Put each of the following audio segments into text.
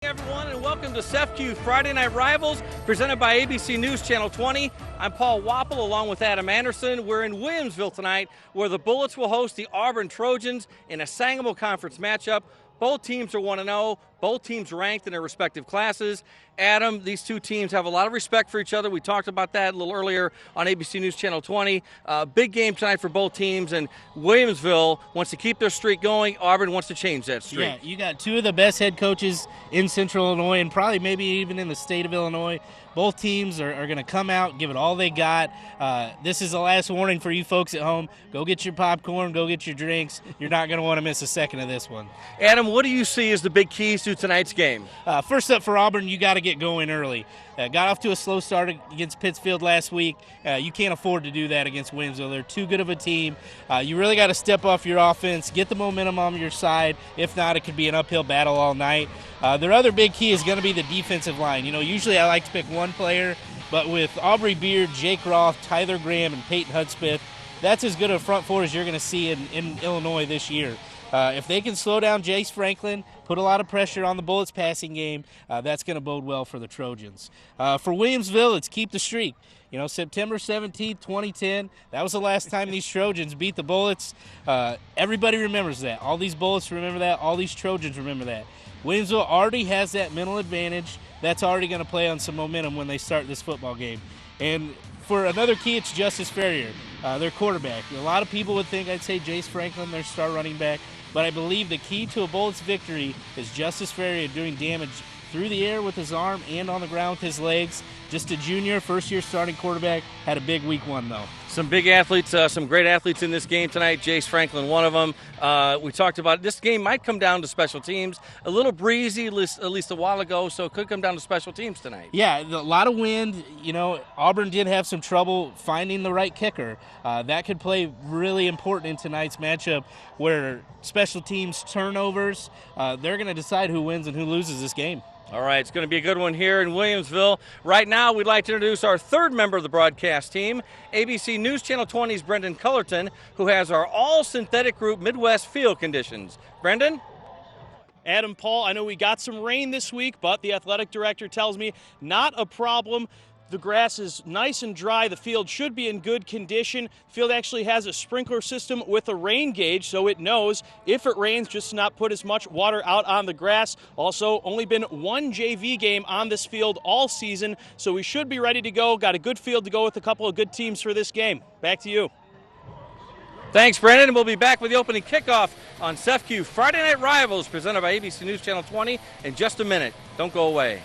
Everyone, and welcome to SEFCU Friday Night Rivals, presented by ABC News Channel 20. I'm Paul Wapple, along with Adam Anderson. We're in Williamsville tonight, where the Bullets will host the Auburn Trojans in a Sangamo Conference matchup. Both teams are 1-0. Both teams ranked in their respective classes. Adam, these two teams have a lot of respect for each other. We talked about that a little earlier on ABC News Channel 20. Big game tonight for both teams, and Williamsville wants to keep their streak going. Auburn wants to change that streak. Yeah, you got two of the best head coaches in Central Illinois and probably maybe even in the state of Illinois. Both teams are going to come out, give it all they got. This is the last warning for you folks at home. Go get your popcorn, go get your drinks. You're not going to want to miss a second of this one. Adam, what do you see as the big keys to tonight's game? First up for Auburn, you got to get going early. Got off to a slow start against Pittsfield last week. You can't afford to do that against Williamsville. They're too good of a team. You really got to step off your offense, get the momentum on your side. If not, it could be an uphill battle all night. Their other big key is going to be the defensive line. You know, usually I like to pick one player, but with Aubrey Beard, Jake Roth, Tyler Graham, and Peyton Hudspeth, that's as good a front four as you're going to see in Illinois this year. If they can slow down Jace Franklin, put a lot of pressure on the Bullets' passing game, that's going to bode well for the Trojans. For Williamsville, it's keep the streak. You know, September 17th, 2010, that was the last time these Trojans beat the Bullets. Everybody remembers that. All these Bullets remember that. All these Trojans remember that. Williamsville already has that mental advantage. That's already going to play on some momentum when they start this football game. And for another key, it's Justice Ferrier, their quarterback. A lot of people would think I'd say Jace Franklin, their star running back, but I believe the key to a Bullets victory is Justice Ferrier doing damage through the air with his arm and on the ground with his legs. Just a junior, first-year starting quarterback, had a big week one, though. Some big athletes, some great athletes in this game tonight. Jace Franklin, one of them. We talked about this game might come down to special teams. A little breezy, at least a while ago, so it could come down to special teams tonight. Yeah, a lot of wind. You know, Auburn did have some trouble finding the right kicker. That could play really important in tonight's matchup, where special teams turnovers, they're going to decide who wins and who loses this game. All right, it's going to be a good one here in Williamsville. Right now, we'd like to introduce our third member of the broadcast team, ABC News Channel 20's Brendan Cullerton, who has our all-synthetic group Midwest field conditions. Brendan? Adam, Paul, I know we got some rain this week, but the athletic director tells me not a problem. The grass is nice and dry. The field should be in good condition. The field actually has a sprinkler system with a rain gauge, so it knows if it rains just to not put as much water out on the grass. Also, only been one JV game on this field all season, so we should be ready to go. Got a good field to go with a couple of good teams for this game. Back to you. Thanks, Brendan. We'll be back with the opening kickoff on SEFCU Friday Night Rivals, presented by ABC News Channel 20 in just a minute. Don't go away.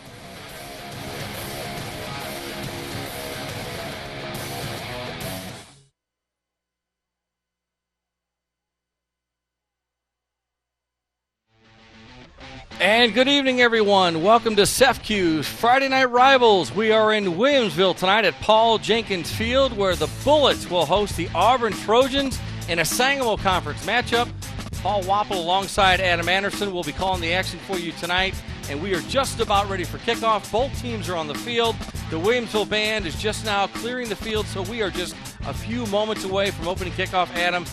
And good evening, everyone. Welcome to SEFCU's Friday Night Rivals. We are in Williamsville tonight at Paul Jenkins Field, where the Bullets will host the Auburn Trojans in a Sangamo Conference matchup. Paul Wapple alongside Adam Anderson will be calling the action for you tonight, and we are just about ready for kickoff. Both teams are on the field. The Williamsville band is just now clearing the field, so we are just a few moments away from opening kickoff. Adam,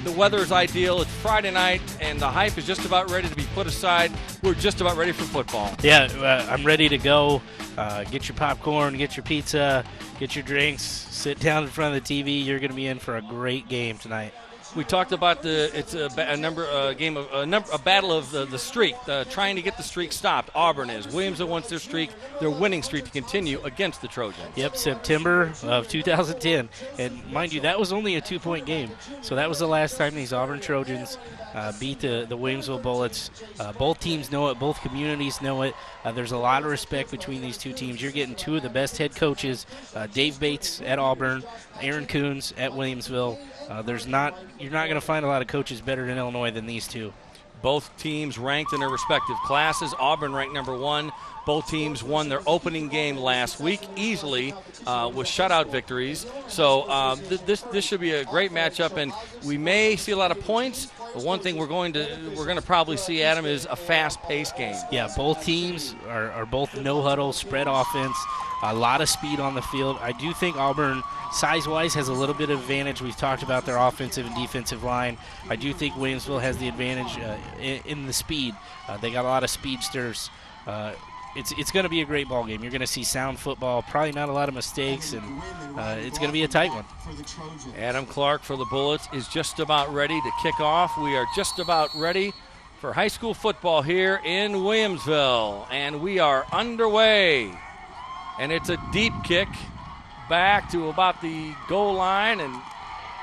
the weather is ideal. It's Friday night, and the hype is just about ready to be put aside. We're just about ready for football. Yeah, I'm ready to go. Get your popcorn, get your pizza, get your drinks, sit down in front of the TV. You're going to be in for a great game tonight. We talked about it's a battle of the streak, trying to get the streak stopped. Auburn is. Williamsville wants their winning streak to continue against the Trojans. Yep, September of 2010. And mind you, that was only a 2-point game. So that was the last time these Auburn Trojans beat the Williamsville Bullets. Both teams know it. Both communities know it. There's a lot of respect between these two teams. You're getting two of the best head coaches, Dave Bates at Auburn, Aaron Coons at Williamsville. You're not going to find a lot of coaches better in Illinois than these two. Both teams ranked in their respective classes. Auburn ranked number 1. Both teams won their opening game last week easily with shutout victories. So this should be a great matchup, and we may see a lot of points. But one thing we're going to probably see, Adam, is a fast-paced game. Yeah, both teams are both no-huddle, spread offense, a lot of speed on the field. I do think Auburn, size-wise, has a little bit of advantage. We've talked about their offensive and defensive line. I do think Williamsville has the advantage in the speed. They got a lot of speedsters. It's going to be a great ball game. You're going to see sound football, probably not a lot of mistakes, and it's going to be a tight one. Adam Clark for the Bullets is just about ready to kick off. We are just about ready for high school football here in Williamsville, and we are underway. And it's a deep kick back to about the goal line, and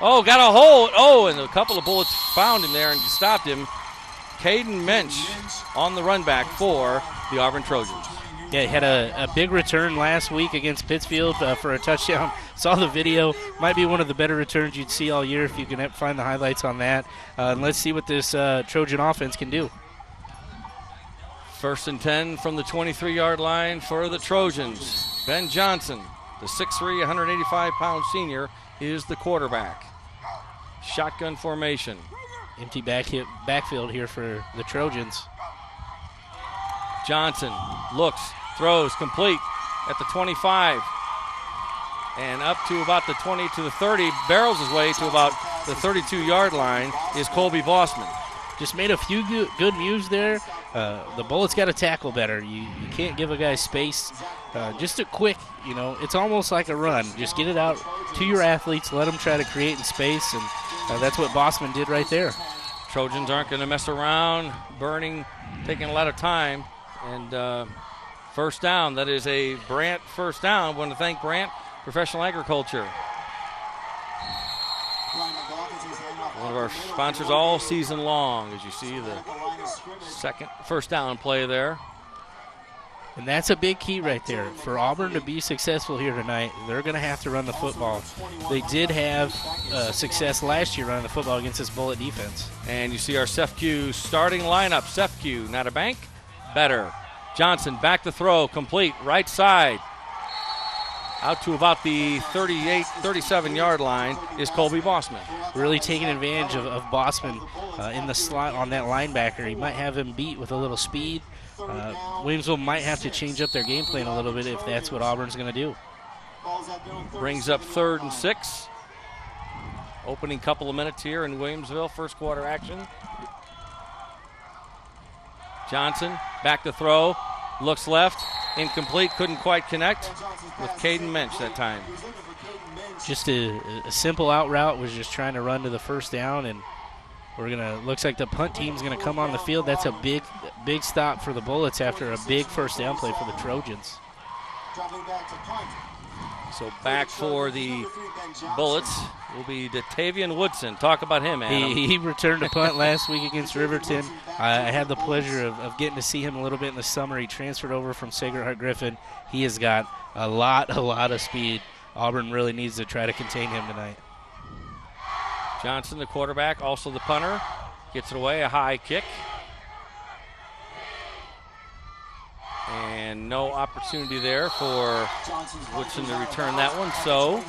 got a hold. And a couple of Bullets found him there and stopped him. Caden Mensch on the run back for the Auburn Trojans. Yeah, he had a big return last week against Pittsfield for a touchdown. Saw the video. Might be one of the better returns you'd see all year if you can find the highlights on that. And let's see what this Trojan offense can do. 1st and 10 from the 23-yard line for the Trojans. Ben Johnson, the 6'3", 185-pound senior, is the quarterback. Shotgun formation. Empty backfield here for the Trojans. Johnson looks, throws, complete at the 25. And up to about the 20 to the 30, barrels his way to about the 32-yard line is Colby Bossman. Just made a few good moves there. The Bullets got to tackle better. You can't give a guy space. Just a quick, it's almost like a run. Just get it out to your athletes, let them try to create in space, and that's what Bossman did right there. Trojans aren't going to mess around, taking a lot of time. And first down, that is a Brant first down. I want to thank Brant Professional Agriculture, one of our sponsors all season long, as you see the first down play there. And that's a big key right there. For Auburn to be successful here tonight, they're going to have to run the football. They did have success last year running the football against this Bullet defense. And you see our CEFQ starting lineup. CEFQ, not a bank, better. Johnson back to throw, complete, right side. Out to about the 38, 37-yard line is Colby Bossman. Really taking advantage of Bossman in the slot on that linebacker. He might have him beat with a little speed. Williamsville might have to change up their game plan a little bit if that's what Auburn's going to do. Brings up 3rd and 6. Opening couple of minutes here in Williamsville, first quarter action. Johnson back to throw, looks left, incomplete, couldn't quite connect with Caden Mensch that time. Just a simple out route, was just trying to run to the first down, and looks like the punt team's gonna come on the field. That's a big stop for the Bullets after a big first down play for the Trojans. So back for the Bullets will be Datavian Woodson. Talk about him, Adam. He returned a punt last week against Riverton. I had the pleasure of getting to see him a little bit in the summer. He transferred over from Sacred Heart Griffin. He has got a lot of speed. Auburn really needs to try to contain him tonight. Johnson, the quarterback, also the punter, gets it away, a high kick. And no opportunity there for Woodson to return that one. So, with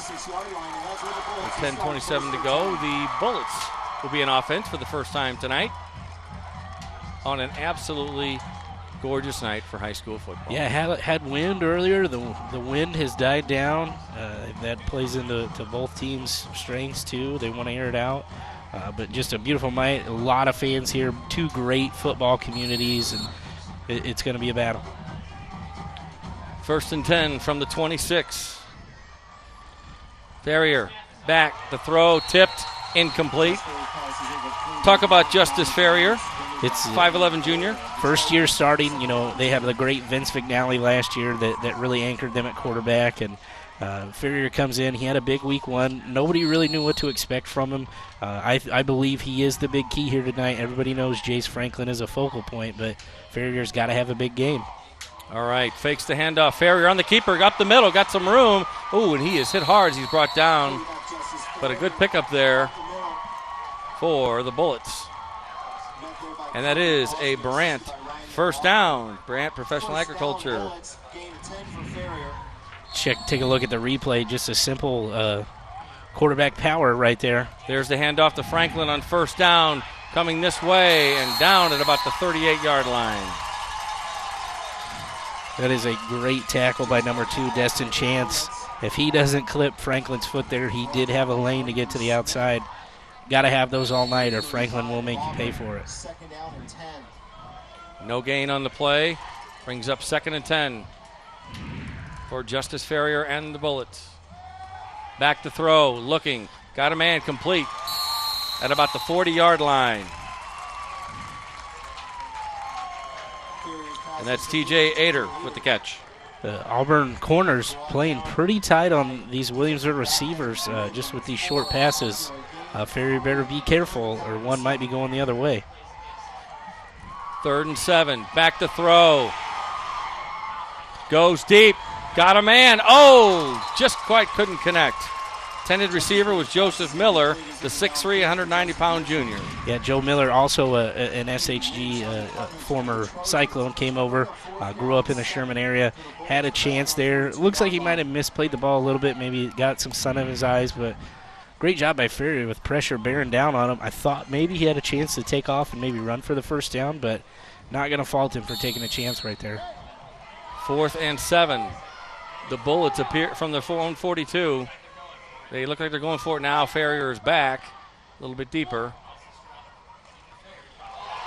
10:27 to go, the Bullets will be in offense for the first time tonight on an absolutely gorgeous night for high school football. Yeah, had wind earlier. The wind has died down. That plays into both teams' strengths, too. They want to air it out. But just a beautiful night. A lot of fans here. Two great football communities, and it's going to be a battle. 1st and 10 from the 26. Ferrier back, the throw, tipped, incomplete. Talk about Justice Ferrier. It's 5'11 junior. First year starting, they had the great Vince McNally last year that really anchored them at quarterback. And Ferrier comes in. He had a big week one. Nobody really knew what to expect from him. I believe he is the big key here tonight. Everybody knows Jace Franklin is a focal point, but Ferrier's got to have a big game. All right, fakes the handoff. Ferrier on the keeper, up the middle, got some room. Oh, and he is hit hard as he's brought down. But a good pickup there for the Bullets. And that is a Brant first down. Brant Professional Agriculture. Take a look at the replay. Just a simple quarterback power right there. There's the handoff to Franklin on first down, coming this way and down at about the 38-yard line. That is a great tackle by number 2, Destin Chance. If he doesn't clip Franklin's foot there, he did have a lane to get to the outside. Got to have those all night, or Franklin will make you pay for it. No gain on the play. Brings up 2nd and 10 for Justice Ferrier and the Bullets. Back to throw, looking, got a man, complete at about the 40-yard line. And that's T.J. Ader with the catch. The Auburn corners playing pretty tight on these Williamsville receivers just with these short passes. Ferrier better be careful or one might be going the other way. 3rd and 7, back to throw. Goes deep, got a man. Oh, just quite couldn't connect. Intended receiver was Joseph Miller, the 6'3", 190-pound junior. Yeah, Joe Miller, also an SHG former Cyclone, came over, grew up in the Sherman area, had a chance there. Looks like he might have misplayed the ball a little bit, maybe got some sun in his eyes, but great job by Ferrier with pressure bearing down on him. I thought maybe he had a chance to take off and maybe run for the first down, but not going to fault him for taking a chance right there. 4th and 7. The Bullets appear from the 42. They look like they're going for it now. Ferrier is back a little bit deeper.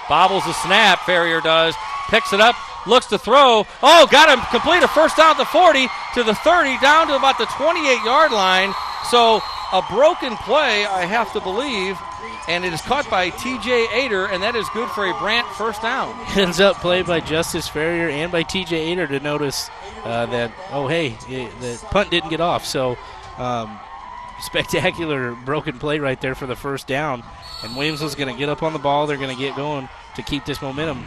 Bobbles the snap, Ferrier does. Picks it up, looks to throw. Oh, got him complete a first down at the 40 to the 30, down to about the 28-yard line. So a broken play, I have to believe, and it is caught by T.J. Ader, and that is good for a Brant first down. Ends up played by Justice Ferrier and by T.J. Ader to notice that, oh, hey, the punt didn't get off. So spectacular broken play right there for the first down. And Williamsville's going to get up on the ball. They're going to get going to keep this momentum.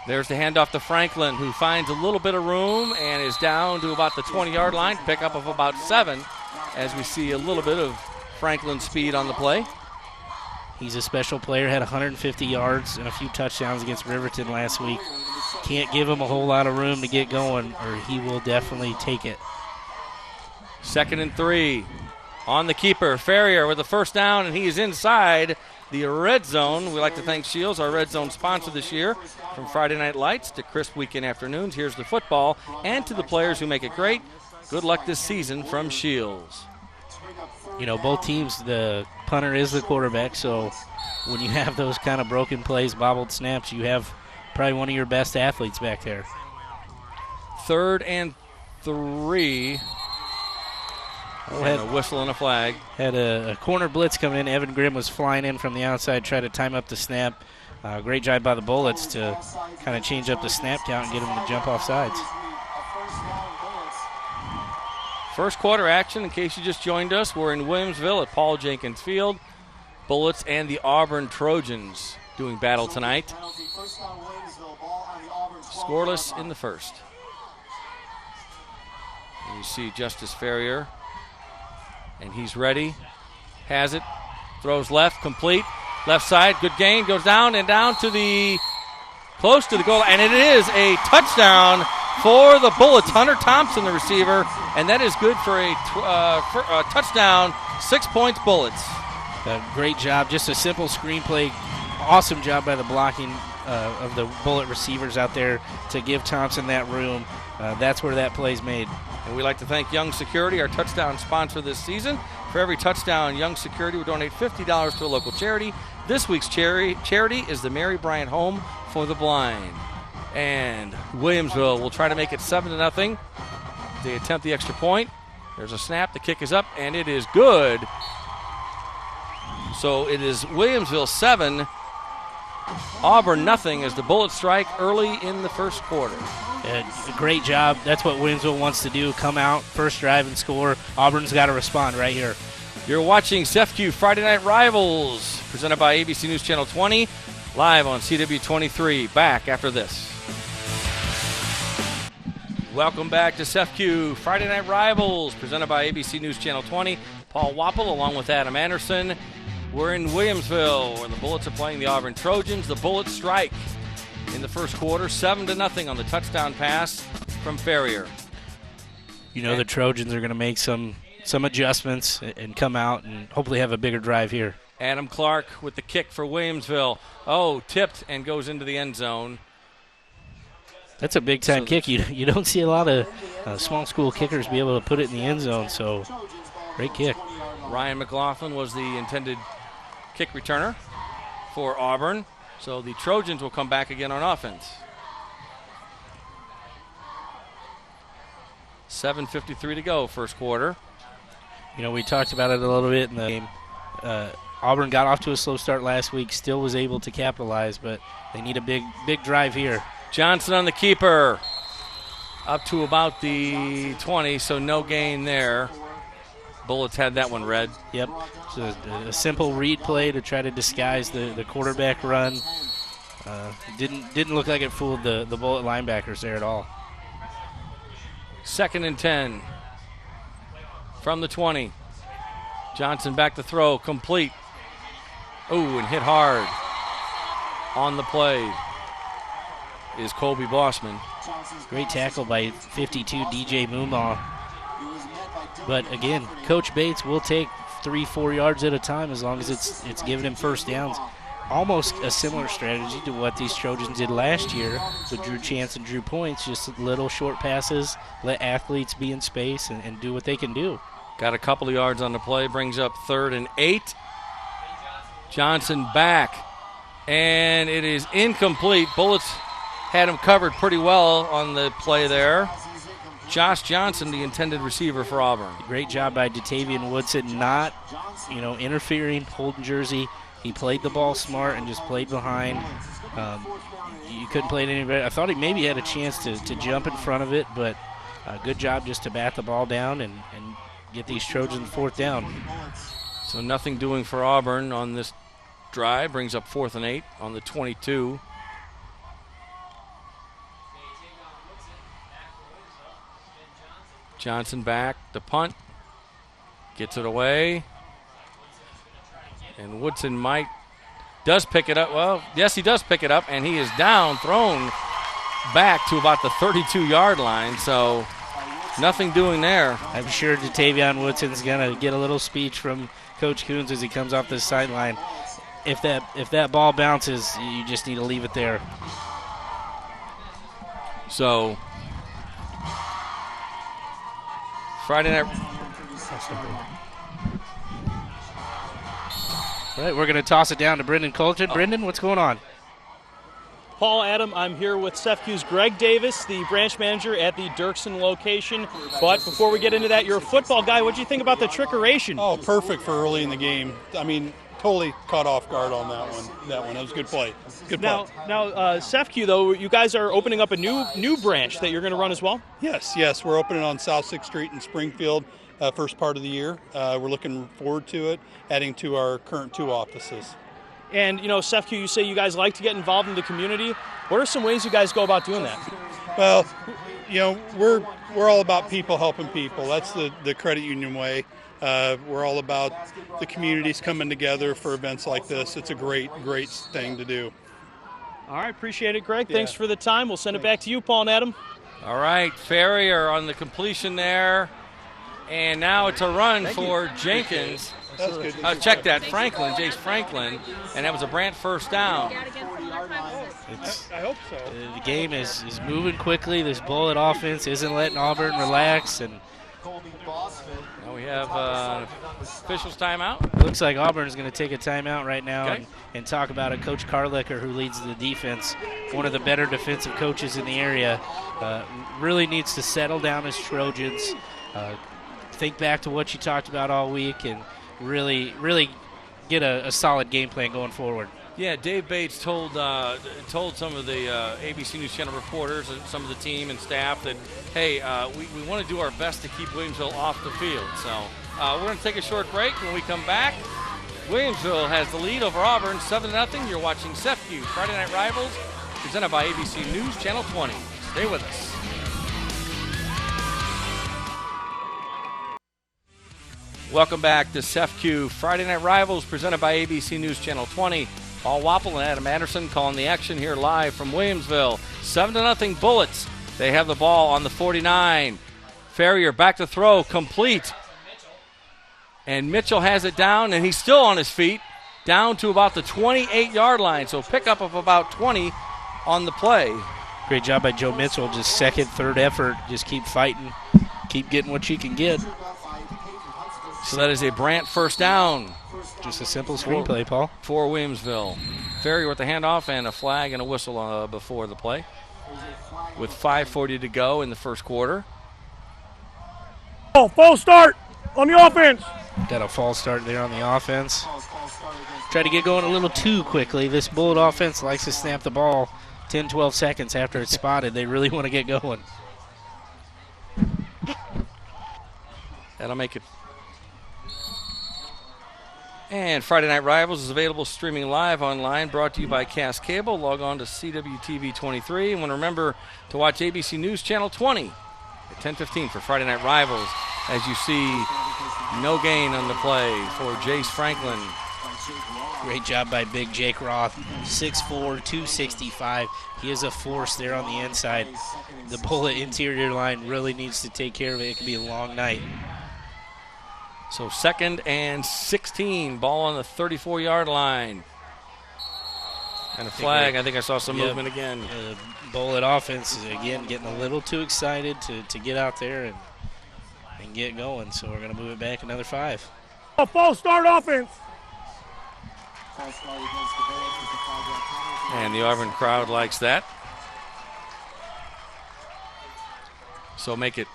There's the handoff to Franklin, who finds a little bit of room and is down to about the 20-yard line. Pickup of about 7, as we see a little bit of Franklin's speed on the play. He's a special player, had 150 yards and a few touchdowns against Riverton last week. Can't give him a whole lot of room to get going, or he will definitely take it. 2nd and 3 on the keeper. Ferrier with the first down, and he is inside the red zone. We like to thank Shields, our red zone sponsor this year. From Friday Night Lights to crisp weekend afternoons, here's the football, and to the players who make it great, good luck this season from Shields. You know, both teams, the punter is the quarterback, so when you have those kind of broken plays, bobbled snaps, you have probably one of your best athletes back there. 3rd and 3. And a whistle and a flag. Had a corner blitz coming in. Evan Grimm was flying in from the outside, tried to time up the snap. Great job by the Bullets to kind of change up the snap count and get them to jump off sides. First quarter action, in case you just joined us, we're in Williamsville at Paul Jenkins Field. Bullets and the Auburn Trojans doing battle tonight. Scoreless in the first. And you see Justice Ferrier. And he's ready, has it, throws left, complete, left side, good gain, goes down and down to the, close to the goal, and it is a touchdown for the Bullets. Hunter Thompson, the receiver, and that is good for a touchdown, 6 points, Bullets. Great job, just a simple screenplay, awesome job by the blocking of the Bullet receivers out there to give Thompson that room. That's where that play's made. And we'd like to thank Young Security, our touchdown sponsor this season. For every touchdown, Young Security will donate $50 to a local charity. This week's charity is the Mary Bryant Home for the Blind. And Williamsville will try to make it 7-0. They attempt the extra point. There's a snap. The kick is up, and it is good. So it is Williamsville 7, Auburn nothing as the Bullets strike early in the first quarter. Great job. That's what Williamsville wants to do. Come out, first drive, and score. Auburn's got to respond right here. You're watching CEFCU Friday Night Rivals, presented by ABC News Channel 20, live on CW23. Back after this. Welcome back to CEFCU Friday Night Rivals, presented by ABC News Channel 20. Paul Wappel along with Adam Anderson. We're in Williamsville, where the Bullets are playing the Auburn Trojans. The Bullets strike in the first quarter, 7-0 on the touchdown pass from Ferrier. You know, the Trojans are going to make some adjustments and come out and hopefully have a bigger drive here. Adam Clark with the kick for Williamsville. Oh, tipped and goes into the end zone. That's a big-time kick. You don't see a lot of small school kickers be able to put it in the end zone, so great kick. Ryan McLaughlin was the intended kick returner for Auburn. So the Trojans will come back again on offense. 7:53 to go, first quarter. You know, we talked about it a little bit in the game. Auburn got off to a slow start last week, still was able to capitalize, but they need a big drive here. Johnson on the keeper. Up to about the 20, so no gain there. Bullets had that one read. Yep. So a simple read play to try to disguise the quarterback run. Didn't look like it fooled the Bullet linebackers there at all. 2nd and 10 from the 20. Johnson back to throw, complete. Ooh, and hit hard. On the play is Colby Bossman. Great tackle by 52 DJ Moomaw. But again, Coach Bates will take 3-4 yards at a time as long as it's giving him first downs. Almost a similar strategy to what these Trojans did last year with Drew Chance and Drew Points, just little short passes, let athletes be in space and do what they can do. Got a couple of yards on the play, brings up 3rd and 8. Johnson back, and it is incomplete. Bullets had him covered pretty well on the play there. Josh Johnson, the intended receiver for Auburn. Great job by Datavian Woodson, not interfering, holding jersey. He played the ball smart and just played behind. You couldn't play it any better. I thought he maybe had a chance to jump in front of it, but good job just to bat the ball down and get these Trojans 4th down. So nothing doing for Auburn on this drive. Brings up 4th and 8 on the 22. Johnson back, the punt. Gets it away. And Woodson does pick it up. Well, yes, he does pick it up, and he is down, thrown back to about the 32-yard line. So nothing doing there. I'm sure Datavian Woodson's going to get a little speech from Coach Coons as he comes off this sideline. If that ball bounces, you just need to leave it there. So Friday night. All right, we're going to toss it down to Brendan Colton. Brendan, what's going on? Paul, Adam, I'm here with CEFCU's Greg Davis, the branch manager at the Dirksen location. But before we get into that, you're a football guy. What do you think about the trickeration? Oh, perfect for early in the game. I mean, totally caught off guard on that one. That was a good play. Good play. Now, CEFCU, though, you guys are opening up a new branch that you're going to run as well? Yes. We're opening on South 6th Street in Springfield, first part of the year. We're looking forward to it, adding to our current 2 offices. And, CEFCU, you say you guys like to get involved in the community. What are some ways you guys go about doing that? Well, we're all about people helping people. That's the credit union way. We're all about the communities coming together for events like this. It's a great thing to do. All right, appreciate it, Greg. Yeah. Thanks for the time. We'll send it back to you, Paul and Adam. All right, Ferrier on the completion there. And now it's a run for Jenkins. That's good. Check that, Jace Franklin, and that was a Brandt first down. I hope so. The game is moving quickly. This Bullet offense isn't letting Auburn relax. And now we have officials timeout. Looks like Auburn is going to take a timeout right now and talk about it. Coach Carlicker, who leads the defense, one of the better defensive coaches in the area, really needs to settle down his Trojans, think back to what you talked about all week, and really get a solid game plan going forward. Yeah, Dave Bates told some of the ABC News Channel reporters and some of the team and staff that, hey, we want to do our best to keep Williamsville off the field. So we're going to take a short break. When we come back, Williamsville has the lead over Auburn, 7-0. You're watching CEFCU Friday Night Rivals, presented by ABC News Channel 20. Stay with us. Welcome back to CEFCU Friday Night Rivals, presented by ABC News Channel 20. Paul Wapple and Adam Anderson calling the action here live from Williamsville. 7-0 Bullets. They have the ball on the 49. Ferrier back to throw, complete. And Mitchell has it down, and he's still on his feet, down to about the 28-yard line. So pickup of about 20 on the play. Great job by Joe Mitchell. Just second, third effort. Just keep fighting. Keep getting what you can get. So that is a Brandt first down. Just a simple screenplay, Paul. For Williamsville. Ferrier with the handoff and a flag and a whistle before the play. With 5:40 to go in the first quarter. False start on the offense. Got a false start there on the offense. Tried to get going a little too quickly. This Bullet offense likes to snap the ball 10, 12 seconds after it's spotted. They really want to get going. That'll make it. And Friday Night Rivals is available streaming live online, brought to you by Cass Cable. Log on to CWTV 23. And remember to watch ABC News Channel 20 at 10:15 for Friday Night Rivals. As you see, no gain on the play for Jace Franklin. Great job by big Jake Roth, 6'4", 265. He is a force there on the inside. The Bullet interior line really needs to take care of it. It could be a long night. So 2nd and 16, ball on the 34-yard line. And a flag. I think I saw some movement again. The Bullet offense is, again, getting a little too excited to get out there and get going. So we're going to move it back another 5. A false start offense. And the Auburn crowd likes that. So make it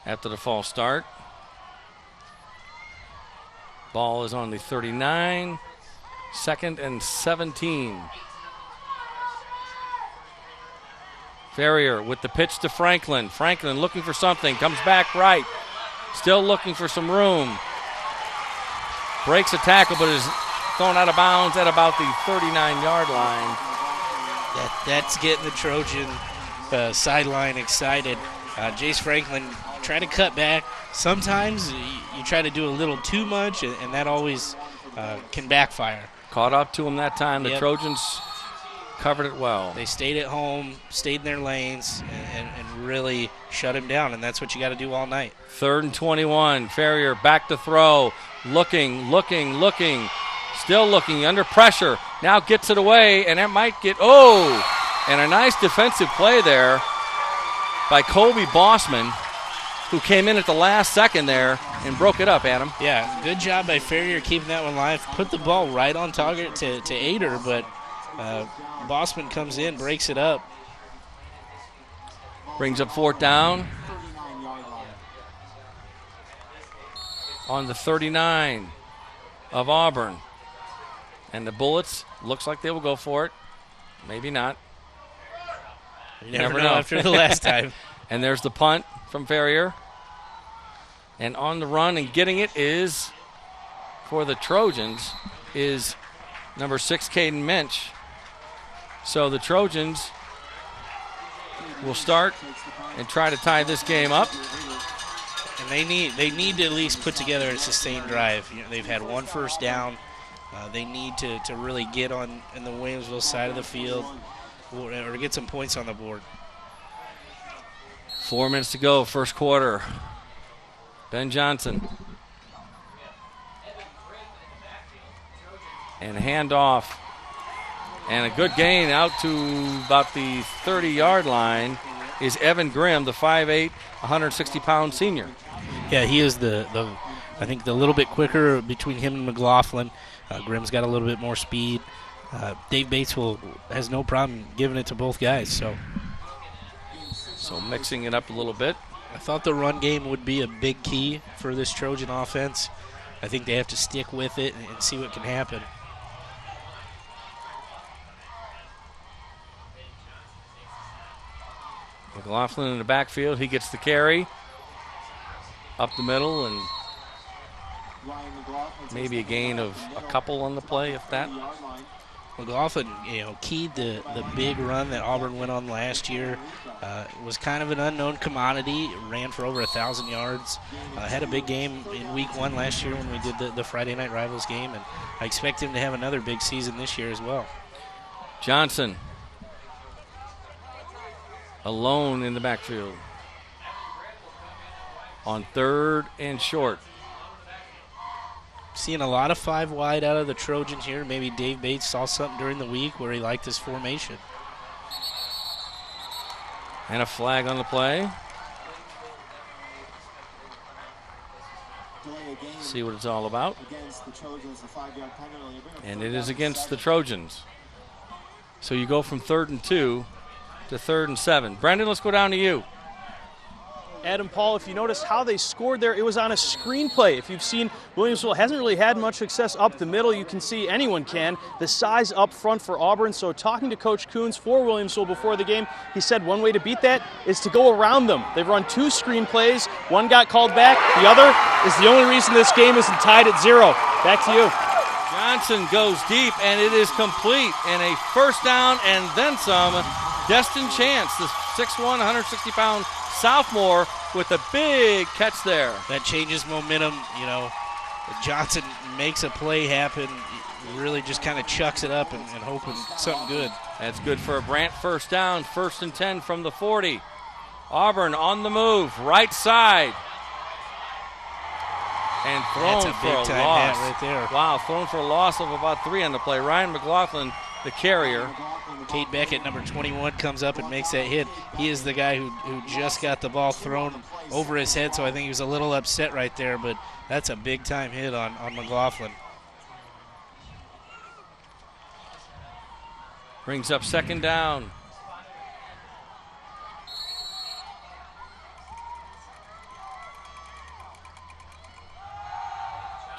after the false start. Ball is on the 39. 2nd and 17. Ferrier with the pitch to Franklin. Franklin looking for something. Comes back right. Still looking for some room. Breaks a tackle, but is thrown out of bounds at about the 39-yard line. That's getting the Trojan sideline excited. Jace Franklin trying to cut back. Sometimes you try to do a little too much, and that always can backfire. Caught up to him that time. The Trojans covered it well. They stayed at home, stayed in their lanes, and really shut him down, and that's what you got to do all night. 3rd and 21. Ferrier back to throw. Looking. Still looking, under pressure. Now gets it away, and it might get, and a nice defensive play there by Colby Bossman, who came in at the last second there and broke it up, Adam. Yeah, good job by Ferrier keeping that one live. Put the ball right on target to Ader, but Bossman comes in, breaks it up. Brings up 4th down. On the 39 of Auburn. And the Bullets, looks like they will go for it. Maybe not. You never know after the last time. And there's the punt from Ferrier. And on the run and getting it is, for the Trojans, is number 6, Caden Minch. So the Trojans will start and try to tie this game up. And they need to at least put together a sustained drive. You know, they've had 1 first down. They need to really get on in the Williamsville side of the field or get some points on the board. 4 minutes to go, first quarter. Ben Johnson. And a handoff. And a good gain out to about the 30-yard line is Evan Grimm, the 5'8", 160-pound senior. Yeah, he is I think the little bit quicker between him and McLaughlin. Grimm's got a little bit more speed. Dave Bates has no problem giving it to both guys. So mixing it up a little bit. I thought the run game would be a big key for this Trojan offense. I think they have to stick with it and see what can happen. McLaughlin in the backfield. He gets the carry up the middle, and maybe a gain of a couple on the play, if that. McLaughlin, keyed the big run that Auburn went on last year. Was kind of an unknown commodity. Ran for over 1,000 yards. Had a big game in week 1 last year when we did the Friday Night Rivals game, and I expect him to have another big season this year as well. Johnson alone in the backfield on 3rd and short. Seeing a lot of 5 wide out of the Trojans here. Maybe Dave Bates saw something during the week where he liked his formation. And a flag on the play. See what it's all about. And it is against the Trojans. So you go from 3rd and 2 to 3rd and 7. Brendan, let's go down to you. Adam Paul, if you notice how they scored there, it was on a screenplay. If you've seen, Williamsville hasn't really had much success up the middle. You can see anyone can. The size up front for Auburn. So talking to Coach Coons for Williamsville before the game, he said one way to beat that is to go around them. They've run 2 screenplays. One got called back. The other is the only reason this game isn't tied at 0. Back to you. Johnson goes deep, and it is complete. And a first down and then some. Destin Chance, the 6'1", 160-pound sophomore, with a big catch there. That changes momentum. Johnson makes a play happen, really just kind of chucks it up and hoping something good. That's good for a Brant first down, 1st and 10 from the 40. Auburn on the move, right side. And thrown That's a for a big time loss. right there. Wow, thrown for a loss of about 3 on the play. Ryan McLaughlin, the carrier. Cade Beckett, number 21, comes up and makes that hit. He is the guy who just got the ball thrown over his head, so I think he was a little upset right there, but that's a big-time hit on McLaughlin. Brings up 2nd down.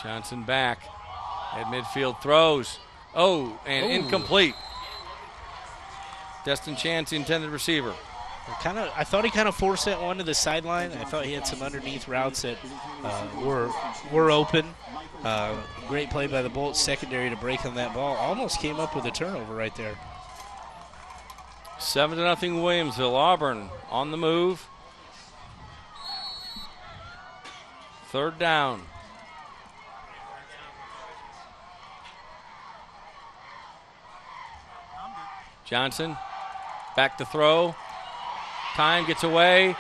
Johnson back at midfield, throws. Oh, and incomplete. Destin Chance, the intended receiver. I thought he kind of forced that one to the sideline. I thought he had some underneath routes that were open. Great play by the Bolts secondary to break on that ball. Almost came up with a turnover right there. 7-0 Williamsville. Auburn on the move. 3rd down. Johnson back to throw. Time gets away,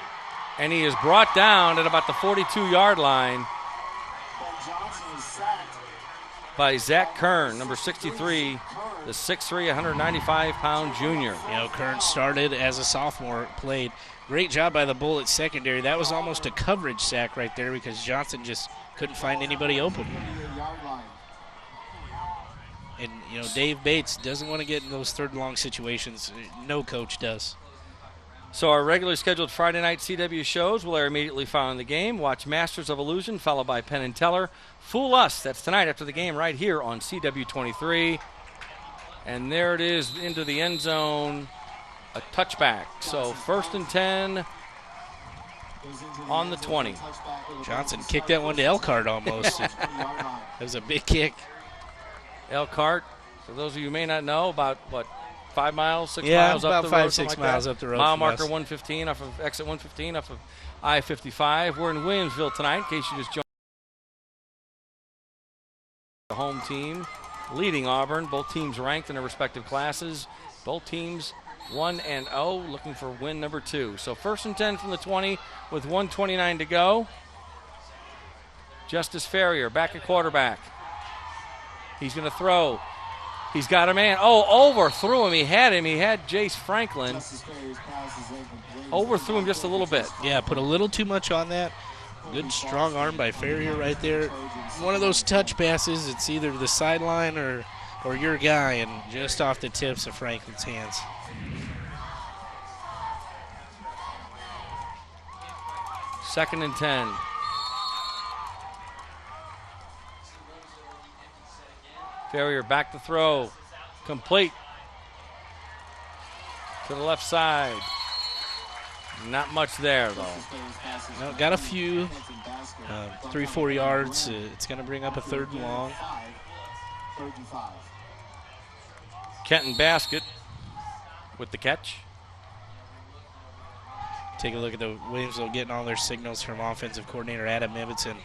and he is brought down at about the 42-yard line by Zach Kern, number 63, the 6'3", 195-pound junior. Kern started as a sophomore, played. Great job by the Bullets secondary. That was almost a coverage sack right there because Johnson just couldn't find anybody open. And, Dave Bates doesn't want to get in those 3rd and long situations. No coach does. So our regularly scheduled Friday night CW shows will air immediately following the game. Watch Masters of Illusion, followed by Penn and Teller. Fool Us, that's tonight after the game right here on CW23. And there it is into the end zone, a touchback. So 1st and 10 on the 20. Johnson kicked that one to Elkhart almost. It was a big kick. Elkhart, for those of you who may not know, about 5 miles, 6 yeah, miles up the road? Yeah, about 5-6 miles up the road. Mile marker 115 off of exit 115 off of I-55. We're in Williamsville tonight, in case you just joined. The home team leading Auburn. Both teams ranked in their respective classes. Both teams 1-0, looking for win number 2. So 1st and 10 from the 20 with 1:29 to go. Justice Ferrier back at quarterback. He's going to throw. He's got a man. Overthrew him. He had Jace Franklin. Overthrew him just a little bit. Yeah, put a little too much on that. Good strong arm by Ferrier right there. One of those touch passes. It's either the sideline or your guy, and just off the tips of Franklin's hands. Second and 10. Ferrier back to throw. Complete. To the left side. Not much there, though. No, got a few. 3-4 yards. It's going to bring up a 3rd and long. Kenton Basket with the catch. Take a look at the Williamsville getting all their signals from offensive coordinator Adam Ibbotson.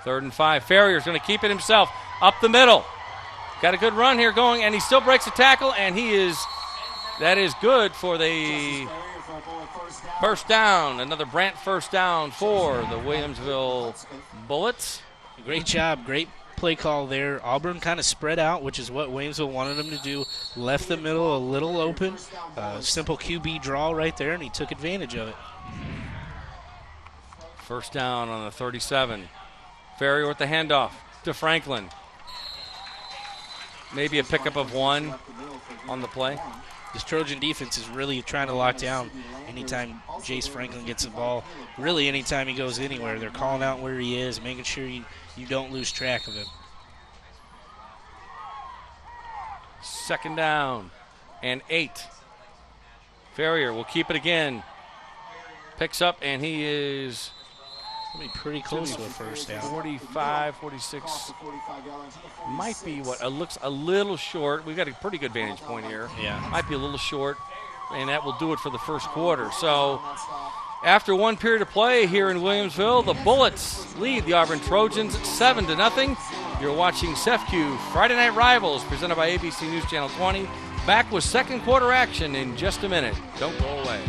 3rd and 5. Ferrier's going to keep it himself. Up the middle. Got a good run here going, and he still breaks a tackle, and that is good for the first down. Another Brant first down for the Williamsville Bullets. Great job. Great play call there. Auburn kind of spread out, which is what Williamsville wanted them to do. Left the middle a little open. Simple QB draw right there, and he took advantage of it. First down on the 37. Ferrier with the handoff to Franklin. Maybe a pickup of 1 on the play. This Trojan defense is really trying to lock down anytime Jace Franklin gets the ball. Really, anytime he goes anywhere, they're calling out where he is, making sure you don't lose track of him. Second down and 8. Ferrier will keep it again. Picks up, and he is pretty close to a first down. 45, 46. Might be what looks a little short. We've got a pretty good vantage point here. Yeah. Might be a little short, and that will do it for the first quarter. So after one period of play here in Williamsville, the Bullets lead the Auburn Trojans 7-0. You're watching SEFCU Friday Night Rivals, presented by ABC News Channel 20. Back with second quarter action in just a minute. Don't go away.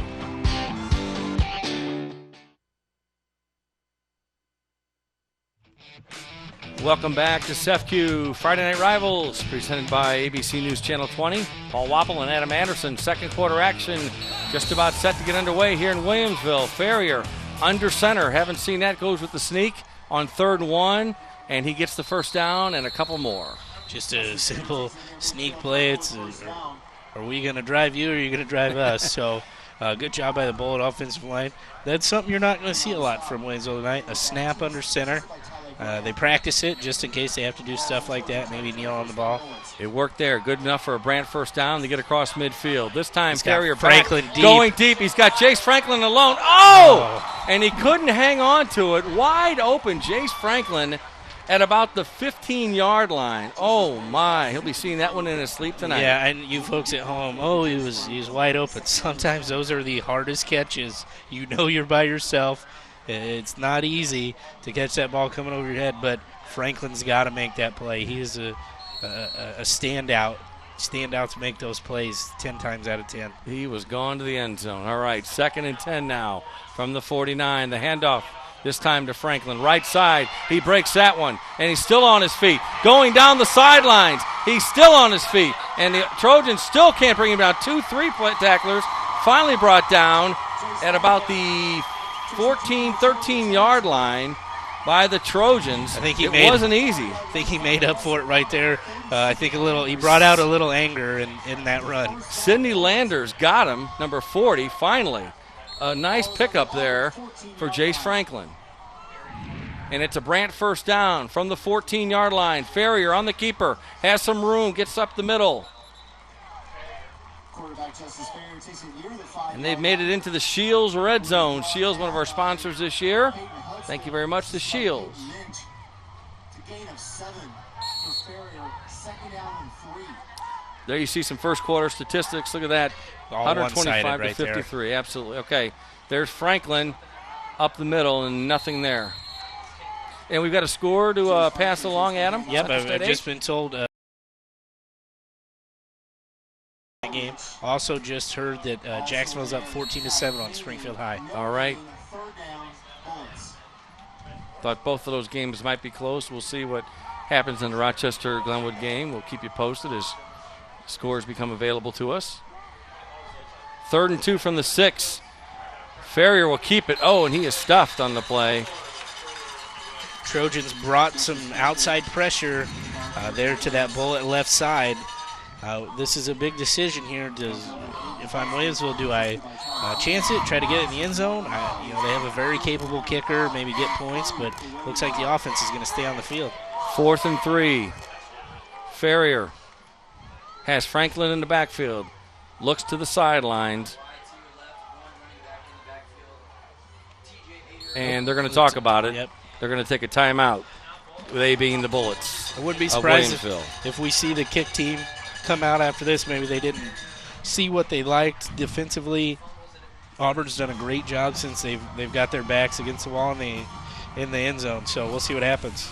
Welcome back to SEFCU Friday Night Rivals, presented by ABC News Channel 20. Paul Wapple and Adam Anderson, second quarter action just about set to get underway here in Williamsville. Ferrier under center, haven't seen that, goes with the sneak on 3rd and 1, and he gets the first down and a couple more. Just a simple sneak play. Are we going to drive you or are you going to drive us? So good job by the Bullet offensive line. That's something you're not going to see a lot from Williamsville tonight, a snap under center. They practice it just in case they have to do stuff like that, maybe kneel on the ball. It worked there. Good enough for a Brant first down to get across midfield. This time, Ferrier Franklin back, deep. going deep. He's got Jace Franklin alone. Oh! And he couldn't hang on to it. Wide open, Jace Franklin at about the 15-yard line. Oh, my. He'll be seeing that one in his sleep tonight. Yeah, and you folks at home, he was wide open. Sometimes those are the hardest catches. You know you're by yourself. It's not easy to catch that ball coming over your head, but Franklin's got to make that play. He is a standout to make those plays 10 times out of 10. He was gone to the end zone. All right, 2nd and 10 now from the 49. The handoff this time to Franklin. Right side, he breaks that one, and he's still on his feet. Going down the sidelines, he's still on his feet, and the Trojans still can't bring him down. 2-3 tacklers finally brought down at about the 14, 13-yard line by the Trojans. I think it wasn't easy. I think he made up for it right there. I think he brought out a little anger in that run. Sidney Landers got him, number 40, finally. A nice pickup there for Jace Franklin. And it's a Brant first down from the 14-yard line. Ferrier on the keeper, has some room, gets up the middle. And they've made it into the Shields red zone. Shields, one of our sponsors this year. Thank you very much to Shields. There you see some first quarter statistics. Look at that. All 125 right to 53. there. Absolutely. Okay. There's Franklin up the middle and nothing there. And we've got a score to pass along, Adam. Yep, I've just been told. Game. Also just heard that Jacksonville's up 14-7 on Springfield High. All right. Thought both of those games might be close. We'll see what happens in the Rochester-Glenwood game. We'll keep you posted as scores become available to us. 3rd and 2 from the 6. Ferrier will keep it. Oh, and he is stuffed on the play. Trojans brought some outside pressure there to that Bullet left side. This is a big decision here. If I'm Williamsville, do I chance it, try to get it in the end zone? They have a very capable kicker, maybe get points, but looks like the offense is going to stay on the field. 4th and 3. Ferrier has Franklin in the backfield. Looks to the sidelines. And they're going to talk about it. Yep. They're going to take a timeout, they being the Bullets. I wouldn't be surprised if we see the kick team come out after this. Maybe they didn't see what they liked defensively. Auburn's done a great job since they've got their backs against the wall in the end zone. So we'll see what happens.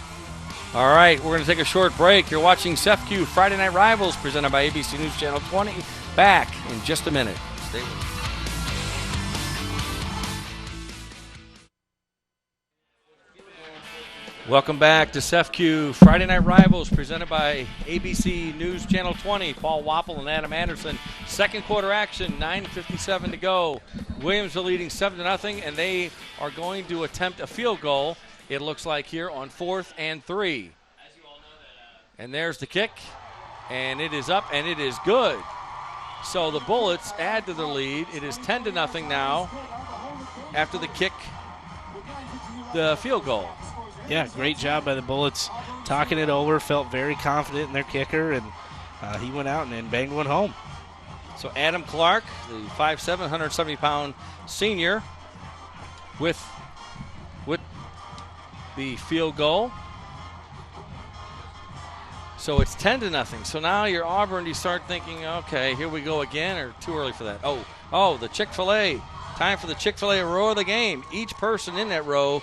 All right, we're going to take a short break. You're watching SEFCU Friday Night Rivals, presented by ABC News Channel 20. Back in just a minute. Stay with us. Welcome back to SEFCU Friday Night Rivals, presented by ABC News Channel 20. Paul Wapple and Adam Anderson. Second quarter action, 9:57 to go. Williamsville leading 7-0, and they are going to attempt a field goal, it looks like here, on 4th and 3. And there's the kick, and it is up, and it is good. So the Bullets add to the lead. It is 10-0 now. after the kick, the field goal. Yeah, great job by the Bullets talking it over, felt very confident in their kicker, and he went out and banged one home. So Adam Clark, the 5'7", 170-pound senior, with the field goal. So it's 10-0. So now you're Auburn. You start thinking, okay, here we go again, or too early for that? Oh, the Chick-fil-A. Time for the Chick-fil-A row of the game. Each person in that row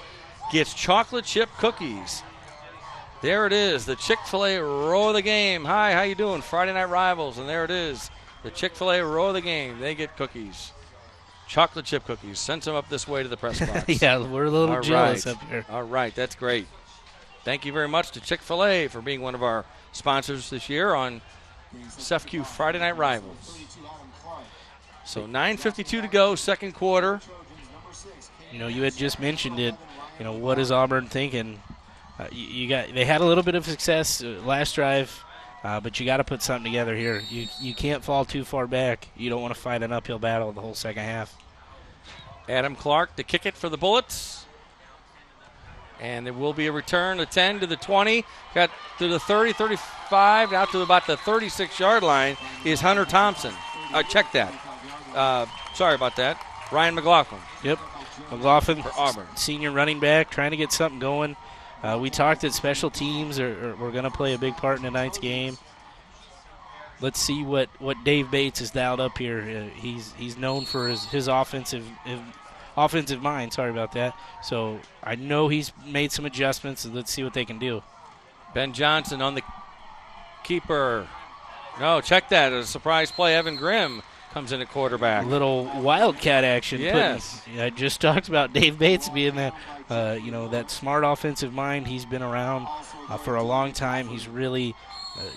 gets chocolate chip cookies. There it is, the Chick-fil-A row of the game. Hi, how you doing? Friday Night Rivals, and there it is, the Chick-fil-A row of the game. They get cookies, chocolate chip cookies. Send some up this way to the press box. Yeah, we're a little jealous up here. All right, that's great. Thank you very much to Chick-fil-A for being one of our sponsors this year on SEFCU Friday Night Rivals. So 9:52 to go, second quarter. You know, you had just mentioned it. You know, what is Auburn thinking? They had a little bit of success last drive, but you got to put something together here. You can't fall too far back. You don't want to fight an uphill battle the whole second half. Adam Clark to kick it for the Bullets. And there will be a return, the 10 to the 20, got to the 30, 35, now to about the 36-yard line is Hunter Thompson. Check that. Sorry about that. Ryan McLaughlin. Yep. McLaughlin for Auburn. Senior running back, trying to get something going. We talked that special teams were going to play a big part in tonight's game. Let's see what Dave Bates has dialed up here. He's known for his offensive mind. Sorry about that. So I know he's made some adjustments. So let's see what they can do. Ben Johnson on the keeper. No, check that. A surprise play. Evan Grimm comes in at quarterback. A little wildcat action. Yes. I just talked about Dave Bates being that, that smart offensive mind. He's been around for a long time. He's really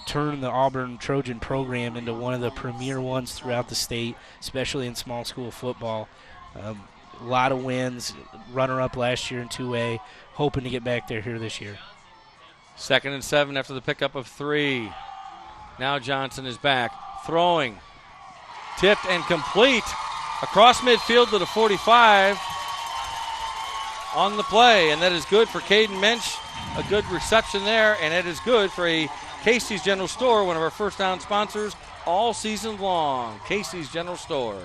turned the Auburn Trojan program into one of the premier ones throughout the state, especially in small school football. A lot of wins, runner-up last year in 2A, hoping to get back there here this year. 2nd and 7 after the pickup of 3. Now Johnson is back, throwing. Tipped and complete across midfield to the 45 on the play, and that is good for Caden Mensch. A good reception there, and it is good for a Casey's General Store, one of our first down sponsors all season long. Casey's General Store.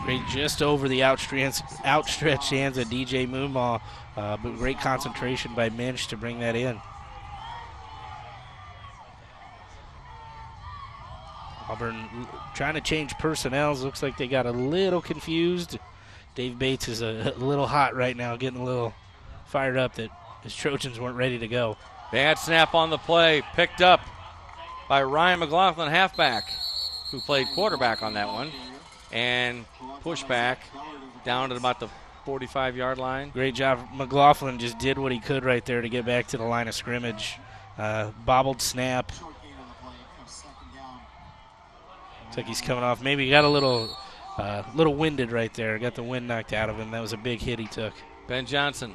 Great, just over the outstretched hands of DJ Moonmaw, but great concentration by Mensch to bring that in. Auburn trying to change personnel. Looks like they got a little confused. Dave Bates is a little hot right now, getting a little fired up that his Trojans weren't ready to go. Bad snap on the play, picked up by Ryan McLaughlin, halfback, who played quarterback on that one, and pushed back down at about the 45-yard line. Great job. McLaughlin just did what he could right there to get back to the line of scrimmage. Bobbled snap. Looks like he's coming off. Maybe he got a little winded right there. Got the wind knocked out of him. That was a big hit he took. Ben Johnson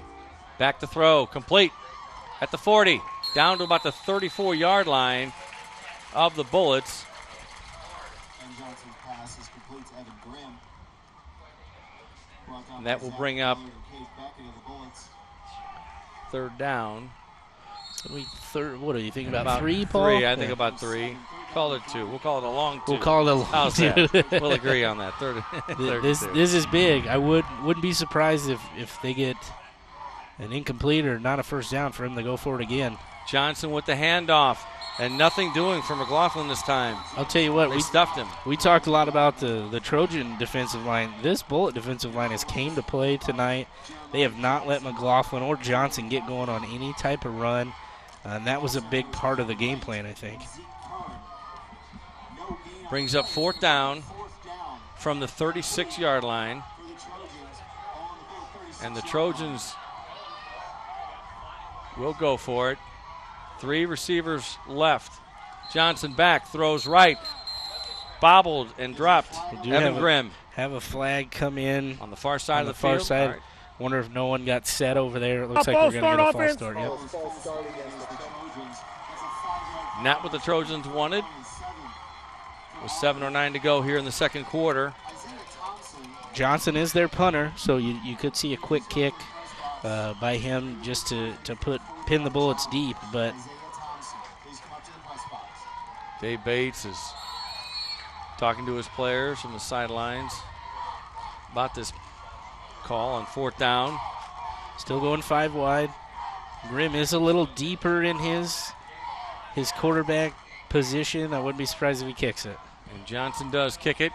back to throw. Complete at the 40. Down to about the 34-yard line of the Bullets. And that will bring up third down. What do you think about 3, Paul? 3, I think about 3. Call it 2. We'll call it a long 2. We'll call it a long 2. We'll agree on that. Third this is big. I wouldn't be surprised if they get an incomplete or not a first down for him to go for it again. Johnson with the handoff, and nothing doing for McLaughlin this time. I'll tell you what, we stuffed him. We talked a lot about the Trojan defensive line. This Bullet defensive line has came to play tonight. They have not let McLaughlin or Johnson get going on any type of run, and that was a big part of the game plan, I think. Brings up fourth down from the 36-yard line, and the Trojans will go for it. 3 receivers left. Johnson back, throws right. Bobbled and dropped. Evan Grimm. Have a flag come in. On the far side of the field. Far side. Right. Wonder if no one got set over there. It looks like we're going to get a false start. Yep. Not what the Trojans wanted. With 7:09 to go here in the second quarter. Johnson is their punter, so you could see a quick kick by him just to pin the Bullets deep. But Dave Bates is talking to his players from the sidelines about this call on 4th down. Still going 5 wide. Grimm is a little deeper in his quarterback position. I wouldn't be surprised if he kicks it. And Johnson does kick it.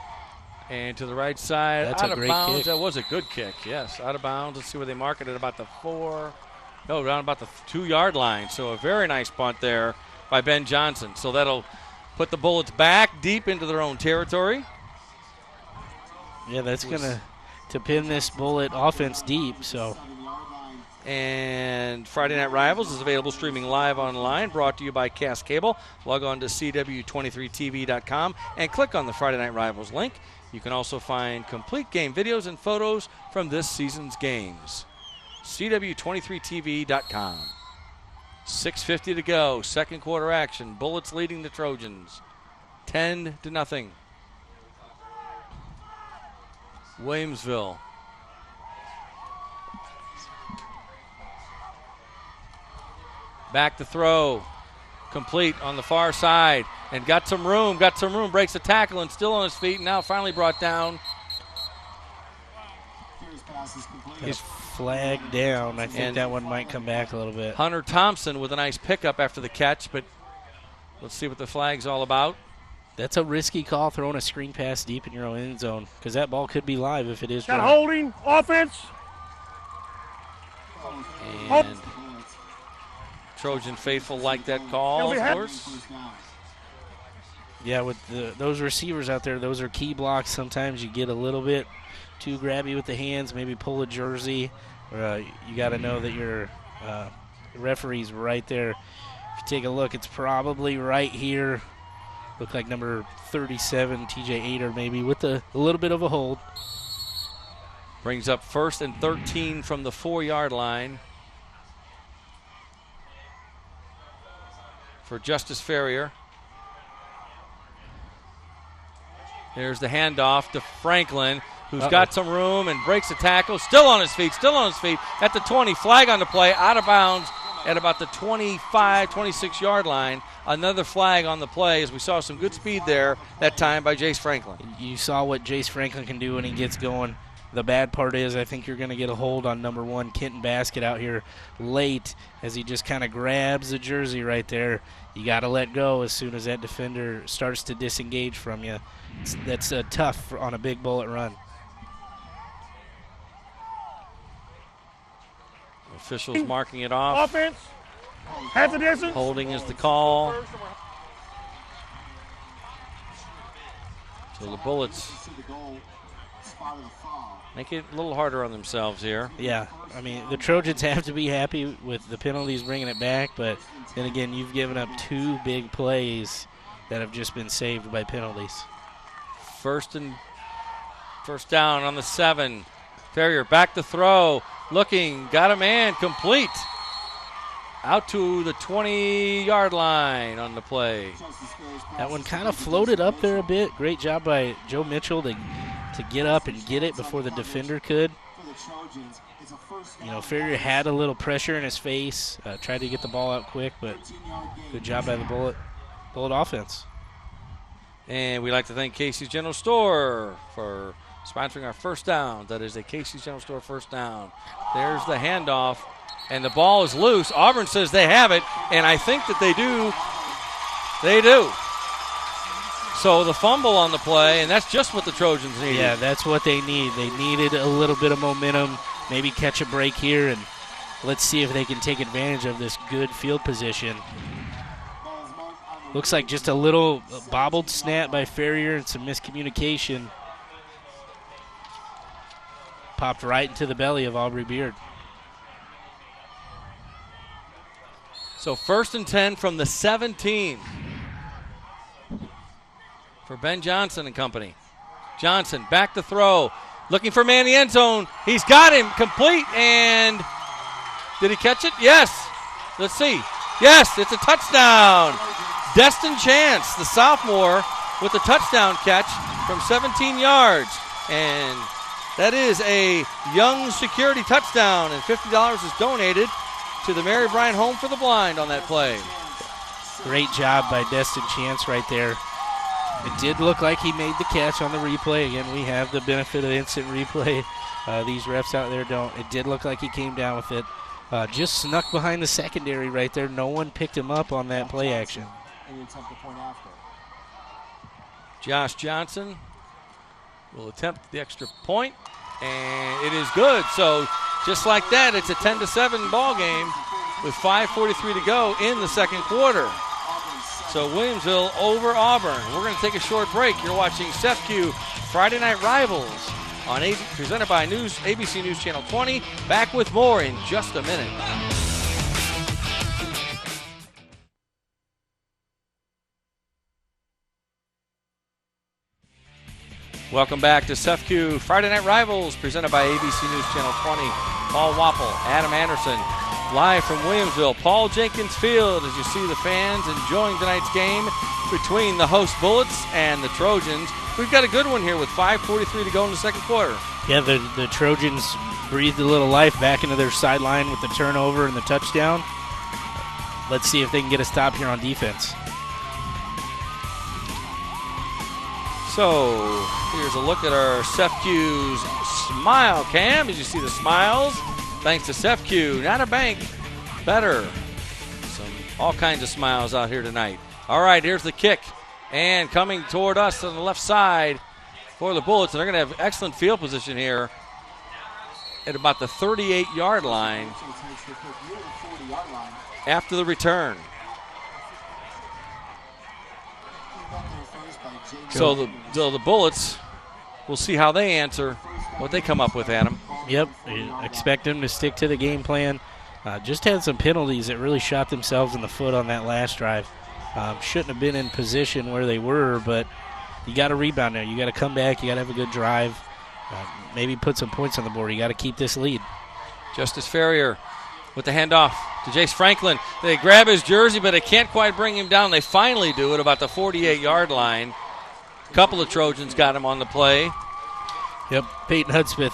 And to the right side, That's out a of great bounds. kick. That was a good kick, yes. Out of bounds. Let's see where they mark it at about the 4. No, down about the 2-yard line. So a very nice punt there by Ben Johnson. So that'll put the Bullets back deep into their own territory. Yeah, that's going to pin this Bullet offense deep. So. And Friday Night Rivals is available streaming live online, brought to you by Cast Cable. Log on to CW23TV.com and click on the Friday Night Rivals link. You can also find complete game videos and photos from this season's games. CW23TV.com. 6:50 to go. Second quarter action. Bullets leading the Trojans 10-0. Williamsville. Back to throw. Complete on the far side. And got some room, breaks the tackle, and still on his feet, and now finally brought down. He's flagged down. I think that one might come back a little bit. Hunter Thompson with a nice pickup after the catch, but let's see what the flag's all about. That's a risky call, throwing a screen pass deep in your own end zone, because that ball could be live if it is Got dry. holding, offense. And Trojan faithful like that call, of course. Yeah, with those receivers out there, those are key blocks. Sometimes you get a little bit too grabby with the hands, maybe pull a jersey. You got to know that your referee's right there. If you take a look, it's probably right here. Look like number 37, TJ Ader, maybe, with a little bit of a hold. Brings up 1st and 13 from the 4-yard line for Justice Ferrier. There's the handoff to Franklin, who's got some room and breaks the tackle. Still on his feet at the 20. Flag on the play, out of bounds at about the 25, 26-yard line. Another flag on the play, as we saw some good speed there that time by Jace Franklin. You saw what Jace Franklin can do when he gets going. The bad part is I think you're going to get a hold on number 1, Kenton Basket, out here late as he just kind of grabs the jersey right there. You got to let go as soon as that defender starts to disengage from you. That's tough on a big Bullet run. Officials marking it off. Offense. Half the distance. Holding is the call. So the Bullets make it a little harder on themselves here. Yeah, I mean, the Trojans have to be happy with the penalties bringing it back, but then again, you've given up 2 big plays that have just been saved by penalties. First down on the 7. Ferrier back to throw. Looking, got a man, complete. Out to the 20-yard line on the play. That one kind of floated up there a bit. Great job by Joe Mitchell to get up and get it before the defender could. You know, Ferrier had a little pressure in his face, tried to get the ball out quick, but good job by the Bullet offense. And we'd like to thank Casey's General Store for sponsoring our first down. That is a Casey's General Store first down. There's the handoff, and the ball is loose. Auburn says they have it, and I think that they do. They do. So the fumble on the play, and that's just what the Trojans needed. Yeah, that's what they need. They needed a little bit of momentum, maybe catch a break here, and let's see if they can take advantage of this good field position. Looks like just a little bobbled snap by Ferrier and some miscommunication. Popped right into the belly of Aubrey Beard. So 1st and 10 from the 17 for Ben Johnson and company. Johnson back to throw. Looking for man in the end zone. He's got him complete, and did he catch it? Yes. Let's see. Yes, it's a touchdown. Destin Chance, the sophomore, with a touchdown catch from 17 yards. And That is a Young Security touchdown, and $50 is donated to the Mary Bryan Home for the Blind on that play. Great job by Destin Chance right there. It did look like he made the catch on the replay. Again, we have the benefit of instant replay. These refs out there don't. It did look like he came down with it. Just snuck behind the secondary right there. No one picked him up on that play action. Josh Johnson will attempt the extra point, and it is good. So just like that, it's a 10-7 ball game with 5:43 to go in the second quarter. So Williamsville over Auburn. We're going to take a short break. You're watching SEFCU Friday Night Rivals presented by ABC News Channel 20. Back with more in just a minute. Welcome back to SEFCU Friday Night Rivals presented by ABC News Channel 20. Paul Wappel, Adam Anderson, live from Williamsville, Paul Jenkins Field, as you see the fans enjoying tonight's game between the host Bullets and the Trojans. We've got a good one here with 5:43 to go in the second quarter. Yeah, the Trojans breathed a little life back into their sideline with the turnover and the touchdown. Let's see if they can get a stop here on defense. So here's a look at our SEFCU's smile cam. As you see the smiles, thanks to SEFCU, not a bank, better. All kinds of smiles out here tonight. All right, here's the kick. And coming toward us on the left side for the Bullets. And they're going to have excellent field position here at about the 38-yard line after the return. So the Bullets, we'll see how they answer, what they come up with, Adam. Yep, expect them to stick to the game plan. Just had some penalties that really shot themselves in the foot on that last drive. Shouldn't have been in position where they were, but you got to rebound there. You got to come back. You got to have a good drive. Maybe put some points on the board. You got to keep this lead. Justice Ferrier with the handoff to Jace Franklin. They grab his jersey, but they can't quite bring him down. They finally do it about the 48-yard line. A couple of Trojans got him on the play. Yep, Peyton Hudspeth,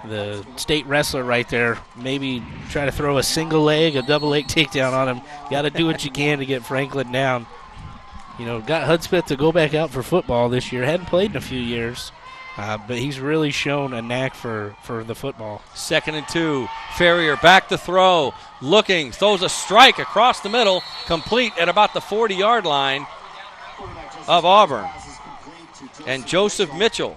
the state wrestler right there, maybe try to throw a single leg, a double leg takedown on him. Got to do what you can to get Franklin down. You know, got Hudspeth to go back out for football this year. Hadn't played in a few years, but he's really shown a knack for the football. 2nd and 2. Ferrier back to throw, looking, throws a strike across the middle, complete at about the 40-yard line of Auburn. And Joseph Mitchell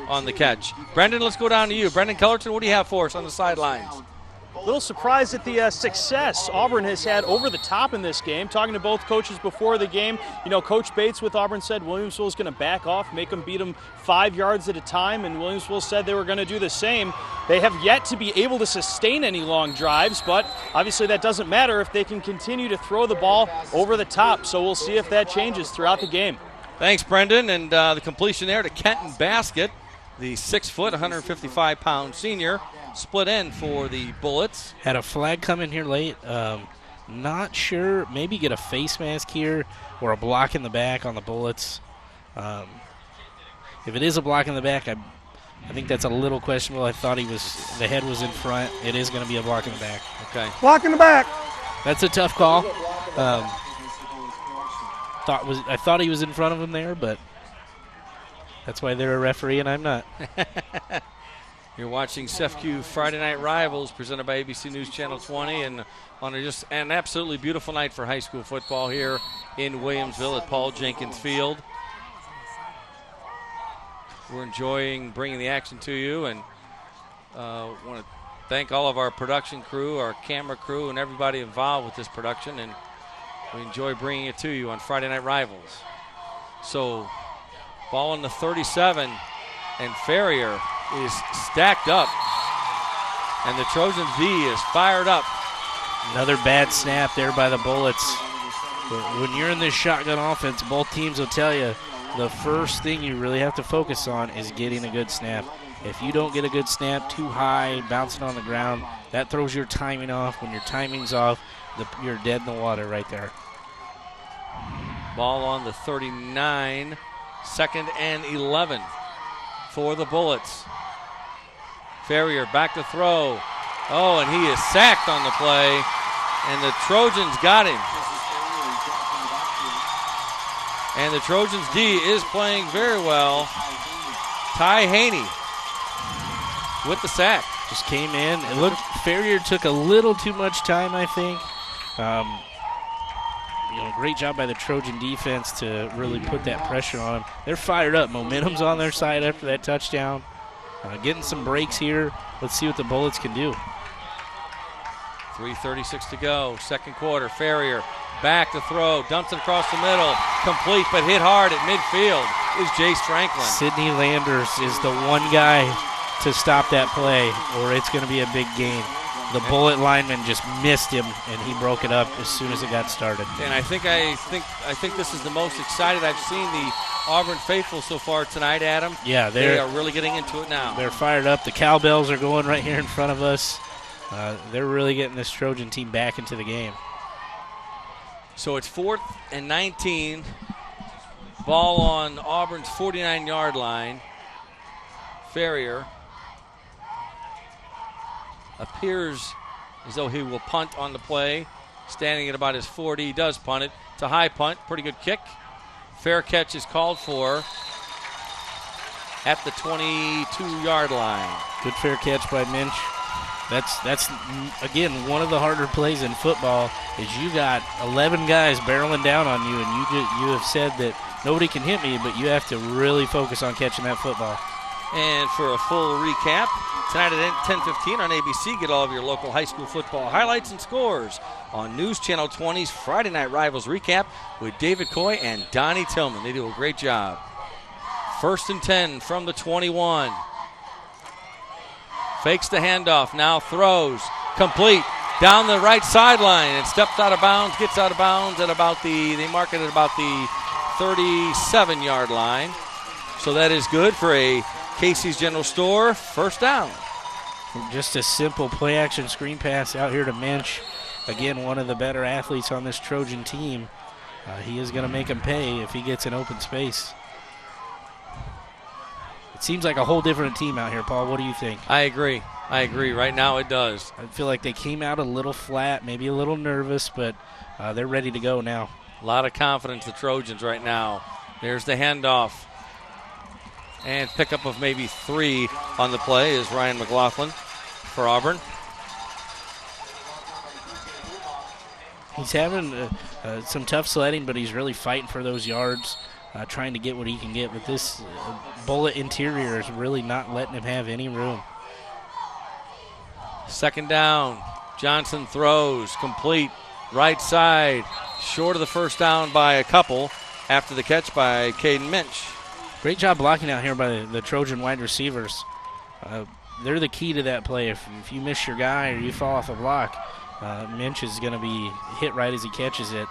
on the catch. Brendan, let's go down to you. Brendan Cullerton, what do you have for us on the sidelines? A little surprised at the success Auburn has had over the top in this game. Talking to both coaches before the game, you know, Coach Bates with Auburn said Williamsville is going to back off, make them beat them 5 yards at a time, and Williamsville said they were going to do the same. They have yet to be able to sustain any long drives, but obviously that doesn't matter if they can continue to throw the ball over the top. So we'll see if that changes throughout the game. Thanks, Brendan, and the completion there to Kenton Basket, the 6-foot, 155-pound senior. Split end for the Bullets. Had a flag come in here late. Not sure. Maybe get a face mask here or a block in the back on the Bullets. If it is a block in the back, I think that's a little questionable. I thought the head was in front. It is going to be a block in the back. Okay. Block in the back. That's a tough call. I thought he was in front of him there, but that's why they're a referee and I'm not. You're watching SEFCU Friday Night Rivals presented by ABC News Channel 20 and on just an absolutely beautiful night for high school football here in Williamsville at Paul Jenkins Field. We're enjoying bringing the action to you and want to thank all of our production crew, our camera crew, and everybody involved with this production, and we enjoy bringing it to you on Friday Night Rivals. So, ball on the 37, and Ferrier is stacked up, and the Trojan V is fired up. Another bad snap there by the Bullets. When you're in this shotgun offense, both teams will tell you the first thing you really have to focus on is getting a good snap. If you don't get a good snap, too high, bouncing on the ground, that throws your timing off. When your timing's off, you're dead in the water right there. Ball on the 39, 2nd and 11 for the Bullets. Ferrier back to throw. Oh, and he is sacked on the play, and the Trojans got him. And the Trojans D is playing very well. Ty Haney with the sack. Just came in. It looked Ferrier took a little too much time, I think. Great job by the Trojan defense to really put that pressure on. They're fired up. Momentum's on their side after that touchdown. Getting some breaks here. Let's see what the Bullets can do. 3:36 to go. Second quarter. Ferrier back to throw. Dumps it across the middle. Complete, but hit hard at midfield is Jace Franklin. Sidney Landers is the one guy to stop that play, or it's going to be a big gain. The Bullet lineman just missed him, and he broke it up as soon as it got started. And I think this is the most excited I've seen the Auburn faithful so far tonight, Adam. Yeah, they are really getting into it now. They're fired up. The cowbells are going right here in front of us. They're really getting this Trojan team back into the game. So it's 4th and 19. Ball on Auburn's 49-yard line. Ferrier appears as though he will punt on the play. Standing at about his 40, he does punt it. It's a high punt, pretty good kick. Fair catch is called for at the 22-yard line. Good fair catch by Minch. That's again, one of the harder plays in football is you got 11 guys barreling down on you, and you have said that nobody can hit me, but you have to really focus on catching that football. And for a full recap, tonight at 10:15 on ABC, get all of your local high school football highlights and scores on News Channel 20's Friday Night Rivals recap with David Coy and Donnie Tillman. They do a great job. 1st and 10 from the 21. Fakes the handoff, now throws. Complete down the right sideline and steps out of bounds, gets out of bounds at about they mark it at about the 37-yard line. So that is good for a Casey's General Store first down. Just a simple play-action screen pass out here to Minch. Again, one of the better athletes on this Trojan team. He is going to make him pay if he gets an open space. It seems like a whole different team out here, Paul. What do you think? I agree. Right now it does. I feel like they came out a little flat, maybe a little nervous, but they're ready to go now. A lot of confidence, the Trojans right now. There's the handoff. And pickup of maybe 3 on the play is Ryan McLaughlin for Auburn. He's having some tough sledding, but he's really fighting for those yards, trying to get what he can get. But this Bullet interior is really not letting him have any room. Second down. Johnson throws. Complete. Right side. Short of the first down by a couple after the catch by Caden Minch. Great job blocking out here by the Trojan wide receivers. They're the key to that play. If you miss your guy or you fall off a block, Minch is going to be hit right as he catches it.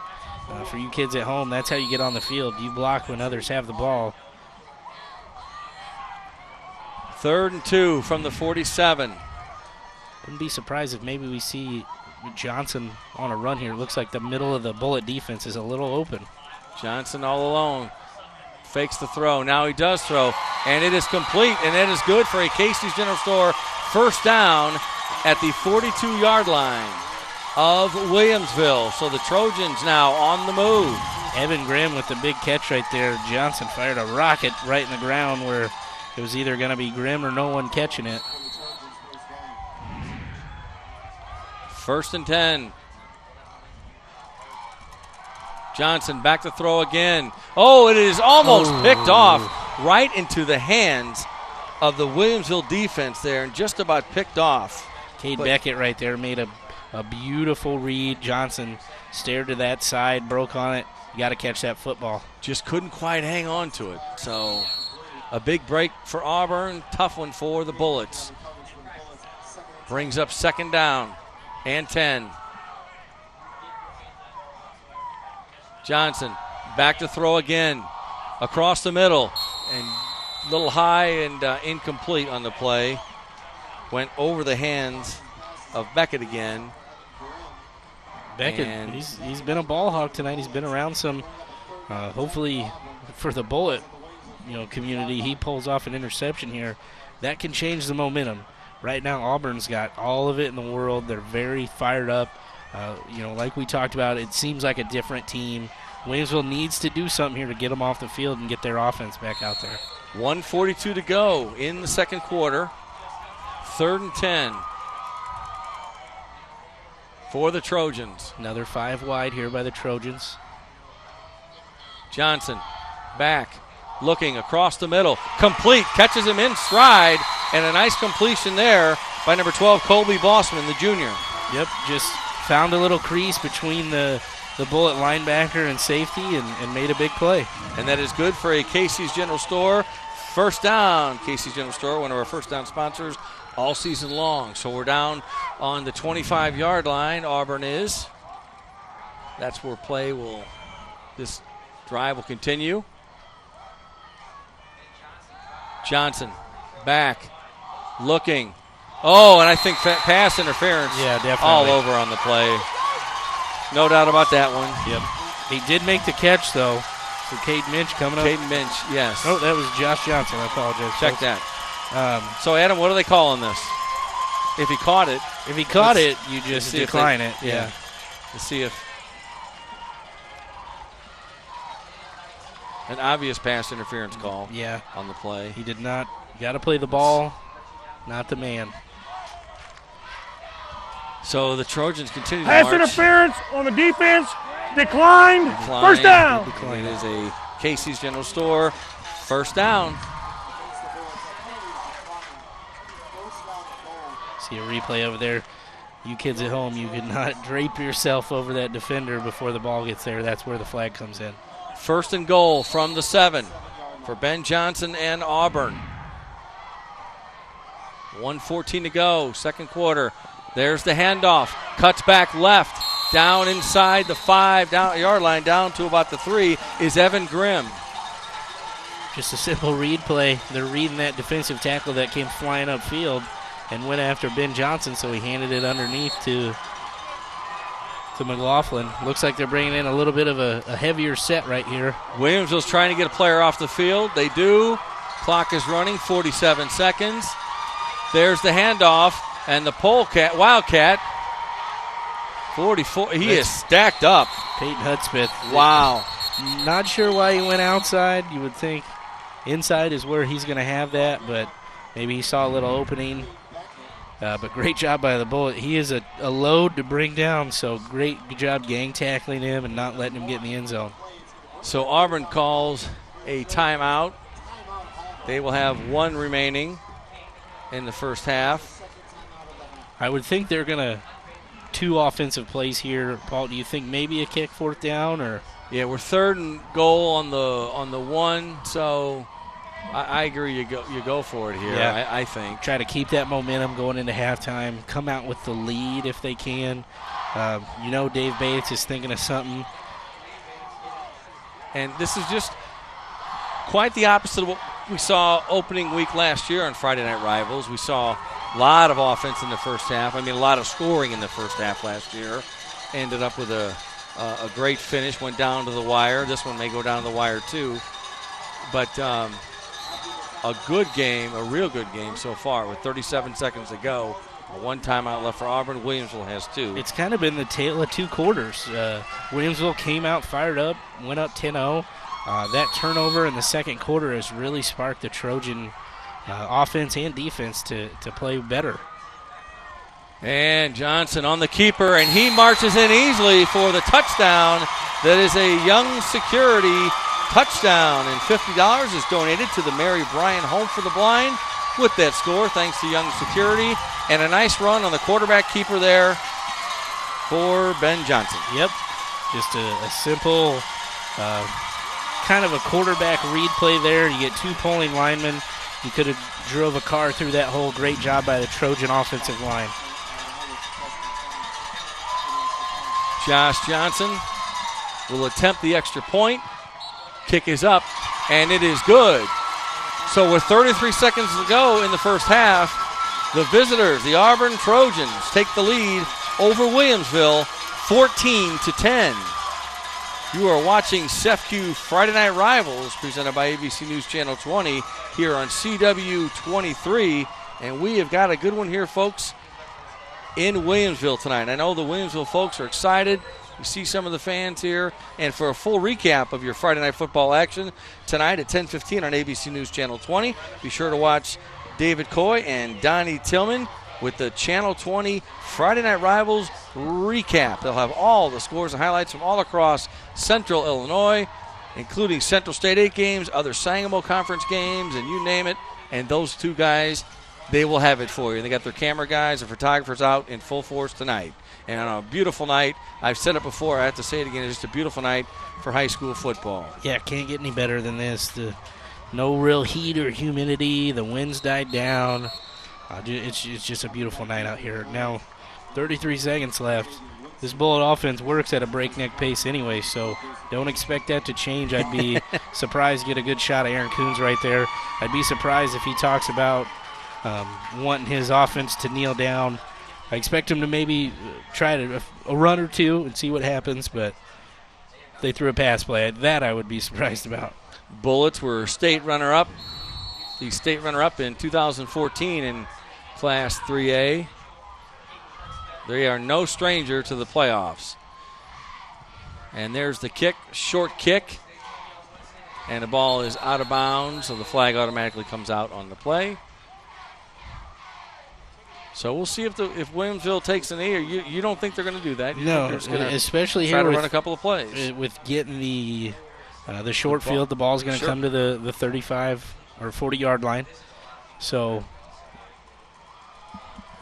For you kids at home, that's how you get on the field. You block when others have the ball. 3rd and 2 from the 47. Wouldn't be surprised if maybe we see Johnson on a run here. It looks like the middle of the Bullet defense is a little open. Johnson all alone. Fakes the throw. Now he does throw, and it is complete, and it is good for a Casey's General Store first down at the 42-yard line of Williamsville. So the Trojans now on the move. Evan Graham with the big catch right there. Johnson fired a rocket right in the ground where it was either going to be Grimm or no one catching it. 1st and 10. Johnson back to throw again. Oh, it is almost picked off right into the hands of the Williamsville defense there and just about picked off. Cade Beckett right there made a beautiful read. Johnson stared to that side, broke on it. You got to catch that football. Just couldn't quite hang on to it. So a big break for Auburn, tough one for the Bullets. Brings up 2nd down and 10. Johnson back to throw again. Across the middle. And a little high and incomplete on the play. Went over the hands of Beckett again. Beckett, he's been a ball hawk tonight. He's been around some, hopefully for the Bullet, community. He pulls off an interception here. That can change the momentum. Right now, Auburn's got all of it in the world. They're very fired up. Like we talked about, it seems like a different team. Williamsville needs to do something here to get them off the field and get their offense back out there. 1:42 to go in the second quarter. 3rd and 10 for the Trojans. Another 5 wide here by the Trojans. Johnson back, looking across the middle. Complete, catches him in stride, and a nice completion there by number 12, Colby Bossman, the junior. Yep, just found a little crease between the Bullet linebacker and safety and made a big play. And that is good for a Casey's General Store. First down, Casey's General Store, one of our first down sponsors all season long. So we're down on the 25-yard line, Auburn is. That's where this drive will continue. Johnson back, looking. Oh, and I think pass interference. Yeah, definitely. All over on the play. No doubt about that one. Yep. He did make the catch, though, for Caden Minch coming up. Caden Minch, yes. Oh, that was Josh Johnson. I apologize. Check that. So, Adam, what are they calling this? If he caught it. If he caught it, you just decline it. Yeah. To see if an obvious pass interference call on the play. He did not. Got to play the ball, not the man. So the Trojans continue to march. Pass interference on the defense. Declined. First down. It is a Casey's General Store. First down. See a replay over there. You kids at home, you could not drape yourself over that defender before the ball gets there. That's where the flag comes in. 1st and goal from the 7 for Ben Johnson and Auburn. 1:14 to go, second quarter. There's the handoff. Cuts back left. Down inside the 5-yard line, down to about the 3 is Evan Grimm. Just a simple read play. They're reading that defensive tackle that came flying upfield and went after Ben Johnson, so he handed it underneath to McLaughlin. Looks like they're bringing in a little bit of a heavier set right here. Williamsville's trying to get a player off the field. They do. Clock is running, 47 seconds. There's the handoff, and the Wildcat, 44. He is stacked up. Peyton Hudspeth. Wow. Not sure why he went outside. You would think inside is where he's going to have that, but maybe he saw a little opening. But great job by the Bullet. He is a load to bring down, so good job gang tackling him and not letting him get in the end zone. So Auburn calls a timeout. They will have 1 remaining in the first half. I would think they're going to 2 offensive plays here. Paul, do you think maybe a kick 4th down? Or? Yeah, we're 3rd and goal on the 1, so I agree you go for it here. Yeah. I think. Try to keep that momentum going into halftime. Come out with the lead if they can. Dave Bates is thinking of something. And this is just quite the opposite of what we saw opening week last year on Friday Night Rivals. We saw a lot of offense in the first half. A lot of scoring in the first half last year. Ended up with a great finish, went down to the wire. This one may go down to the wire too. But a good game, a real good game so far with 37 seconds to go. 1 timeout left for Auburn. Williamsville has 2. It's kind of been the tale of 2 quarters. Williamsville came out fired up, went up 10-0. That turnover in the second quarter has really sparked the Trojan offense and defense to play better. And Johnson on the keeper, and he marches in easily for the touchdown. That is a Young Security touchdown, and $50 is donated to the Mary Bryan Home for the Blind with that score, thanks to Young Security. And a nice run on the quarterback keeper there for Ben Johnson. Yep, just a simple kind of a quarterback read play there. You get 2 pulling linemen. You could have drove a car through that hole. Great job by the Trojan offensive line. Josh Johnson will attempt the extra point. Kick is up, and it is good. So with 33 seconds to go in the first half, the visitors, the Auburn Trojans, take the lead over Williamsville 14-10. You are watching CEFCU Friday Night Rivals, presented by ABC News Channel 20 here on CW 23. And we have got a good one here, folks, in Williamsville tonight. I know the Williamsville folks are excited. You see some of the fans here. And for a full recap of your Friday Night Football action tonight at 10:15 on ABC News Channel 20, be sure to watch David Coy and Donnie Tillman with the Channel 20 Friday Night Rivals recap. They'll have all the scores and highlights from all across Central Illinois, including Central State 8 games, other Sangamo Conference games, and you name it. And those two guys, they will have it for you. They got their camera guys and photographers out in full force tonight. And on a beautiful night, I've said it before, I have to say it again, it's just a beautiful night for high school football. Yeah, can't get any better than this. No real heat or humidity. The winds died down. It's just a beautiful night out here. Now, 33 seconds left. This Bullet offense works at a breakneck pace anyway, so don't expect that to change. I'd be surprised to get a good shot of Aaron Coons right there. I'd be surprised if he talks about wanting his offense to kneel down. I expect him to maybe try a run or two and see what happens, but if they threw a pass play, that I would be surprised about. Bullets were state runner-up. The state runner-up in 2014 in Class 3A. They are no stranger to the playoffs. And there's the kick, short kick. And the ball is out of bounds, so the flag automatically comes out on the play. So we'll see if Williamsville takes a knee, or you don't think they're going to do that. No, especially try here to run a couple of plays. With getting the short field, the ball's going to come to the 35 or 40-yard line. So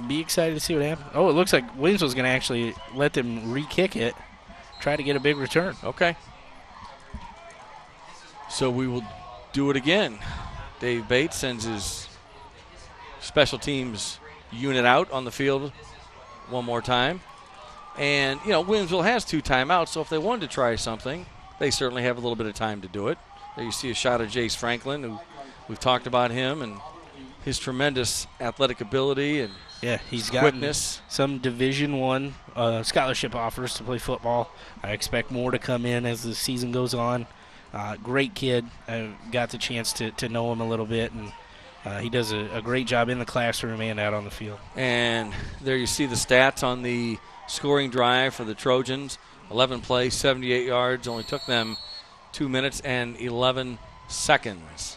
be excited to see what happens. Oh, it looks like Williamsville's going to actually let them re-kick it, try to get a big return. Okay. So we will do it again. Dave Bates sends his special teams unit out on the field one more time. And, Williamsville has 2 timeouts, so if they wanted to try something, they certainly have a little bit of time to do it. There you see a shot of Jace Franklin, who we've talked about him and his tremendous athletic ability and he's got quickness. Some Division I scholarship offers to play football. I expect more to come in as the season goes on. Great kid. I got the chance to know him a little bit, and he does a great job in the classroom and out on the field. And there you see the stats on the scoring drive for the Trojans. 11 plays, 78 yards. Only took them 2 minutes and 11 seconds.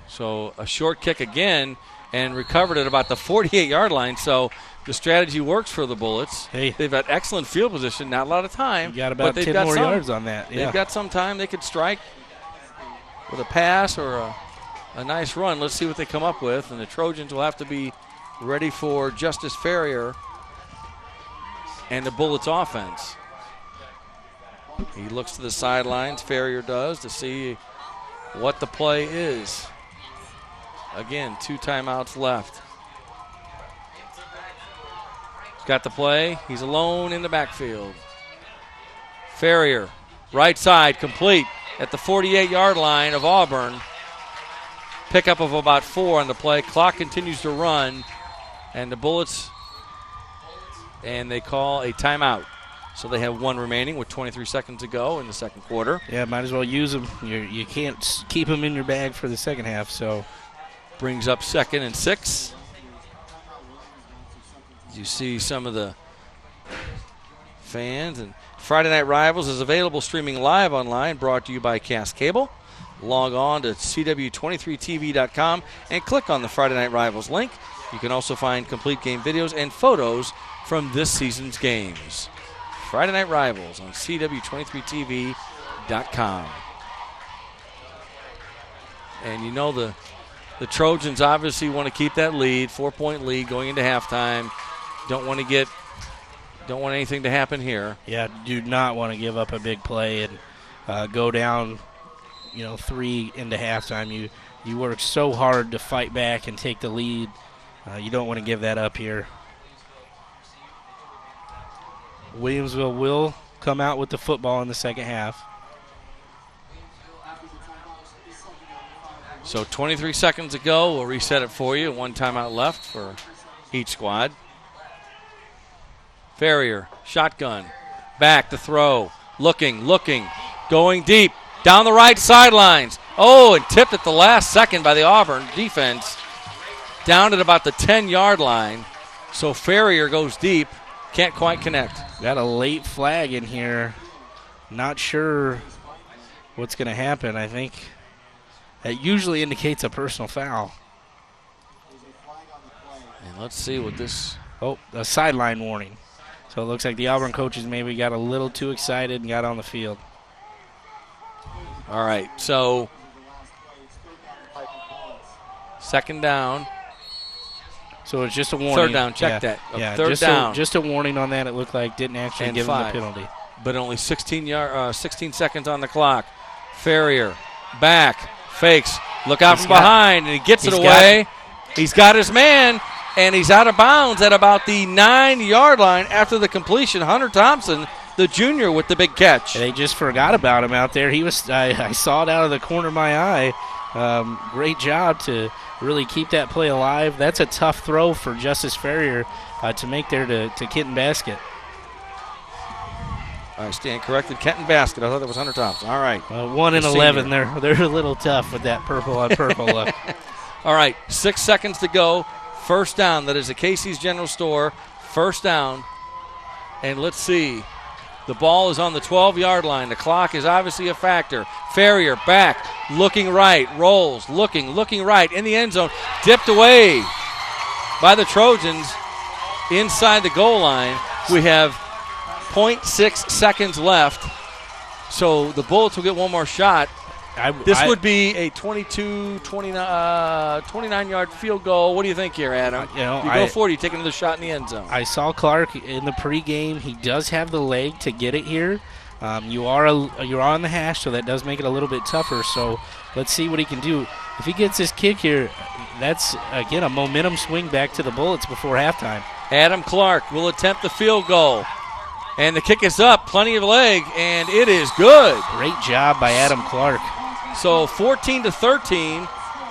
So a short kick again and recovered at about the 48-yard line. So the strategy works for the Bullets. Hey. They've got excellent field position, not a lot of time. You got about 10 more yards on that. Yeah. They've got some time. They could strike with a pass or a nice run. Let's see what they come up with. And the Trojans will have to be ready for Justice Ferrier and the Bullets offense. He looks to the sidelines, Ferrier does, to see what the play is. Again, 2 timeouts left. He's got the play. He's alone in the backfield. Ferrier, right side, complete at the 48-yard line of Auburn. Pickup of about 4 on the play. Clock continues to run, and the Bullets, and they call a timeout. So they have 1 remaining with 23 seconds to go in the second quarter. Yeah, might as well use them. You can't keep them in your bag for the second half, so. Brings up 2nd and 6. You see some of the fans. And Friday Night Rivals is available streaming live online, brought to you by Cass Cable. Log on to CW23TV.com and click on the Friday Night Rivals link. You can also find complete game videos and photos from this season's games. Friday Night Rivals on CW23TV.com. And the Trojans obviously want to keep that lead, 4-point lead going into halftime. Don't want anything to happen here. Yeah, do not want to give up a big play and go down, 3 into halftime. You work so hard to fight back and take the lead. You don't want to give that up here. Williamsville will come out with the football in the second half. So 23 seconds to go. We'll reset it for you. 1 timeout left for each squad. Ferrier, shotgun, Back to throw. Looking. Going deep. Down the right sidelines. Oh, and tipped at the last second by the Auburn defense. Down at about the 10-yard line. So Ferrier goes deep. Can't quite connect. Got a late flag in here. Not sure what's going to happen. I think that usually indicates a personal foul. And let's see what this... Oh, a sideline warning. So it looks like the Auburn coaches maybe got a little too excited and got on the field. All right, so second down. So it's just a warning. Third down, check that. Third down. Just a warning on that. It looked like didn't actually give him the penalty. But only 16 seconds on the clock. Ferrier, back, fakes, look out from behind, and he gets it away. He's got his man, and he's out of bounds at about the 9-yard line after the completion. Hunter Thompson, the junior, with the big catch. They just forgot about him out there. He was. I saw it out of the corner of my eye. Great job to really keep that play alive. That's a tough throw for Justice Ferrier to make there to Kenton Basket. I stand corrected. Kenton Basket. I thought that was Hunter Thompson. All right. 1 and 11. They're a little tough with that purple on purple look. All right. 6 seconds to go. First down. That is a Casey's General Store. First down. And let's see. The ball is on the 12-yard line. The clock is obviously a factor. Ferrier back, looking right, rolls, looking right in the end zone. Dipped away by the Trojans inside the goal line. We have 0.6 seconds left, so the Bullets will get one more shot. This would be a 29-yard field goal. What do you think here, Adam? You go for it, you take another shot in the end zone. I saw Clark in the pregame. He does have the leg to get it here. You are on the hash, so that does make it a little bit tougher. So let's see what he can do. If he gets his kick here, that's, again, a momentum swing back to the Bullets before halftime. Adam Clark will attempt the field goal. And the kick is up, plenty of leg, and it is good. Great job by Adam Clark. So 14-13,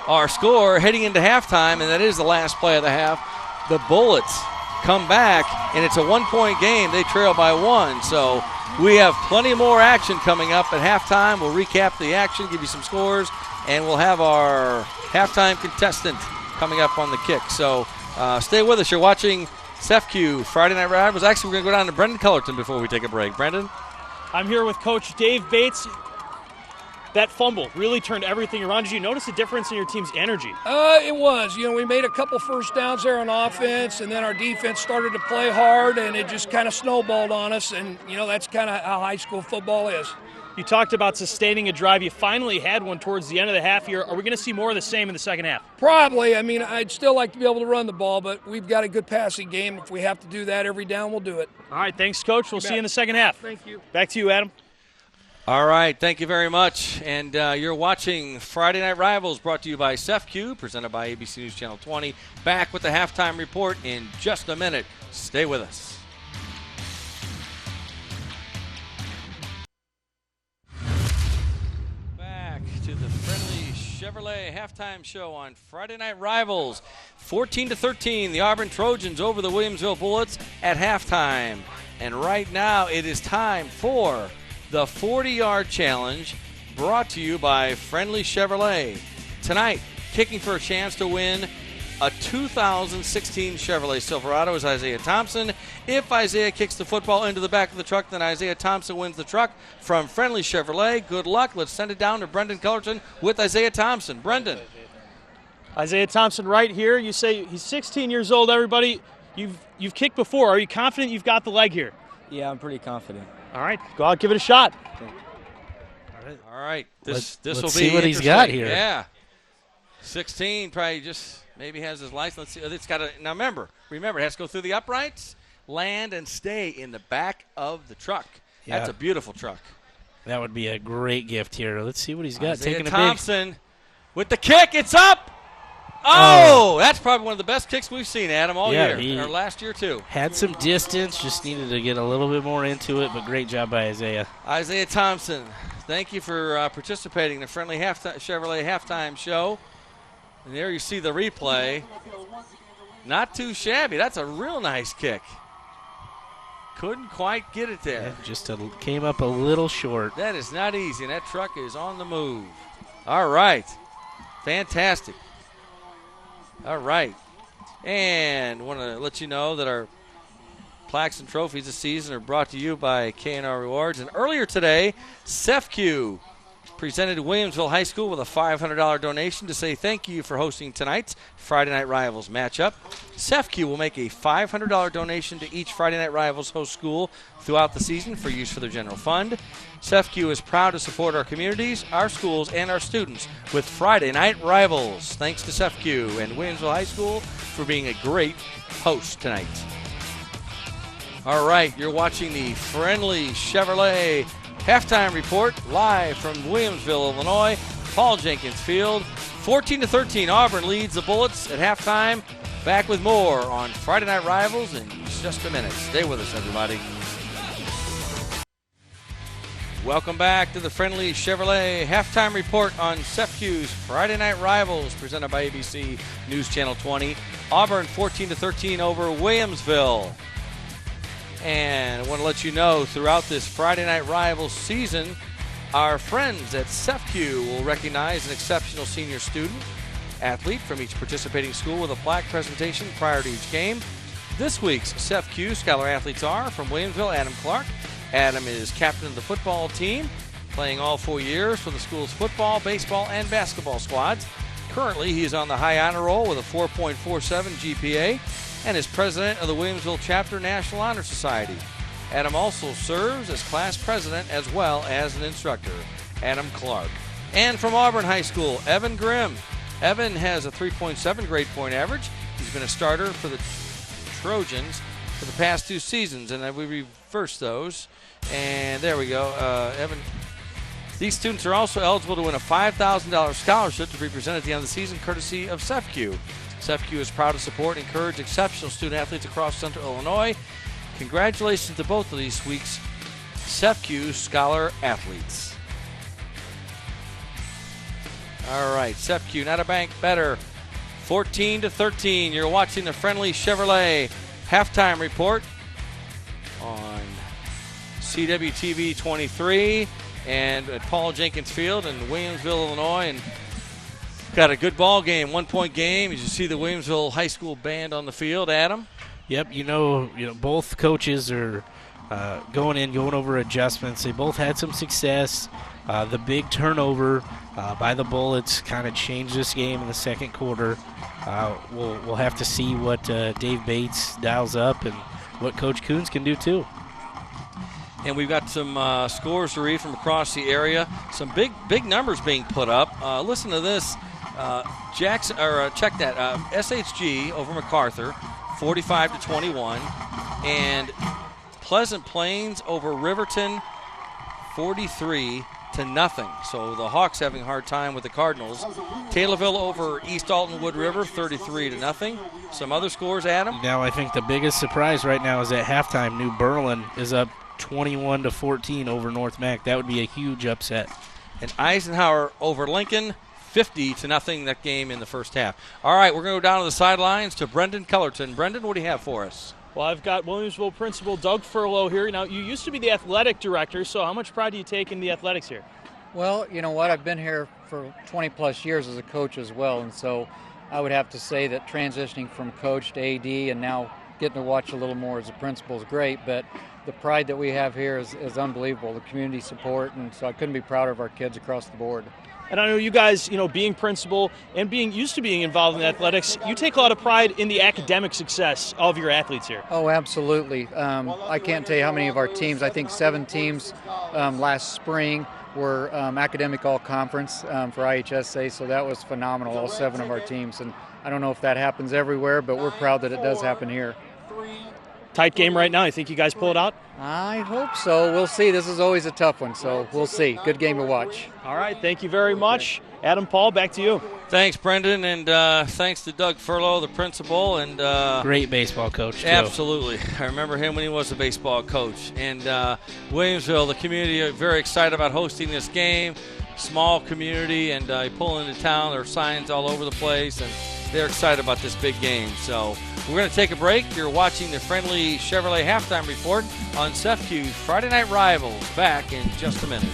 our score heading into halftime, and that is the last play of the half. The Bullets come back, and it's a one-point game. They trail by 1. So we have plenty more action coming up at halftime. We'll recap the action, give you some scores, and we'll have our halftime contestant coming up on the kick. So stay with us. You're watching SEFCU Friday Night Rivals. Actually, we're going to go down to Brendan Cullerton before we take a break. Brendan? I'm here with Coach Dave Bates. That fumble really turned everything around. Did you notice the difference in your team's energy? It was. We made a couple first downs there on offense, and then our defense started to play hard, and it just kind of snowballed on us. And, that's kind of how high school football is. You talked about sustaining a drive. You finally had one towards the end of the half here. Are we going to see more of the same in the second half? Probably. I'd still like to be able to run the ball, but we've got a good passing game. If we have to do that every down, we'll do it. All right, thanks, Coach. We'll see you in the second half. Thank you. Back to you, Adam. All right, thank you very much. And you're watching Friday Night Rivals, brought to you by SEFCU, presented by ABC News Channel 20. Back with the halftime report in just a minute. Stay with us. Back to the Friendly Chevrolet halftime show on Friday Night Rivals. 14-13, the Auburn Trojans over the Williamsville Bullets at halftime. And right now it is time for the 40-yard challenge, brought to you by Friendly Chevrolet. Tonight, kicking for a chance to win a 2016 Chevrolet Silverado is Isaiah Thompson. If Isaiah kicks the football into the back of the truck, then Isaiah Thompson wins the truck from Friendly Chevrolet. Good luck. Let's send it down to Brendan Cullerton with Isaiah Thompson. Brendan. Isaiah Thompson right here. You say he's 16 years old, everybody. You've kicked before. Are you confident you've got the leg here? Yeah, I'm pretty confident. All right, go out, give it a shot. All right. This will be let's see what he's got here. Yeah. 16 probably just maybe has his license. Let's see. It's got to now remember, it has to go through the uprights, land and stay in the back of the truck. Yeah. That's a beautiful truck. That would be a great gift here. Let's see what he's got. Isaiah Taking Thompson with the kick. It's up. Oh, that's probably one of the best kicks we've seen, Adam, all year, or last year too. Had some distance, just needed to get a little bit more into it, but great job by Isaiah. Isaiah Thompson, thank you for participating in the Friendly Chevrolet halftime show. And there you see the replay. Not too shabby. That's a real nice kick. couldn't quite get it there. Just came up a little short. That is not easy, and that truck is on the move. All right. Fantastic. All right. And want to let you know that our plaques and trophies this season are brought to you by K&R Rewards. And earlier today, CEFCU presented Williamsville High School with a $500 donation to say thank you for hosting tonight's Friday Night Rivals matchup. CEFCU will make a $500 donation to each Friday Night Rivals host school throughout the season for use for their general fund. CEFCU is proud to support our communities, our schools, and our students with Friday Night Rivals. Thanks to CEFCU and Williamsville High School for being a great host tonight. All right, you're watching the Friendly Chevrolet Halftime Report live from Williamsville, Illinois. Paul Jenkins Field. 14-13, Auburn leads the Bullets at halftime. Back with more on Friday Night Rivals in just a minute. Stay with us, everybody. Welcome back to the Friendly Chevrolet Halftime Report on CEFCU's Friday Night Rivals, presented by ABC News Channel 20. Auburn 14-13 over Williamsville. And I want to let you know, throughout this Friday Night Rivals season, our friends at CEFCU will recognize an exceptional senior student athlete from each participating school with a plaque presentation prior to each game. This week's CEFCU Scholar athletes are from Williamsville, Adam Clark. Adam is captain of the football team, playing all 4 years for the school's football, baseball, and basketball squads. Currently, he is on the high honor roll with a 4.47 GPA and is president of the Williamsville Chapter National Honor Society. Adam also serves as class president as well as an instructor. Adam Clark. And from Auburn High School, Evan Grimm. Evan has a 3.7 grade point average. He's been a starter for the Trojans for the past 2 seasons, and we reversed those. And there we go. Evan. These students are also eligible to win a $5,000 scholarship to be presented at the end of the season, courtesy of CEFCU. CEFCU is proud to support and encourage exceptional student athletes across Central Illinois. Congratulations to both of these week's CEFCU Scholar athletes. All right, CEFCU, not a bank better. 14-13. You're watching the Friendly Chevrolet Halftime Report on CWTV 23 and at Paul Jenkins Field in Williamsville, Illinois. And got a good ball game, 1-point game. As you see the Williamsville High School band on the field, Adam. Yep, you know, both coaches are going over adjustments. They both had some success. The big turnover by the Bullets kind of changed this game in the second quarter. We'll have to see what Dave Bates dials up and what Coach Coons can do too. And we've got some scores to read from across the area. Some big numbers being put up. Listen to this. Check that. SHG over MacArthur, 45-21, and Pleasant Plains over Riverton, 43-0. So the Hawks having a hard time with the Cardinals. Taylorville over East Alton Wood River, 33-0. Some other scores, Adam? Now I think the biggest surprise right now is at halftime, New Berlin is up 21-14 over North Mac. That would be a huge upset. And Eisenhower over Lincoln, 50-0 that game in the first half. All right, we're going to go down to the sidelines to Brendan Cullerton. Brendan, what do you have for us? Well, I've got Williamsville principal Doug Furlow here. Now, you used to be the athletic director, so how much pride do you take in the athletics here? Well, you know what? I've been here for 20-plus years as a coach as well, and so I would have to say that transitioning from coach to AD and now getting to watch a little more as a principal is great, but the pride that we have here is unbelievable, the community support, and so I couldn't be prouder of our kids across the board. And I know you guys, being principal and being used to being involved in athletics, you take a lot of pride in the academic success of your athletes here. Oh, absolutely. I can't tell you how many of our teams, I think 7 teams last spring were academic all-conference for IHSA, so that was phenomenal, all 7 of our teams. And I don't know if that happens everywhere, but we're proud that it does happen here. Tight game right now. You think you guys pull it out? I hope so. We'll see. This is always a tough one, so we'll see. Good game to watch. All right. Thank you very much. Adam, Paul, back to you. Thanks, Brendan, and thanks to Doug Furlow, the principal. And great baseball coach, too. Absolutely. I remember him when he was a baseball coach. And Williamsville, the community, are very excited about hosting this game. Small community, and pulling into town. There are signs all over the place, and they're excited about this big game. So we're going to take a break. You're watching the Friendly Chevrolet Halftime Report on CEFCU's Friday Night Rivals. Back in just a minute.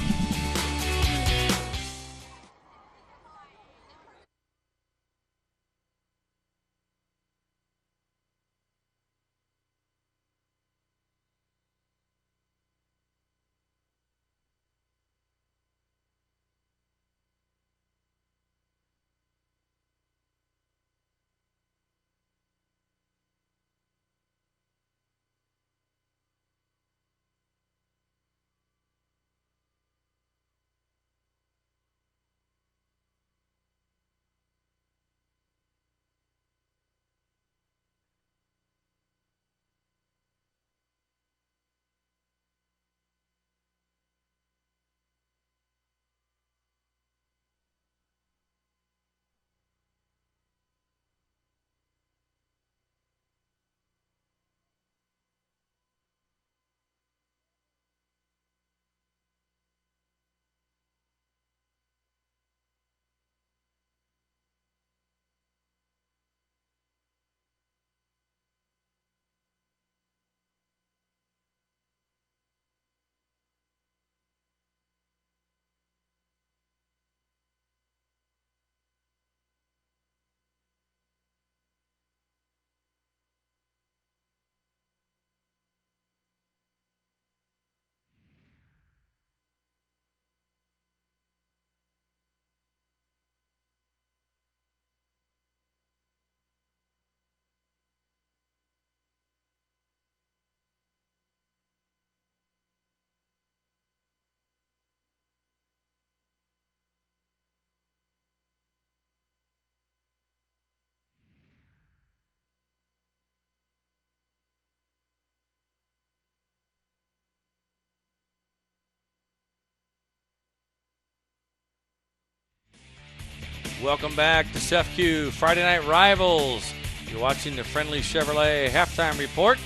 Welcome back to CEFCU Friday Night Rivals. You're watching the Friendly Chevrolet Halftime Report.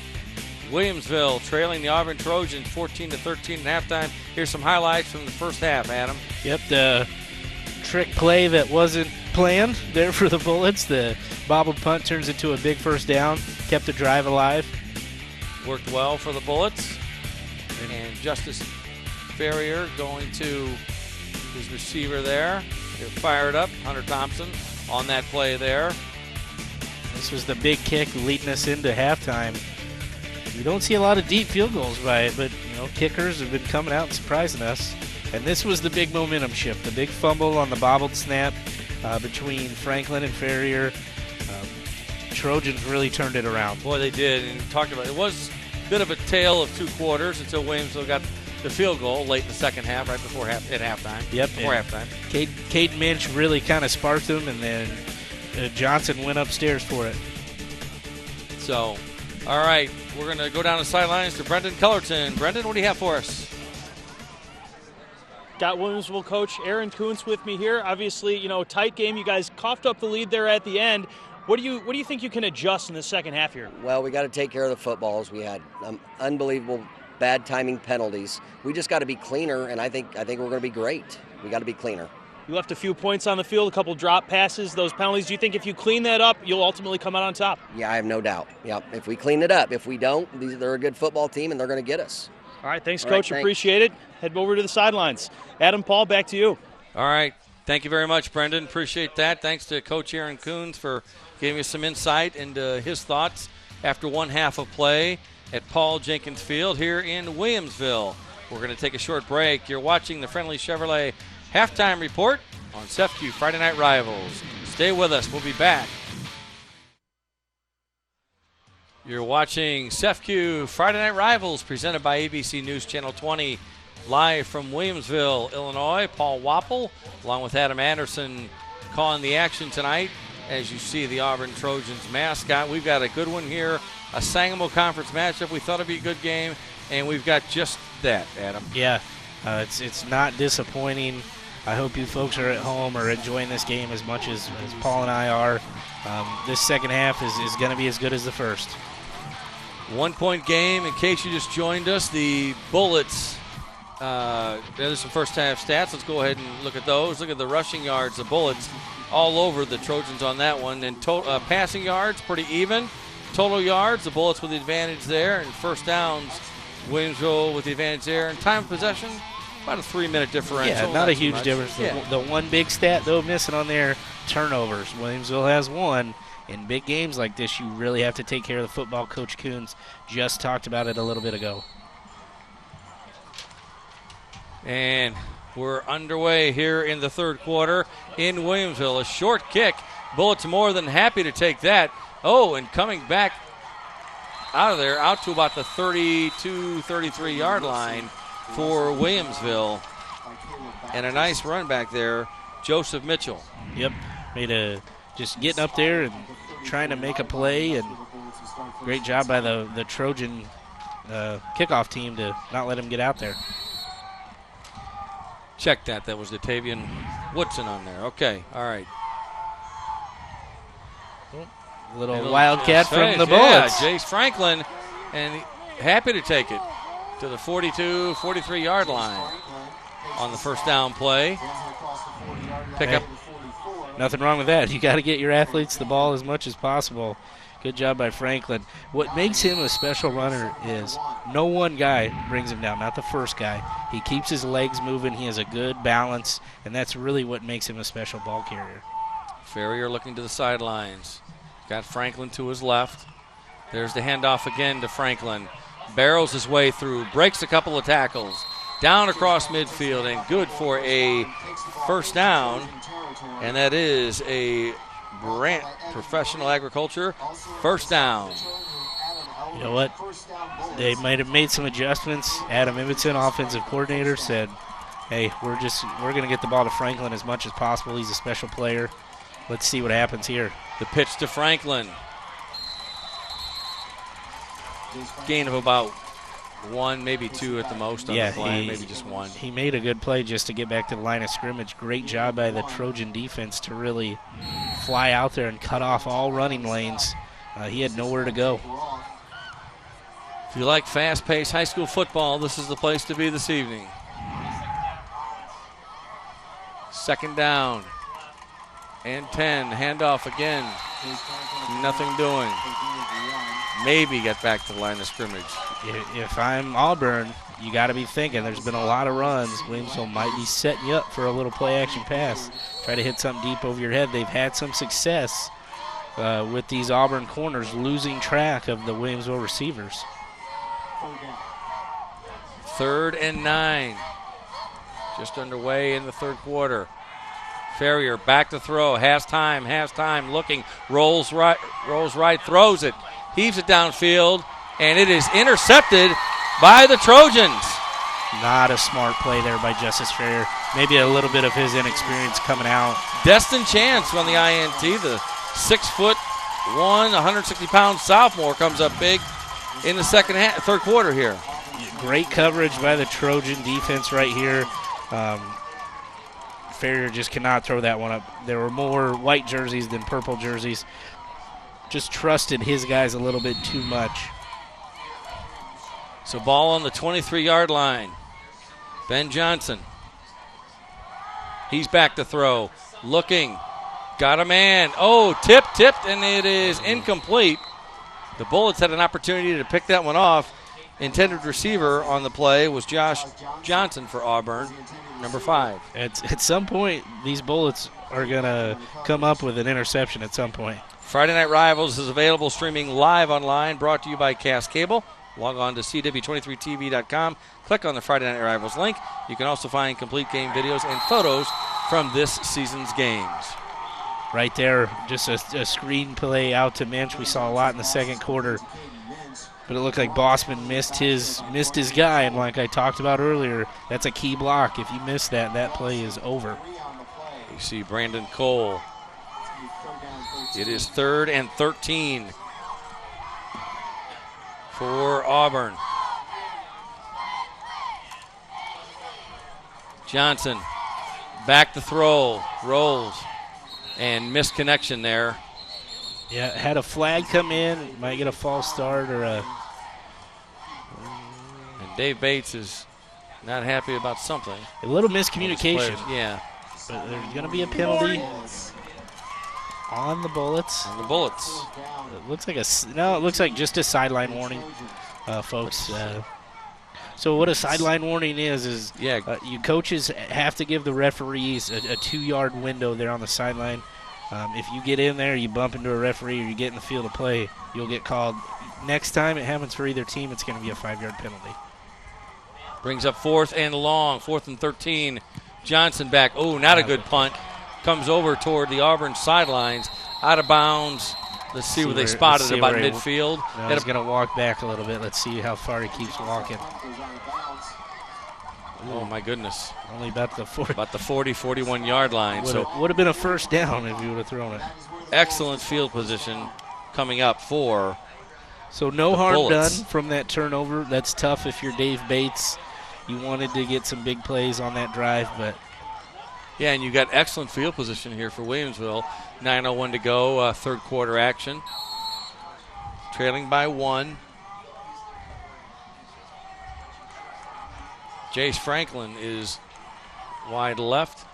Williamsville trailing the Auburn Trojans 14-13 at halftime. Here's some highlights from the first half, Adam. Yep, the trick play that wasn't planned there for the Bullets. The bobbled punt turns into a big first down, kept the drive alive. Worked well for the Bullets. And Justice Ferrier going to his receiver there. They're fired up. Hunter Thompson on that play there. This was the big kick leading us into halftime. We don't see a lot of deep field goals by it, but kickers have been coming out and surprising us. And this was the big momentum shift, the big fumble on the bobbled snap between Franklin and Ferrier. Trojans really turned it around. Boy, they did. And talked about it was a bit of a tale of two quarters until Williamsville got the field goal late in the second half, right before at halftime. Yep. Before halftime. Caden Minch really kind of sparked them, and then Johnson went upstairs for it. So, all right, we're going to go down the sidelines to Brendan Cullerton. Brendan, what do you have for us? Got Williamsville coach Aaron Kuntz with me here. Obviously, tight game. You guys coughed up the lead there at the end. What do you think you can adjust in the second half here? Well, we got to take care of the footballs. We had unbelievable bad timing penalties. We just got to be cleaner, and I think we're going to be great. We got to be cleaner. You left a few points on the field, a couple drop passes, those penalties. Do you think if you clean that up, you'll ultimately come out on top? Yeah, I have no doubt. Yep. If we clean it up. If we don't, they're a good football team, and they're going to get us. All right, thanks, All Coach. right, thanks. Appreciate it. Head over to the sidelines. Adam, Paul, back to you. All right. Thank you very much, Brendan. Appreciate that. Thanks to Coach Aaron Kuntz for giving us some insight into his thoughts after one half of play at Paul Jenkins Field here in Williamsville. We're going to take a short break. You're watching the Friendly Chevrolet Halftime Report on CEFCU Friday Night Rivals. Stay with us. We'll be back. You're watching CEFCU Friday Night Rivals presented by ABC News Channel 20 live from Williamsville, Illinois. Paul Wapple along with Adam Anderson calling the action tonight. As you see the Auburn Trojans mascot, we've got a good one here, a Sangamo Conference matchup. We thought it'd be a good game, and we've got just that, Adam. Yeah, it's not disappointing. I hope you folks are at home or enjoying this game as much as Paul and I are. This second half is going to be as good as the first. 1 point game. In case you just joined us, the Bullets, there's some first half stats. Let's go ahead and look at those. Look at the rushing yards. The Bullets all over the Trojans on that one. And passing yards, pretty even. Total yards, the Bullets with the advantage there. And first downs, Williamsville with the advantage there. And time of possession, about a 3-minute differential. Yeah, not a huge difference. Yeah. The one big stat, though, missing on there, turnovers. Williamsville has one. In big games like this, you really have to take care of the football. Coach Coons just talked about it a little bit ago. And we're underway here in the third quarter in Williamsville. A short kick. Bullets more than happy to take that. Oh, and coming back out of there, out to about the 32, 33-yard line for Williamsville. And a nice run back there, Joseph Mitchell. Yep, just getting up there and trying to make a play, and great job by the Trojan kickoff team to not let him get out there. Check that. That was Datavian Woodson on there. Okay, all right. Little wildcat from the Bullets. Yeah, Jace Franklin, and happy to take it to the 42, 43-yard line on the first down play. Pick up. Nothing wrong with that. You got to get your athletes the ball as much as possible. Good job by Franklin. What makes him a special runner is no one guy brings him down, not the first guy. He keeps his legs moving. He has a good balance, and that's really what makes him a special ball carrier. Ferrier looking to the sidelines. Got Franklin to his left. There's the handoff again to Franklin. Barrels his way through, breaks a couple of tackles. Down across midfield, and good for a first down. And that is a Brant Professional Agriculture first down. You know what? They might have made some adjustments. Adam Ibbotson, offensive coordinator, said, hey, we're going to get the ball to Franklin as much as possible. He's a special player. Let's see what happens here. The pitch to Franklin. Gain of about one, maybe two at the most on the play, maybe just one. He made a good play just to get back to the line of scrimmage. Great job by the Trojan defense to really fly out there and cut off all running lanes. He had nowhere to go. If you like fast-paced high school football, this is the place to be this evening. Second down and 10. Handoff again. Nothing doing. Maybe get back to the line of scrimmage. If I'm Auburn, you got to be thinking there's been a lot of runs. Williamsville might be setting you up for a little play-action pass. Try to hit something deep over your head. They've had some success with these Auburn corners losing track of the Williamsville receivers. 3rd and 9. Just underway in the third quarter. Ferrier back to throw. Has time, looking. Rolls right, throws it. Heaves it downfield, and it is intercepted by the Trojans. Not a smart play there by Justice Ferrier. Maybe a little bit of his inexperience coming out. Destin Chance on the INT, the 6'1", 160-pound sophomore comes up big in the third quarter here. Great coverage by the Trojan defense right here. Ferrier just cannot throw that one up. There were more white jerseys than purple jerseys. Just trusted his guys a little bit too much. So ball on the 23-yard line. Ben Johnson. He's back to throw. Looking. Got a man. Oh, tipped, and it is incomplete. The Bullets had an opportunity to pick that one off. Intended receiver on the play was Josh Johnson for Auburn, number 5. At some point, these Bullets are going to come up with an interception at some point. Friday Night Rivals is available streaming live online, brought to you by Cass Cable. Log on to CW23TV.com. Click on the Friday Night Rivals link. You can also find complete game videos and photos from this season's games. Right there, just a screen play out to Minch. We saw a lot in the second quarter. But it looked like Bossman missed his guy, and like I talked about earlier, that's a key block. If you miss that, that play is over. You see Brandon Cole. It is 3rd and 13 for Auburn. Johnson back to throw, rolls, and missed connection there. Yeah, had a flag come in, might get a false start or a. And Dave Bates is not happy about something. A little miscommunication. Yeah. But there's going to be a penalty. on the Bullets. On the Bullets. It looks like it looks like just a sideline warning, folks. So what a sideline warning is you coaches have to give the referees a 2-yard window there on the sideline. If you get in there, you bump into a referee, or you get in the field of play, you'll get called. Next time it happens for either team, it's going to be a 5-yard penalty. Brings up 4th and long, 4th and 13. Johnson back. Oh, not a good punt. Comes over toward the Auburn sidelines, out of bounds. Let's see where they spotted it, about midfield. No, he's going to walk back a little bit. Let's see how far he keeps walking. Oh, my goodness. Only about the 40. About the 40, 41-yard line. Would have been a first down if you would have thrown it. Excellent field position coming up for So no harm Bullets. done from that turnover. That's tough if you're Dave Bates. You wanted to get some big plays on that drive, but yeah, and you got excellent field position here for Williamsville. 9:01 to go, third quarter action. Trailing by 1. Jace Franklin is wide left.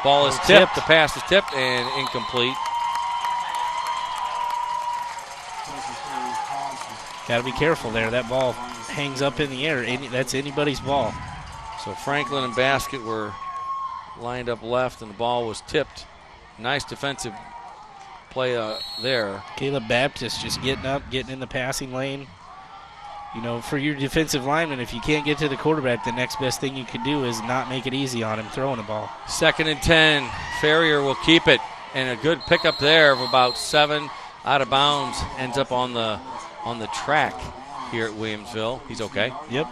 Ball is tipped. The pass is tipped and incomplete. got to be careful there. That ball hangs up in the air. That's anybody's ball. So Franklin and Basket were lined up left, and the ball was tipped. Nice defensive play there. Caleb Baptist just getting up, getting in the passing lane. You know, for your defensive lineman, if you can't get to the quarterback, the next best thing you can do is not make it easy on him throwing the ball. 2nd and 10. Ferrier will keep it, and a good pickup there of about 7 out of bounds. Ends up on the track here at Williamsville. He's okay. Yep.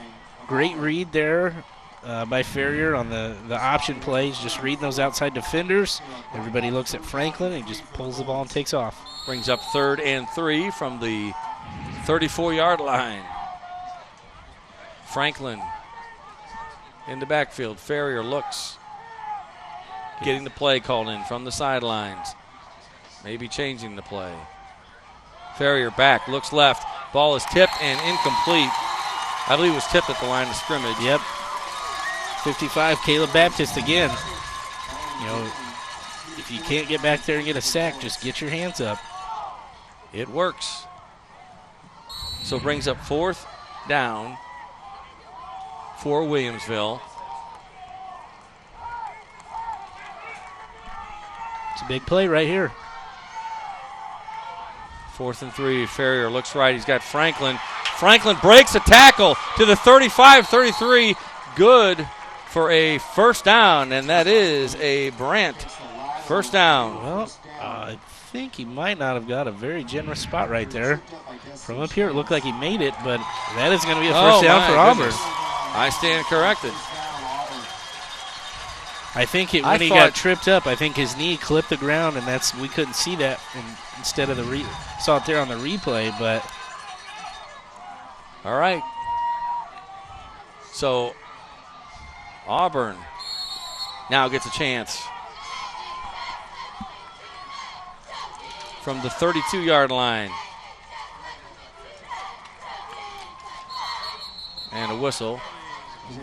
Great read there by Ferrier on the option plays, just reading those outside defenders. Everybody looks at Franklin. He just pulls the ball and takes off. Brings up 3rd and 3 from the 34-yard line. Franklin in the backfield. Ferrier looks. Getting the play called in from the sidelines. Maybe changing the play. Ferrier back, looks left. Ball is tipped and incomplete. I believe it was tipped at the line of scrimmage. Yep. 55, Caleb Baptist again. You know, if you can't get back there and get a sack, just get your hands up. It works. So brings up 4th down for Williamsville. It's a big play right here. 4th and 3. Ferrier looks right. He's got Franklin. Franklin breaks a tackle to the 35-33. Good for a first down, and that is a Brandt first down. Well, I think he might not have got a very generous spot right there. From up here, it looked like he made it, but that is going to be a first down for Auburn. I stand corrected. I think when he got tripped up, I think his knee clipped the ground, and we couldn't see that instead of saw it there on the replay. But all right. So Auburn now gets a chance from the 32-yard line. And a whistle.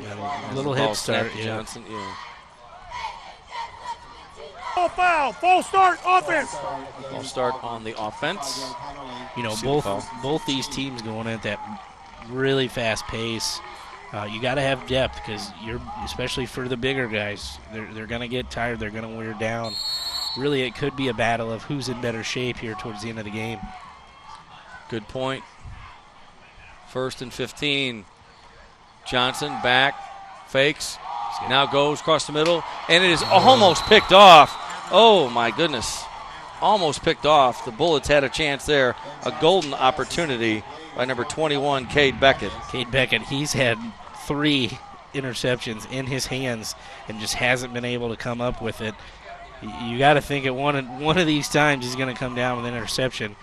A little head start, yeah. Johnson, yeah. Full foul, full start, offense. Full start on the offense. You know, both these teams going at that really fast pace. You got to have depth because especially for the bigger guys, they're going to get tired. They're going to wear down. Really, it could be a battle of who's in better shape here towards the end of the game. Good point. 1st and 15. Johnson back, fakes, now goes across the middle, and it is almost picked off. Oh, my goodness. Almost picked off. The Bullets had a chance there. A golden opportunity by number 21, Cade Beckett. Cade Beckett, he's had 3 interceptions in his hands and just hasn't been able to come up with it. You got to think at one of these times he's going to come down with an interception.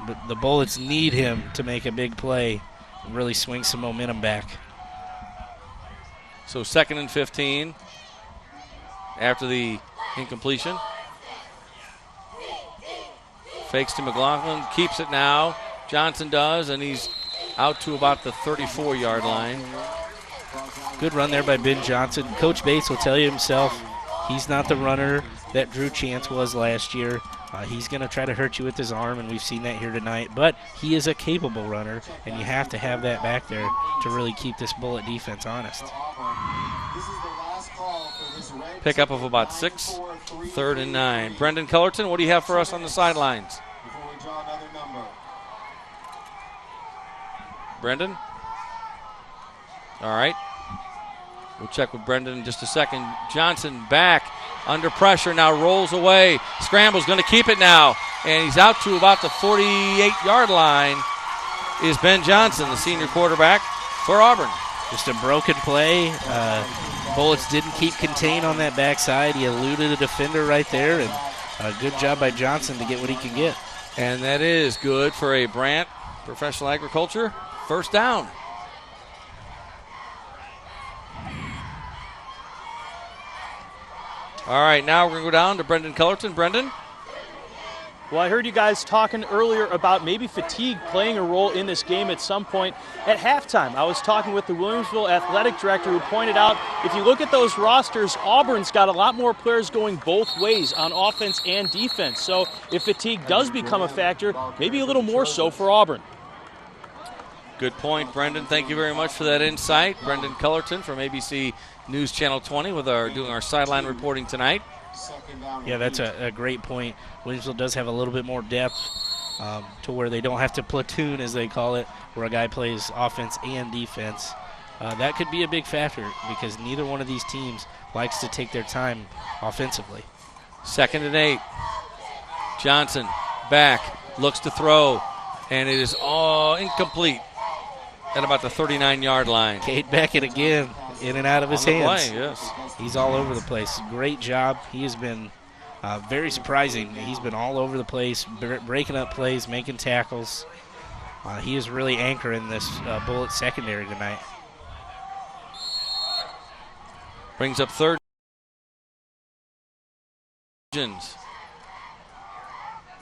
But the Bullets need him to make a big play and really swing some momentum back. So 2nd and 15 after the incompletion. Fakes to McLaughlin, keeps it now. Johnson does, and he's out to about the 34-yard line. Good run there by Ben Johnson. Coach Bates will tell you himself, he's not the runner that Drew Chance was last year. He's going to try to hurt you with his arm, and we've seen that here tonight. But he is a capable runner, and you have to have that back there to really keep this Bullet defense honest. Pickup of about 6, 3rd and 9. Brendan Cullerton, what do you have for us on the sidelines? Brendan? All right. We'll check with Brendan in just a second. Johnson back under pressure, now rolls away. Scramble's going to keep it now. And he's out to about the 48-yard line is Ben Johnson, the senior quarterback for Auburn. Just a broken play. Bullets didn't keep contained on that backside. He eluded a defender right there, and a good job by Johnson to get what he can get. And that is good for a Brant Professional Agriculture first down. All right, now we're going to go down to Brendan Cullerton. Brendan? Well, I heard you guys talking earlier about maybe fatigue playing a role in this game at some point. At halftime, I was talking with the Williamsville athletic director who pointed out, if you look at those rosters, Auburn's got a lot more players going both ways on offense and defense. So if fatigue does become a factor, maybe a little more so for Auburn. Good point, Brendan. Thank you very much for that insight. Brendan Cullerton from ABC News Channel 20 doing our sideline reporting tonight. Yeah, that's a great point. Williamsville does have a little bit more depth to where they don't have to platoon, as they call it, where a guy plays offense and defense. That could be a big factor because neither one of these teams likes to take their time offensively. 2nd and 8. Johnson back, looks to throw, and it is all incomplete at about the 39-yard line. Cade Beckett again, in and out of his hands. Play, yes. He's all over the place. Great job. He has been very surprising. He's been all over the place, breaking up plays, making tackles. He is really anchoring this Bullet secondary tonight. Brings up 3rd.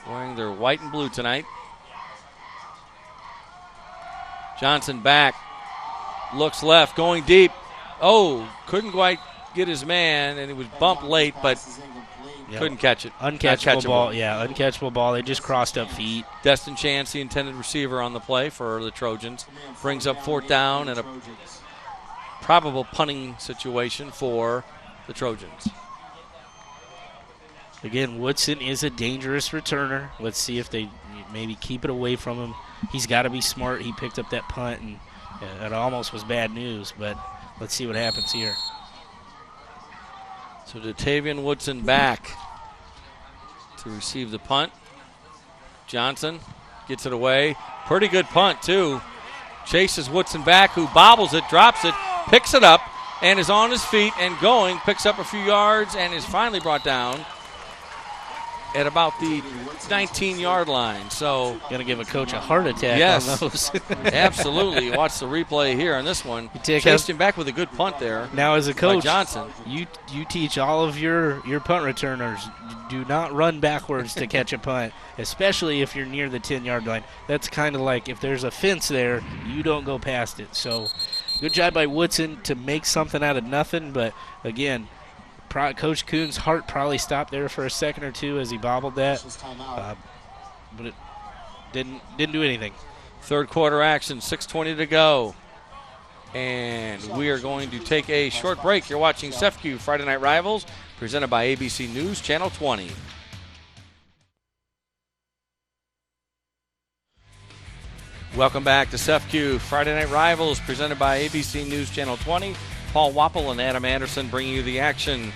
Wearing their white and blue tonight. Johnson back, looks left, going deep. Oh, couldn't quite get his man, and it was bumped late, but couldn't catch it. Uncatchable ball, yeah, uncatchable ball. They just crossed up feet. Destin Chance, the intended receiver on the play for the Trojans, brings up 4th down and a probable punting situation for the Trojans. Again, Woodson is a dangerous returner. Let's see if they maybe keep it away from him. He's got to be smart. He picked up that punt, and it almost was bad news, but let's see what happens here. So Datavian Woodson back to receive the punt. Johnson gets it away. Pretty good punt, too. Chases Woodson back, who bobbles it, drops it, picks it up, and is on his feet and going, picks up a few yards, and is finally brought down at about the 19-yard line. So going to give a coach a heart attack on those. Absolutely. Watch the replay here on this one. Chased him back with a good punt there. Now, as a coach, Johnson, you teach all of your punt returners, do not run backwards to catch a punt, especially if you're near the 10-yard line. That's kind of like if there's a fence there, you don't go past it. So good job by Woodson to make something out of nothing, but again, Coach Kuhn's heart probably stopped there for a second or two as he bobbled that, but it didn't do anything. 3rd quarter action, 6:20 to go. And we are going to take a short break. You're watching CEFCU Friday Night Rivals, presented by ABC News Channel 20. Welcome back to CEFCU Friday Night Rivals, presented by ABC News Channel 20. Paul Wappel and Adam Anderson bringing you the action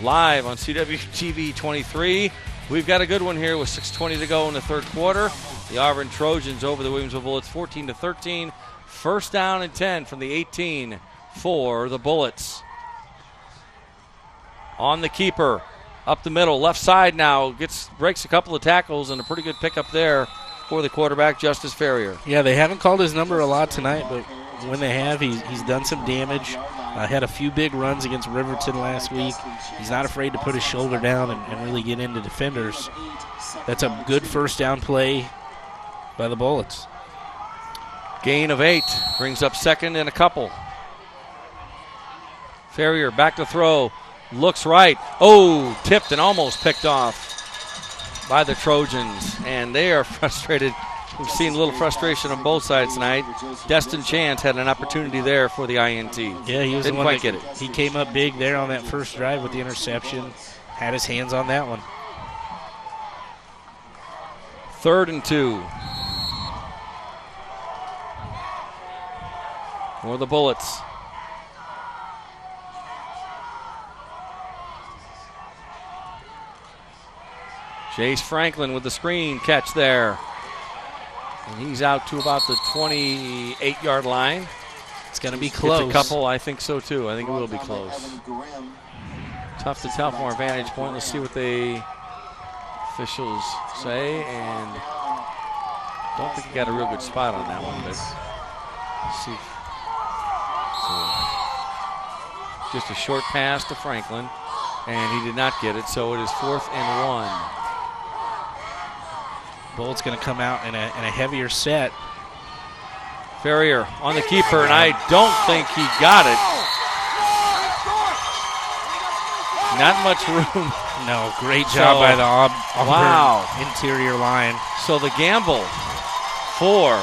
live on CWTV 23. We've got a good one here with 6:20 to go in the 3rd quarter. The Auburn Trojans over the Williamsville Bullets 14-13. First down and 10 from the 18 for the Bullets. On the keeper, up the middle, left side now, breaks a couple of tackles and a pretty good pickup there for the quarterback, Justice Ferrier. Yeah, they haven't called his number a lot tonight, but when they have, he's done some damage. Had a few big runs against Riverton last week. He's not afraid to put his shoulder down and really get into defenders. That's a good first down play by the Bullets. Gain of 8 brings up 2nd and a couple. Ferrier back to throw. Looks right. Oh, tipped and almost picked off by the Trojans, and they are frustrated. We've seen a little frustration on both sides tonight. Destin Chance had an opportunity there for the INT. Yeah, he was Didn't the one quite that get it. He came up big there on that first drive with the interception. Had his hands on that one. 3rd and 2. For the Bullets. Chase Franklin with the screen catch there. And he's out to about the 28-yard line. It's going to be close. It's a couple, I think so too. I think it will be close. Tough to tell from our vantage point. Let's see what the officials say. And don't think he got a real good spot on that one, but let's see. So, just a short pass to Franklin, and he did not get it, so it is 4th and 1. Bullets going to come out in a heavier set. Ferrier on the keeper, and I don't think he got it. Not much room. No, great job by the Auburn interior line. So the gamble for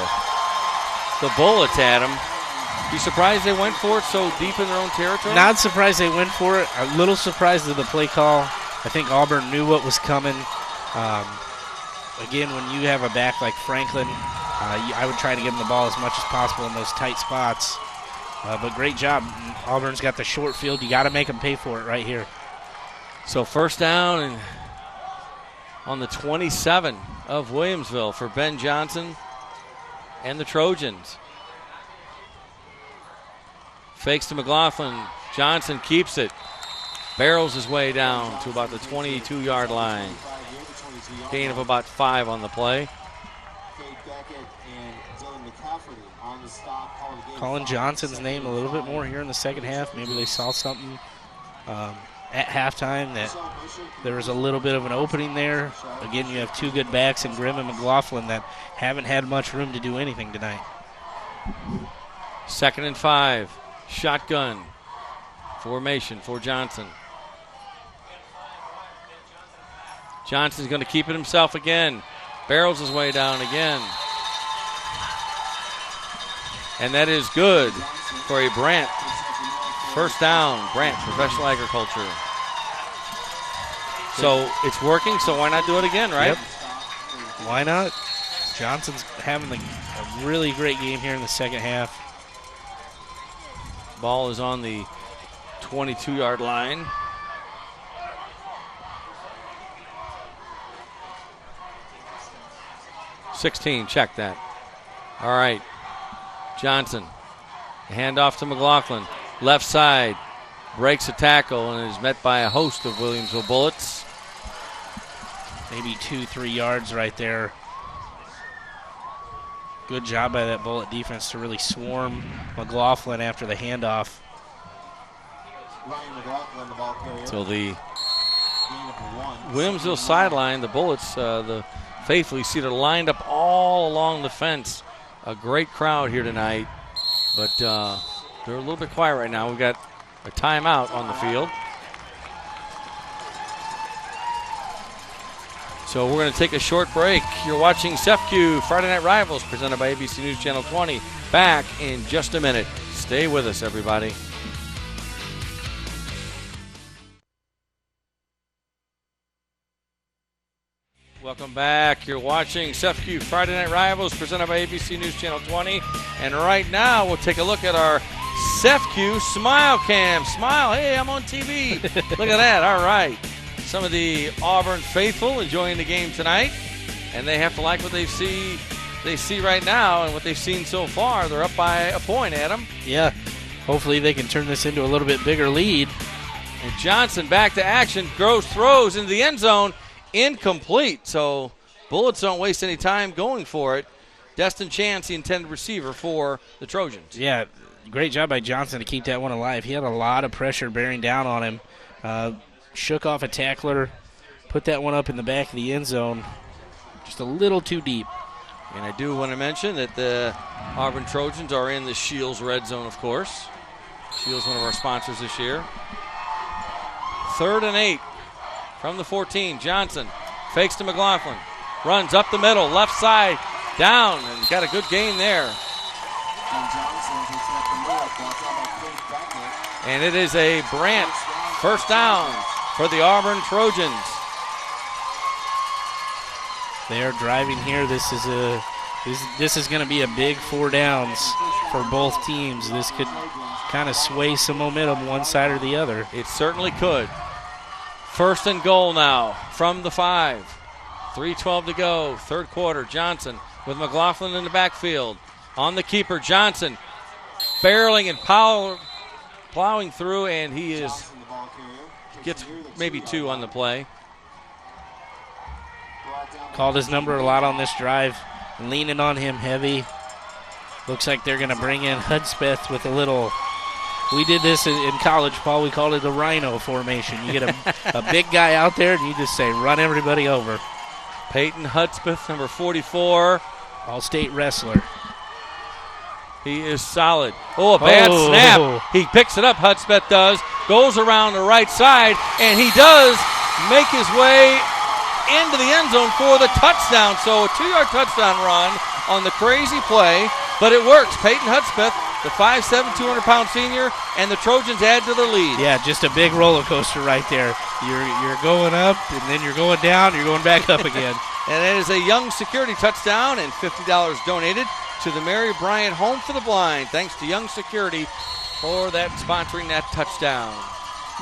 the Bullets, Adam. You surprised they went for it so deep in their own territory? Not surprised they went for it. A little surprised at the play call. I think Auburn knew what was coming. Again, when you have a back like Franklin, I would try to give him the ball as much as possible in those tight spots. But great job. Auburn's got the short field. You got to make them pay for it right here. So 1st down and on the 27 of Williamsville for Ben Johnson and the Trojans. Fakes to McLaughlin. Johnson keeps it. Barrels his way down to about the 22-yard line. Gain of about 5 on the play. Calling Johnson's name a little bit more here in the second half. Maybe they saw something at halftime that there was a little bit of an opening there. Again, you have two good backs in Grimm and McLaughlin that haven't had much room to do anything tonight. 2nd and 5. Shotgun formation for Johnson. Johnson's going to keep it himself again. Barrels his way down again. And that is good for a Brant. 1st down, Brant Professional Agriculture. So it's working, so why not do it again, right? Yep. Why not? Johnson's having a really great game here in the second half. Ball is on the 22-yard line. .16, check that. All right, Johnson. Handoff to McLaughlin. Left side, breaks a tackle and is met by a host of Williamsville Bullets. Maybe 2-3 yards right there. Good job by that Bullet defense to really swarm McLaughlin after the handoff. So the Williamsville sideline, the Bullets, the faithfully seated, lined up all along the fence. A great crowd here tonight, but they're a little bit quiet right now. We've got a timeout on the field. So we're going to take a short break. You're watching SEFCU Friday Night Rivals presented by ABC News Channel 20. Back in just a minute. Stay with us, everybody. Welcome back. You're watching SEFCU Friday Night Rivals presented by ABC News Channel 20. And right now we'll take a look at our SEFCU Smile Cam. Smile, hey, I'm on TV. Look at that. All right. Some of the Auburn faithful enjoying the game tonight, and they have to like what they see right now and what they've seen so far. They're up by a point, Adam. Yeah, hopefully they can turn this into a little bit bigger lead. And Johnson back to action, throws into the end zone, incomplete. So Bullets don't waste any time going for it. Destin Chance, the intended receiver for the Trojans. Yeah, great job by Johnson to keep that one alive. He had a lot of pressure bearing down on him. Shook off a tackler, put that one up in the back of the end zone, just a little too deep. And I do want to mention that the Auburn Trojans are in the Shields Red Zone, of course. Shields, one of our sponsors this year. 3rd and 8 from the 14. Johnson Fakes to McLaughlin. Runs up the middle, left side, down, and got a good gain there. And it is a Brandt first down for the Auburn Trojans. They are driving here. This is going to be a big 4 downs for both teams. This could kind of sway some momentum one side or the other. It certainly could. First and goal now from the 5. 3:12 to go, third quarter. Johnson with McLaughlin in the backfield. On the keeper, Johnson barreling and plowing through, and he gets maybe 2 on the play. Called his number a lot on this drive, leaning on him heavy. Looks like they're going to bring in Hudspeth with a little. We did this in college, Paul. We called it the rhino formation. You get a big guy out there, and you just say, run everybody over. Peyton Hudspeth, number 44. All-state wrestler. He is solid. Oh, a bad snap. He picks it up, Hudspeth does. Goes around the right side, and he does make his way into the end zone for the touchdown. So a 2-yard touchdown run on the crazy play, but it works. Peyton Hudspeth, the 5'7", 200-pound senior, and the Trojans add to their lead. Yeah, just a big roller coaster right there. You're going up, and then you're going down, you're going back up again. And it is a Young Security touchdown and $50 donated to the Mary Bryant Home for the Blind. Thanks to Young Security for that sponsoring that touchdown.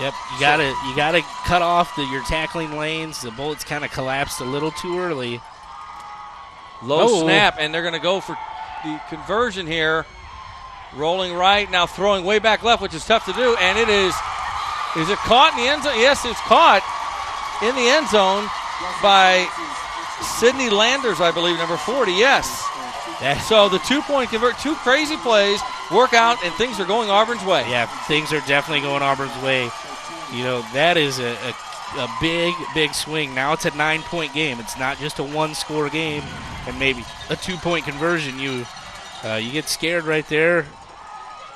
Yep, you gotta cut off your tackling lanes. The Bullets kind of collapsed a little too early. Low snap, and they're going to go for the conversion here. Rolling right, now throwing way back left, which is tough to do, and it is it caught in the end zone? Yes, it's caught in the end zone by Sidney Landers, I believe, number 40, yes. So the 2-point convert, 2 crazy plays work out, and things are going Auburn's way. Yeah, things are definitely going Auburn's way. You know, that is a big swing. Now it's a 9-point game. It's not just a 1-score game and maybe a 2-point conversion. You get scared right there.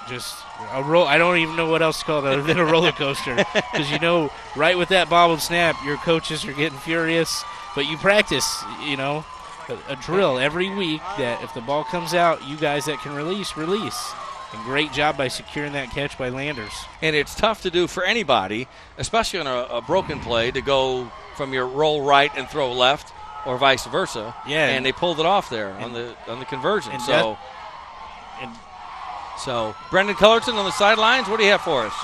Just a roll. I don't even know what else to call it other than a roller coaster, because you know, right with that bobbled snap, your coaches are getting furious. But you practice, you know, a drill every week that if the ball comes out, you guys that can release. And great job by securing that catch by Landers. And it's tough to do for anybody, especially on a broken play, to go from your roll right and throw left, or vice versa. Yeah, and they pulled it off there on the conversion. So Brendan Cullerton on the sidelines. What do you have for us?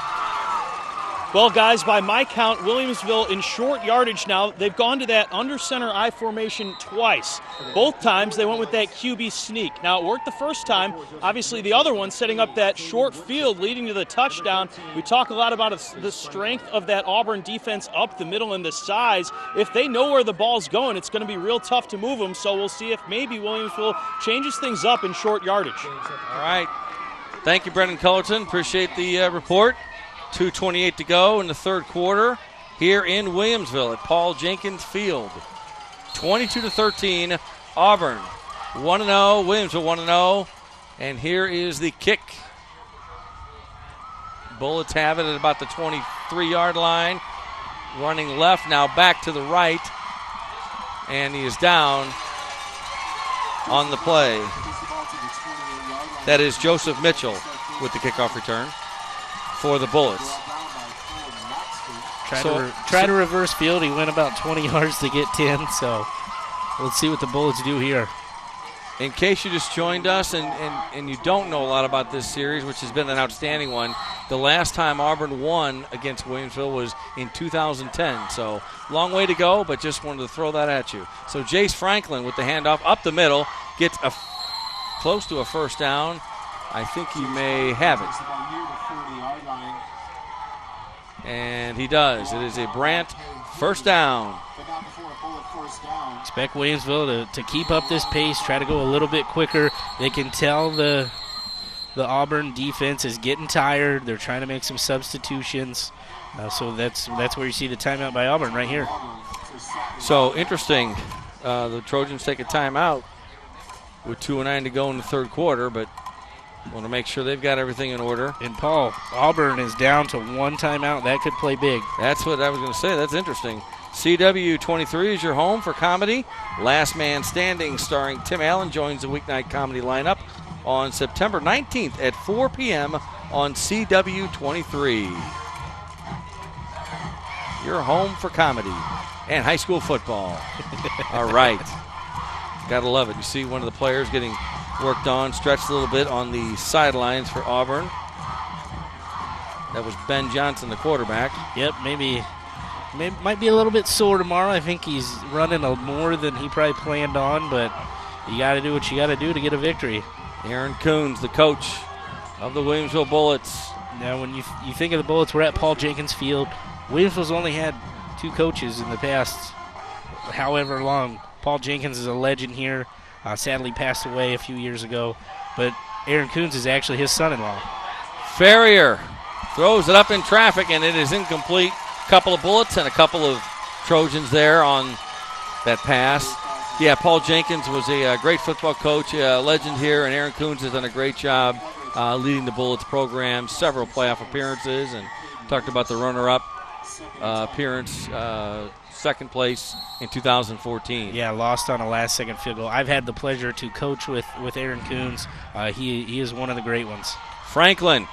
Well, guys, by my count, Williamsville in short yardage now. They've gone to that under center I formation twice. Both times they went with that QB sneak. Now, it worked the first time. Obviously, the other one setting up that short field leading to the touchdown. We talk a lot about the strength of that Auburn defense up the middle and the size. If they know where the ball's going, it's going to be real tough to move them. So we'll see if maybe Williamsville changes things up in short yardage. All right. Thank you, Brendan Cullerton. Appreciate the report. 2:28 to go in the third quarter here in Williamsville at Paul Jenkins Field. 22-13, Auburn 1-0, Williamsville 1-0, and here is the kick. Bullets have it at about the 23-yard line. Running left, now back to the right, and he is down on the play. That is Joseph Mitchell with the kickoff return for the Bullets. Try to reverse field. He went about 20 yards to get 10, so let's see what the Bullets do here. In case you just joined us and you don't know a lot about this series, which has been an outstanding one, the last time Auburn won against Williamsville was in 2010. So long way to go, but just wanted to throw that at you. So Jace Franklin with the handoff up the middle, gets close to a first down. I think he may have it. And he does. It is a Brandt first down. Expect Williamsville to keep up this pace, try to go a little bit quicker. They can tell the Auburn defense is getting tired. They're trying to make some substitutions. So that's where you see the timeout by Auburn right here. So interesting. The Trojans take a timeout with 2:09 to go in the third quarter, but want to make sure they've got everything in order. And Paul, Auburn is down to one timeout. That could play big. That's what I was going to say. That's interesting. CW 23 is your home for comedy. Last Man Standing, starring Tim Allen, joins the weeknight comedy lineup on September 19th at 4 p.m. on CW 23. Your home for comedy and high school football. All right. Gotta love it. You see one of the players getting worked on, stretched a little bit on the sidelines for Auburn. That was Ben Johnson, the quarterback. Yep, maybe might be a little bit sore tomorrow. I think he's running more than he probably planned on, but you got to do what you got to do to get a victory. Aaron Coons, the coach of the Williamsville Bullets. Now, when you think of the Bullets, we're at Paul Jenkins Field. Williamsville's only had 2 coaches in the past however long. Paul Jenkins is a legend here. Sadly passed away a few years ago. But Aaron Coons is actually his son-in-law. Ferrier throws it up in traffic, and it is incomplete. Couple of Bullets and a couple of Trojans there on that pass. Yeah, Paul Jenkins was a great football coach, a legend here, and Aaron Coons has done a great job leading the Bullets program, several playoff appearances, and talked about the runner-up appearance, second place in 2014. Yeah, lost on a last-second field goal. I've had the pleasure to coach with Aaron Coons. He is one of the great ones. Franklin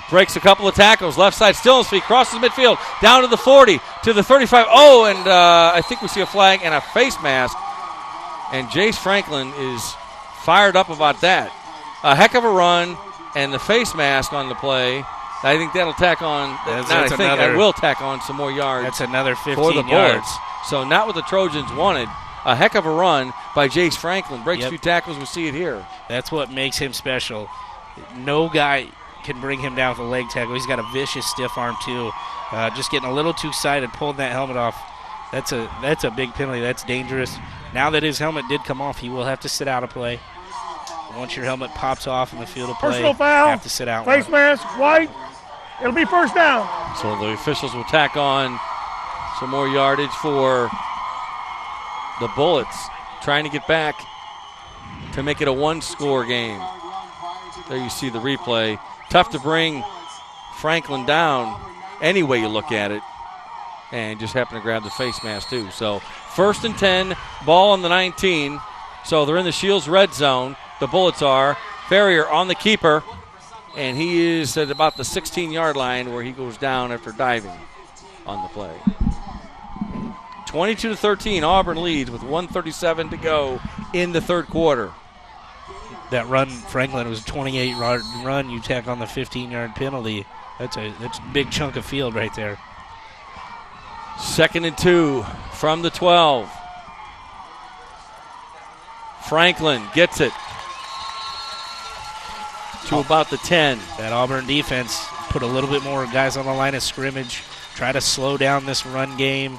breaks a couple of tackles, left side still on his feet, crosses midfield, down to the 40, to the 35. Oh, and I think we see a flag and a face mask. And Jace Franklin is fired up about that. A heck of a run, and the face mask on the play. I think that'll tack on. I will tack on some more yards. That's another 15 for the yards. Bullets. So not what the Trojans wanted. A heck of a run by Jace Franklin. Breaks a few tackles. We see it here. That's what makes him special. No guy can bring him down with a leg tackle. He's got a vicious stiff arm too. Just getting a little too excited, pulling that helmet off. That's a big penalty. That's dangerous. Now that his helmet did come off, he will have to sit out of play. Once your helmet pops off in the field of play, personal foul, you have to sit out. Face mask, white. It'll be first down. So the officials will tack on some more yardage for the Bullets, trying to get back to make it a one-score game. There you see the replay. Tough to bring Franklin down any way you look at it. And just happened to grab the face mask too. So 1st and 10, ball on the 19. So they're in the Shields red zone. The Bullets are. Ferrier on the keeper. And he is at about the 16-yard line where he goes down after diving on the play. 22-13, Auburn leads with 1:37 to go in the third quarter. That run, Franklin, was a 28-yard run. You tack on the 15-yard penalty. That's a big chunk of field right there. 2nd and 2 from the 12. Franklin gets it to about the 10. That Auburn defense put a little bit more guys on the line of scrimmage, try to slow down this run game.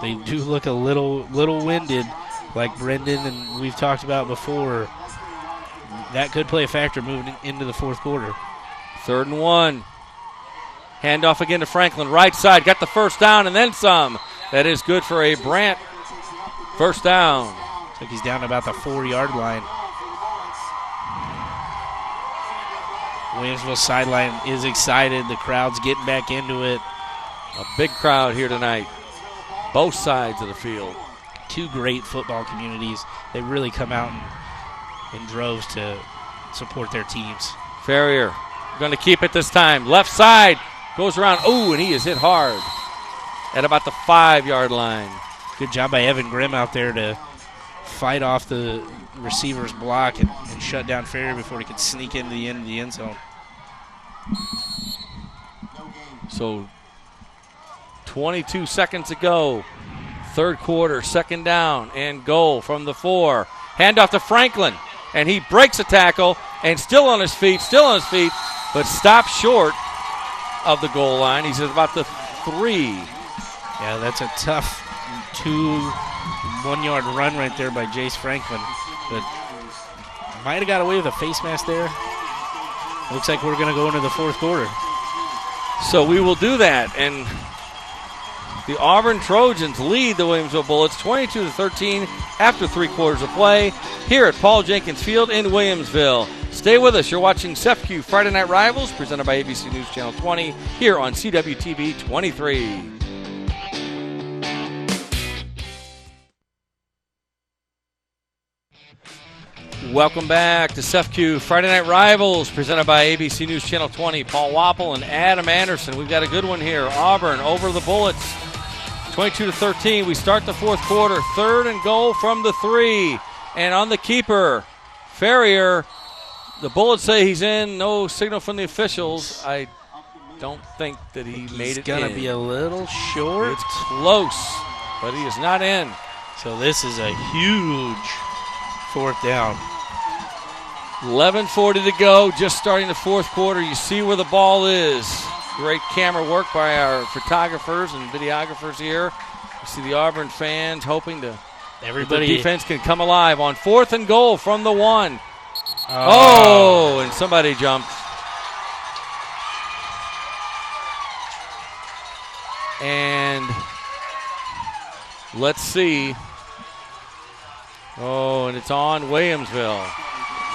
They do look a little winded, like Brendan and we've talked about before. That could play a factor moving into the fourth quarter. 3rd and 1. Handoff again to Franklin, right side, got the first down and then some. That is good for a Brandt first down. Looks like he's down about the 4-yard line. Williamsville sideline is excited. The crowd's getting back into it. A big crowd here tonight. Both sides of the field. 2 great football communities. They really come out in droves to support their teams. Ferrier going to keep it this time. Left side. Goes around. Oh, and he is hit hard at about the 5-yard line. Good job by Evan Grimm out there to fight off the receiver's block and shut down Ferrier before he could sneak into the end of the end zone. So 22 seconds to go. Third quarter, 2nd down and goal from the 4. Handoff to Franklin, and he breaks a tackle and still on his feet, but stops short of the goal line. He's at about the 3. Yeah, that's a tough 1-yard run right there by Jace Franklin. But might have got away with a face mask there. Looks like we're going to go into the fourth quarter. So we will do that, and the Auburn Trojans lead the Williamsville Bullets 22-13 after 3 quarters of play here at Paul Jenkins Field in Williamsville. Stay with us. You're watching CEFCU Friday Night Rivals presented by ABC News Channel 20 here on CWTV 23. Welcome back to CEFCU Friday Night Rivals, presented by ABC News Channel 20. Paul Wappel and Adam Anderson. We've got a good one here. Auburn over the Bullets, 22-13. We start the fourth quarter. 3rd and goal from the 3. And on the keeper, Ferrier. The Bullets say he's in. No signal from the officials. I don't think that he made it in. He's going to be a little short. It's close, but he is not in. So this is a huge 4th down. 11:40 to go, just starting the fourth quarter. You see where the ball is. Great camera work by our photographers and videographers here. You see the Auburn fans hoping to Everybody, the defense can come alive on 4th and goal from the 1. Oh, and somebody jumped. And let's see. Oh, and it's on Williamsville.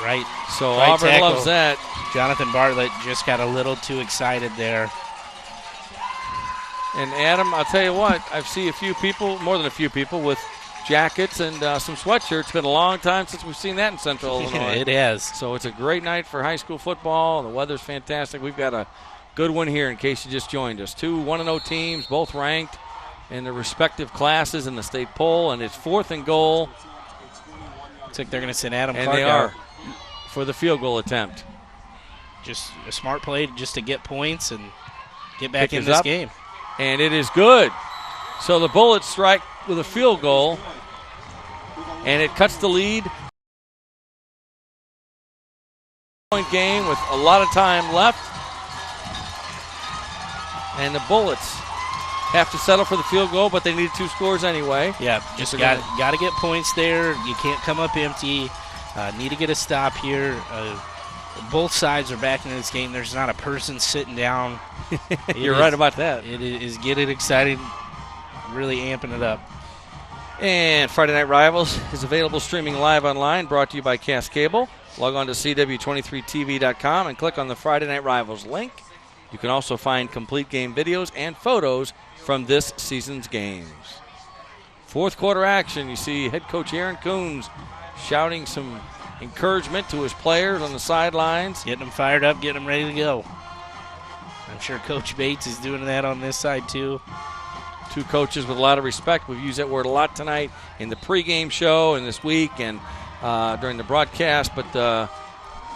Right. So right Auburn tackle. loves that. Jonathan Bartlett just got a little too excited there. And Adam, I'll tell you what, I've seen a few people, more than a few people, with jackets and some sweatshirts. It's been a long time since we've seen that in Central Illinois. It has. So it's a great night for high school football. The weather's fantastic. We've got a good one here in case you just joined us. 2 1-0 teams, both ranked in their respective classes in the state poll, and it's 4th and goal. Looks like they're going to send Adam And Clark they out. are for the field goal attempt. Just a smart play just to get points and get back Kick in is this up. game. And it is good. So the Bullets strike with a field goal, and it cuts the lead. Point game with a lot of time left. And the Bullets have to settle for the field goal, but they need 2 scores anyway. Yeah, just got to get points there. You can't come up empty. Need to get a stop here. Both sides are back into this game. There's not a person sitting down. You're right about that. It is getting excited, really amping it up. And Friday Night Rivals is available streaming live online, brought to you by Cass Cable. Log on to CW23TV.com and click on the Friday Night Rivals link. You can also find complete game videos and photos from this season's games. Fourth quarter action. You see head coach Aaron Coons shouting some encouragement to his players on the sidelines. Getting them fired up, getting them ready to go. I'm sure Coach Bates is doing that on this side too. 2 coaches with a lot of respect. We've used that word a lot tonight in the pregame show and this week and during the broadcast. But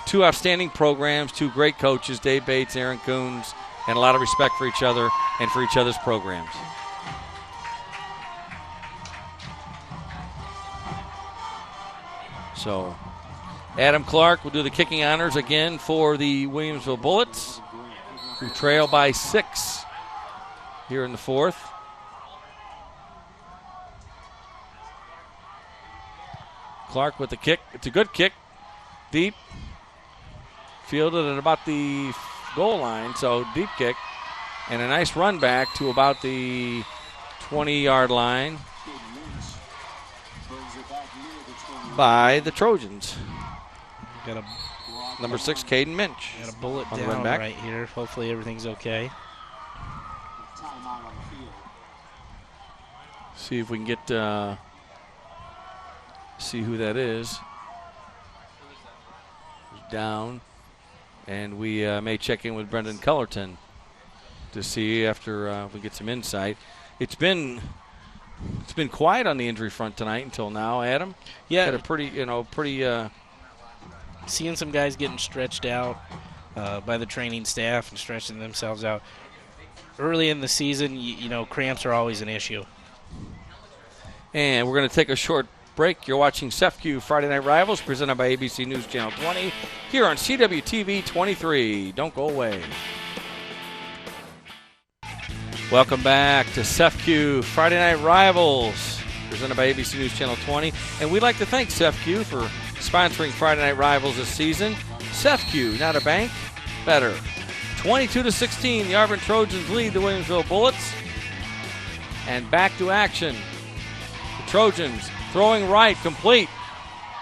2 outstanding programs, 2 great coaches, Dave Bates, Aaron Coons, and a lot of respect for each other and for each other's programs. So Adam Clark will do the kicking honors again for the Williamsville Bullets, who trail by 6 here in the fourth. Clark with the kick. It's a good kick. Deep. Fielded at about the goal line, so deep kick. And a nice run back to about the 20-yard line by the Trojans. Got Number 6, Caden Minch. a bullet on the down run back. right here. Hopefully everything's okay. See if we can get see who that is. Down. And we may check in with Brendan Cullerton to see after if we get some insight. It's been quiet on the injury front tonight until now, Adam. Yeah. Had a pretty Seeing some guys getting stretched out by the training staff and stretching themselves out. Early in the season, you know, cramps are always an issue. And we're going to take a short break. You're watching CEFCU Friday Night Rivals, presented by ABC News Channel 20, here on CWTV 23. Don't go away. Welcome back to CEFCU Friday Night Rivals, presented by ABC News Channel 20. And we'd like to thank CEFCU for sponsoring Friday Night Rivals this season. CEFCU, not a bank, better. 22-16, the Auburn Trojans lead the Williamsville Bullets. And back to action. The Trojans throwing right, complete.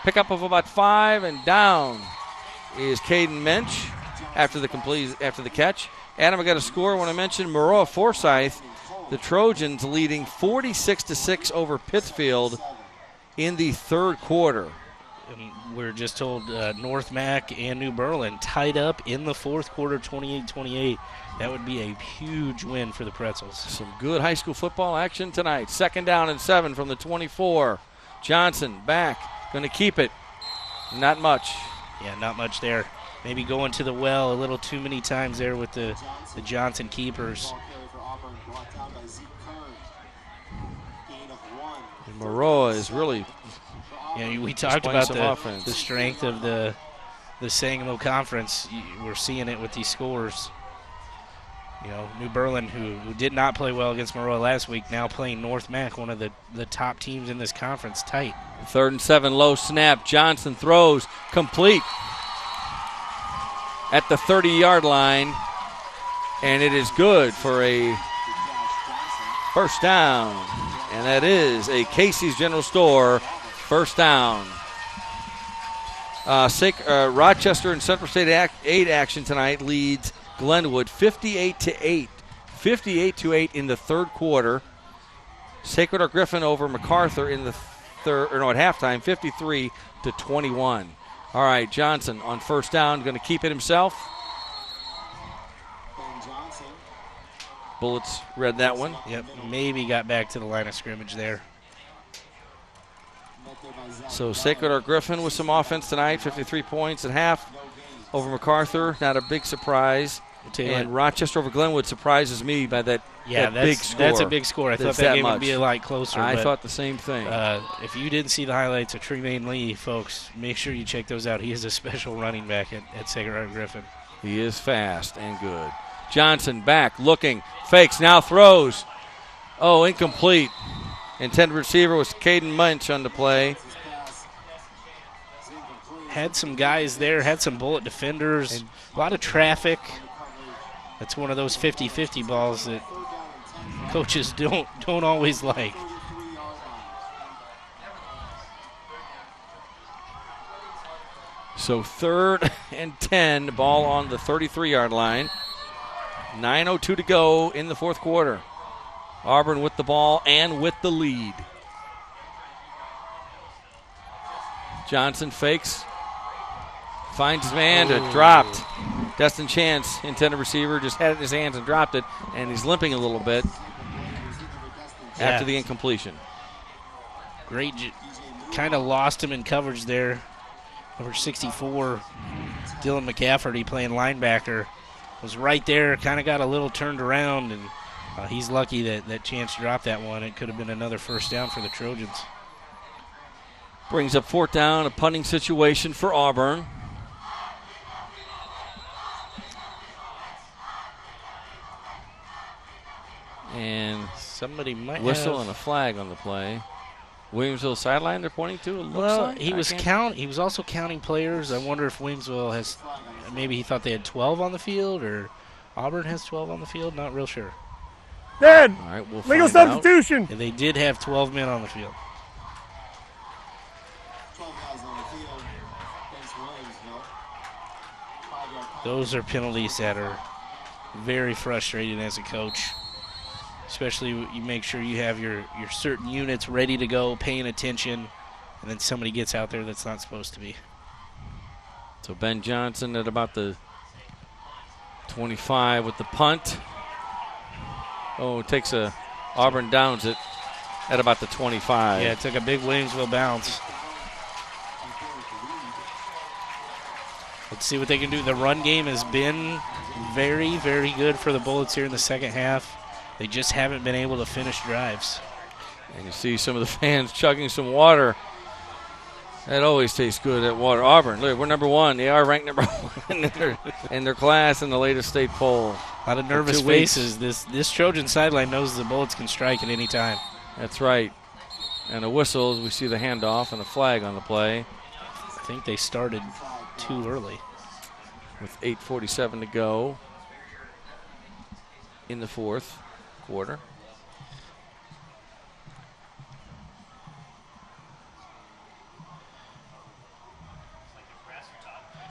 Pickup of about 5, and down is Caden Minch after the catch. Adam, I got a score I want to mention. Maroa Forsyth, the Trojans leading 46-6 over Pittsfield in the third quarter. we're just told North Mac and New Berlin tied up in the fourth quarter, 28-28. That would be a huge win for the Pretzels. Some good high school football action tonight. 2nd down and 7 from the 24. Johnson back, going to keep it. Not much. Yeah, not much there. Maybe going to the well a little too many times there with the Johnson keepers. And Maroa is really we talked about the strength of the Sangamo Conference. We're seeing it with these scores. New Berlin, who did not play well against Maroa last week, now playing North Mac, one of the top teams in this conference, tight. 3rd and 7, low snap. Johnson throws, complete at the 30-yard line, and it is good for a first down. And that is a Casey's General Store first down. Rochester and Central State 8 action tonight leads Glenwood 58-8. 58-8 in the third quarter. Sacred Heart Griffin over MacArthur in the at halftime, 53-21. All right, Johnson on first down, going to keep it himself. Bullets read that one. Yep, maybe got back to the line of scrimmage there. So Sacred Heart Griffin with some offense tonight, 53 points at half over MacArthur. Not a big surprise. And Rochester over Glenwood surprises me by that big score. That's a big score. I thought that game would be a lot closer. I thought the same thing. If you didn't see the highlights of Tremaine Lee, folks, make sure you check those out. He is a special running back at Sacred Heart Griffin. He is fast and good. Johnson back, looking, fakes, now throws. Oh, incomplete. Intended receiver was Caden Munch on the play. Had some guys there, had some bullet defenders, a lot of traffic. That's one of those 50-50 balls that coaches don't always like. So 3rd and 10, ball on the 33-yard line. 9:02 to go in the fourth quarter. Auburn with the ball and with the lead. Johnson fakes. Finds his man, dropped. Destin Chance, intended receiver, just had it in his hands and dropped it, and he's limping a little bit after the incompletion. Great, kind of lost him in coverage there. Number 64, Dylan McCafferty playing linebacker, was right there, kind of got a little turned around, and he's lucky that Chance dropped that one. It could have been another first down for the Trojans. Brings up 4th down, a punting situation for Auburn. And somebody might whistle and a flag on the play. Williamsville sideline they're pointing to, it looks like. He was also counting players. I wonder if Williamsville has, maybe he thought they had 12 on the field, or Auburn has 12 on the field. Not real sure. Dead. All right, we'll legal find substitution. They did have 12 men on the field. Those are penalties that are very frustrating as a coach. Especially you make sure you have your certain units ready to go, paying attention, and then somebody gets out there that's not supposed to be. So Ben Johnson at about the 25 with the punt. Oh, it takes Auburn downs it at about the 25. Yeah, it took a big Williamsville bounce. Let's see what they can do. The run game has been very, very good for the Bullets here in the second half. They just haven't been able to finish drives. And you see some of the fans chugging some water. That always tastes good, that water. Auburn, look, we're number 1. They are ranked number 1 in their class in the latest state poll. A lot of nervous faces. This Trojan sideline knows the Bullets can strike at any time. That's right. And a whistle as we see the handoff and a flag on the play. I think they started too early. With 8:47 to go in the fourth quarter.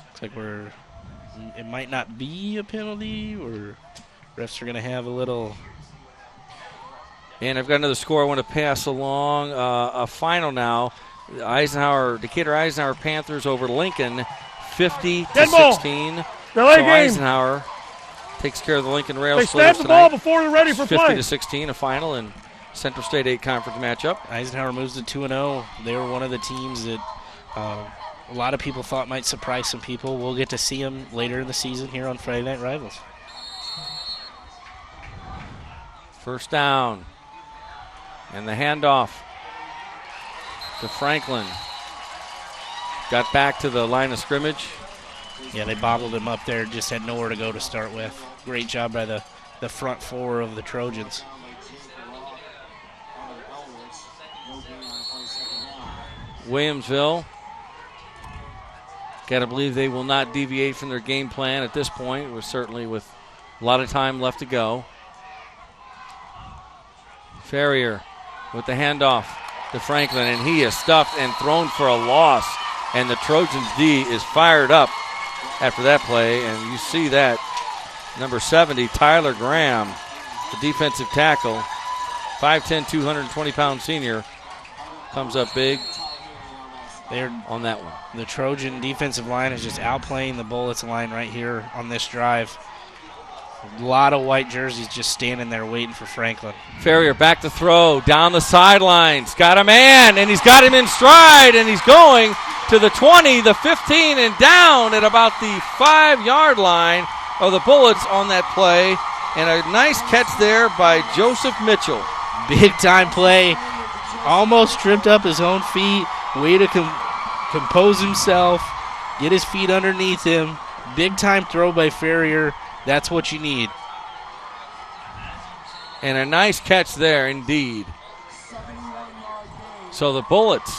Looks like it might not be a penalty, or refs are going to have a little. And I've got another score I want to pass along. A final now. Decatur Eisenhower Panthers over Lincoln, 50-16. Delay game. Eisenhower takes care of the Lincoln Rail They Slayers snap the tonight. ball before they're ready for play. 50-16, a final in Central State 8 conference matchup. Eisenhower moves to 2-0. They were one of the teams that a lot of people thought might surprise some people. We'll get to see them later in the season here on Friday Night Rivals. First down. And the handoff to Franklin. Got back to the line of scrimmage. Yeah, they bobbled him up there, just had nowhere to go to start with. Great job by the front four of the Trojans. Williamsville. Got to believe they will not deviate from their game plan at this point. We're certainly with a lot of time left to go. Ferrier with the handoff to Franklin, and he is stuffed and thrown for a loss. And the Trojans D is fired up after that play, and you see that. Number 70, Tyler Graham, the defensive tackle, 5'10", 220-pound senior, comes up big on that one. The Trojan defensive line is just outplaying the Bullets line right here on this drive. A lot of white jerseys just standing there waiting for Franklin. Ferrier back to throw, down the sidelines. Got a man, and he's got him in stride, and he's going to the 20, the 15, and down at about the 5-yard line of the Bullets on that play. And a nice catch there by Joseph Mitchell. Big-time play. Almost tripped up his own feet. Way to compose himself, get his feet underneath him. Big-time throw by Ferrier. That's what you need. And a nice catch there indeed. So the Bullets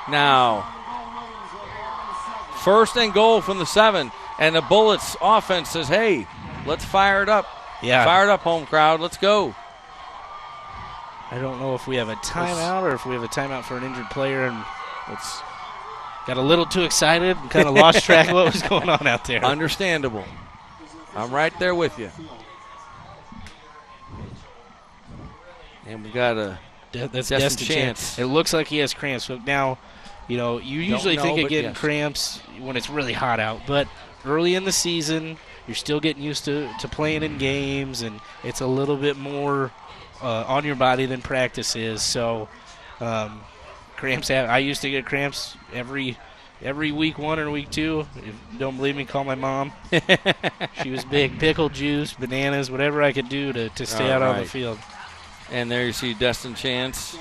now first and goal from the 7. And the Bullets offense says, hey, let's fire it up. Yeah. Fire it up, home crowd. Let's go. I don't know if we have a timeout or if we have a timeout for an injured player, and it's got a little too excited and kind of lost track of what was going on out there. Understandable. I'm right there with you. And we got a Destin Chance. It looks like he has cramps. So now, you usually think of getting cramps when it's really hot out, but early in the season, you're still getting used to playing in games, and it's a little bit more on your body than practice is. So cramps I used to get cramps every week 1 or week 2. If you don't believe me, call my mom. She was big. Pickle juice, bananas, whatever I could do to stay out on the field. And there you see Destin Chance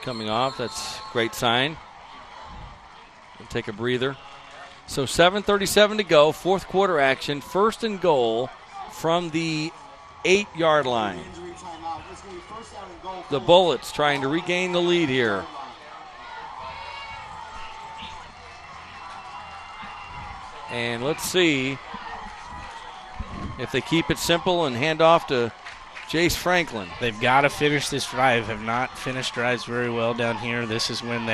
coming off. That's a great sign. We'll take a breather. So 7:37 to go, fourth quarter action, first and goal from the 8-yard line. The Bullets trying to regain the lead here. And let's see if they keep it simple and hand off to Jace Franklin. They've got to finish this drive. Have not finished drives very well down here. This is when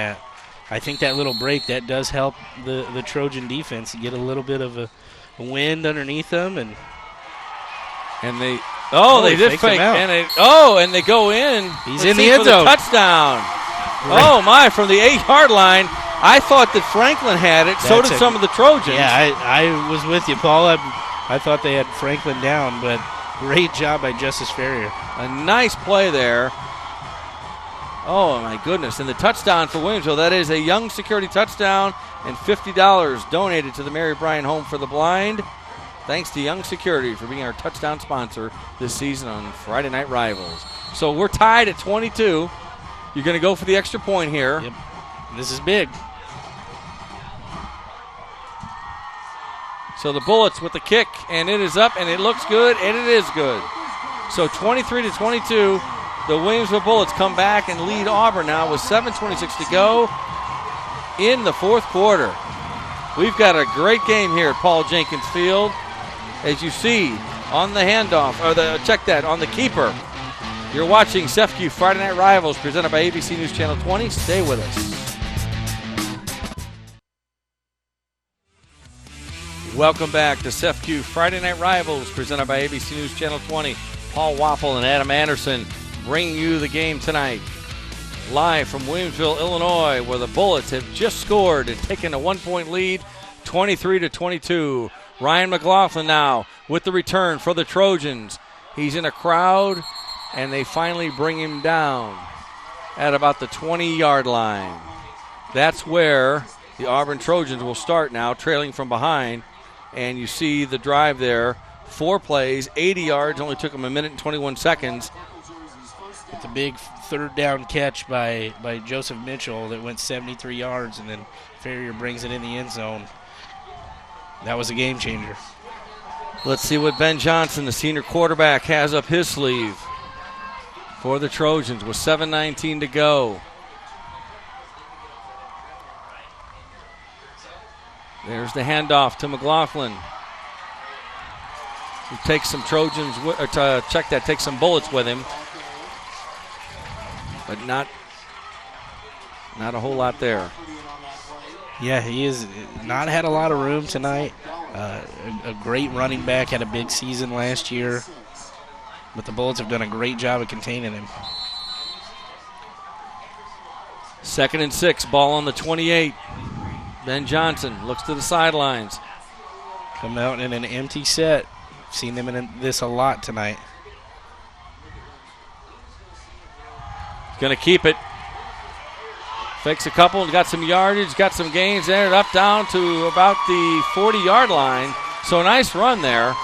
I think that little break, that does help the Trojan defense get a little bit of a wind underneath them. And they just fake. And they go in. He's in the end zone. Touchdown. Oh, my, from the 8-yard line. I thought that Franklin had it. So did some of the Trojans. Yeah, I was with you, Paul. I thought they had Franklin down, but great job by Justice Ferrier. A nice play there. Oh, my goodness. And the touchdown for Williamsville, that is a Young Security touchdown and $50 donated to the Mary Bryan Home for the Blind. Thanks to Young Security for being our touchdown sponsor this season on Friday Night Rivals. So we're tied at 22. You're going to go for the extra point here. Yep. This is big. So the Bullets with the kick, and it is up, and it looks good, and it is good. So 23-22, the Williamsville Bullets come back and lead Auburn now with 7:26 to go in the fourth quarter. We've got a great game here at Paul Jenkins Field. As you see on the handoff, on the keeper. You're watching CEFCU Friday Night Rivals presented by ABC News Channel 20. Stay with us. Welcome back to CEFCU Friday Night Rivals presented by ABC News Channel 20. Paul Waffle and Adam Anderson bringing you the game tonight. live from Williamsville, Illinois, where the Bullets have just scored and taken a 1-point lead, 23-22. Ryan McLaughlin now with the return for the Trojans. He's in a crowd, and they finally bring him down at about the 20-yard line. That's where the Auburn Trojans will start now, trailing from behind. And you see the drive there. 4 plays, 80 yards, only took them a minute and 21 seconds. It's a big third down catch by Joseph Mitchell that went 73 yards, and then Ferrier brings it in the end zone. That was a game changer. Let's see what Ben Johnson, the senior quarterback, has up his sleeve for the Trojans with 7:19 to go. There's the handoff to McLaughlin. He takes some Trojans, takes some Bullets with him. But not a whole lot there. Yeah, he has not had a lot of room tonight. A great running back, had a big season last year. But the Bullets have done a great job of containing him. 2nd and 6, ball on the 28. Ben Johnson looks to the sidelines. Come out in an empty set. Seen them in this a lot tonight. Going to keep it. Fakes a couple, got some yardage, got some gains there, up down to about the 40-yard line. So a nice run there.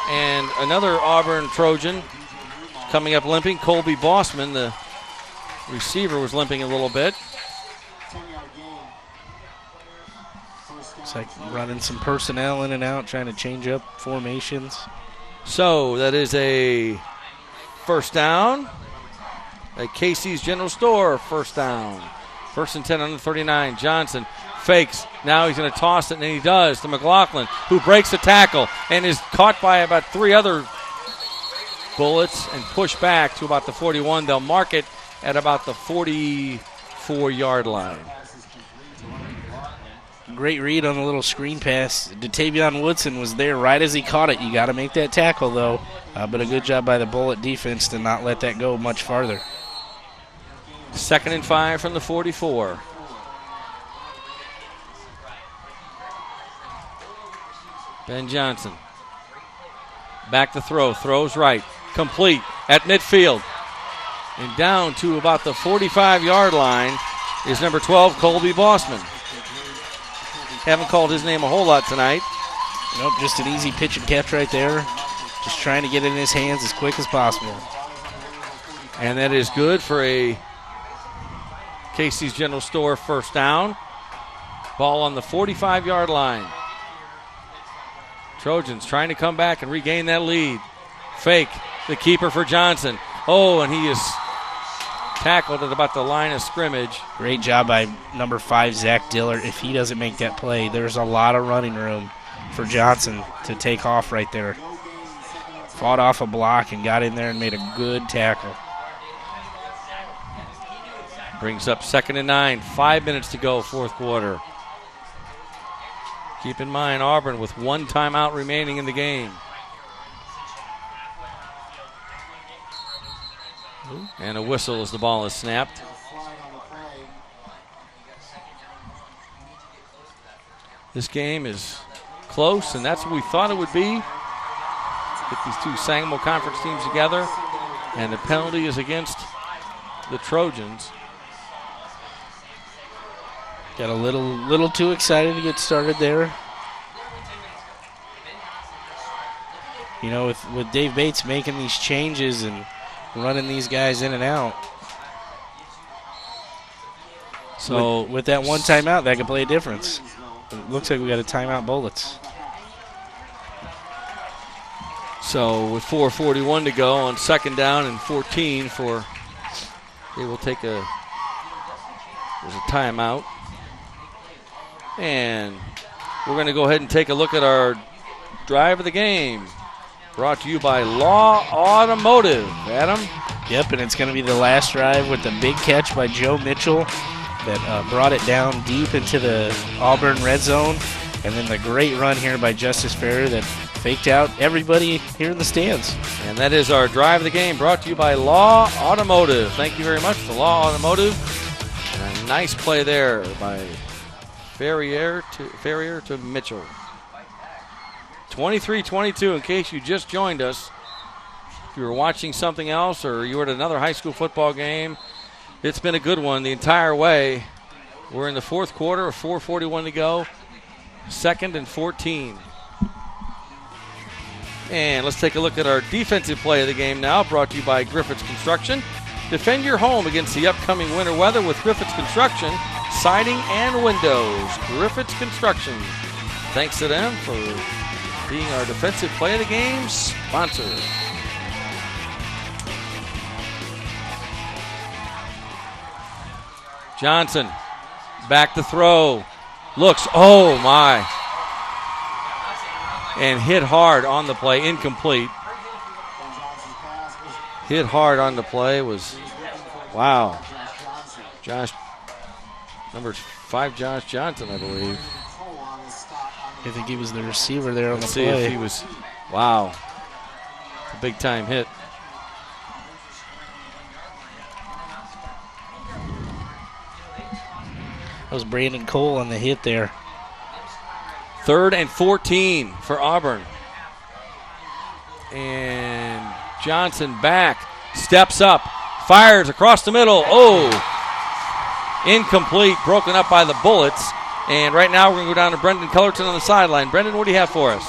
And another Auburn Trojan coming up limping, Colby Bossman, the receiver, was limping a little bit. It's like running some personnel in and out, trying to change up formations. So that is a first down. A Casey's General Store first down. 1st and 10 on the 39. Johnson fakes. Now he's going to toss it, and he does to McLaughlin, who breaks the tackle and is caught by about 3 other Bullets and pushed back to about the 41. They'll mark it at about the 44-yard line. Great read on the little screen pass. Datavion Woodson was there right as he caught it. You got to make that tackle, though. But a good job by the Bullet defense to not let that go much farther. 2nd and 5 from the 44. Ben Johnson. Back to throw. Throws right. Complete at midfield. And down to about the 45-yard line is number 12, Colby Bossman. Haven't called his name a whole lot tonight. Nope, just an easy pitch and catch right there. Just trying to get it in his hands as quick as possible. And that is good for a Casey's General Store first down. Ball on the 45-yard line. Trojans trying to come back and regain that lead. Fake, the keeper for Johnson. Oh, and he is tackled at about the line of scrimmage. Great job by number 5, Zach Diller. If he doesn't make that play, there's a lot of running room for Johnson to take off right there. Fought off a block and got in there and made a good tackle. Brings up 2nd and 9. 5 minutes to go, 4th quarter. Keep in mind, Auburn with 1 timeout remaining in the game. And a whistle as the ball is snapped. This game is close, and that's what we thought it would be. Get these 2 Sangamo Conference teams together, and the penalty is against the Trojans. Got a little too excited to get started there. You know, with Dave Bates making these changes and running these guys in and out. So with that 1 timeout, that could play a difference. It looks like we got a timeout, Bullets. So with 4:41 to go on 2nd down and 14 they will take there's a timeout. And we're going to go ahead and take a look at our drive of the game. Brought to you by Law Automotive. Adam? Yep, and it's going to be the last drive with the big catch by Joe Mitchell that brought it down deep into the Auburn red zone. And then the great run here by Justice Ferrier that faked out everybody here in the stands. And that is our drive of the game, brought to you by Law Automotive. Thank you very much to Law Automotive. And a nice play there by Ferrier to Mitchell. 23-22, in case you just joined us. If you were watching something else or you were at another high school football game, it's been a good one the entire way. We're in the fourth quarter, 4:41 to go. 2nd and 14. And let's take a look at our defensive play of the game now, brought to you by Griffiths Construction. Defend your home against the upcoming winter weather with Griffiths Construction, siding and windows. Griffiths Construction. Thanks to them for being our defensive play of the game sponsor. Johnson, back to throw. Looks, oh my. And hit hard on the play, incomplete. Hit hard on the play was, wow. Number 5, Josh Johnson, I believe. I think he was the receiver there on the play. play. If he was, wow. A big time hit. That was Brandon Cole on the hit there. 3rd and 14 for Auburn. And Johnson back, steps up, fires across the middle. Oh, incomplete, broken up by the Bullets. And right now we're going to go down to Brendan Cullerton on the sideline. Brendan, what do you have for us?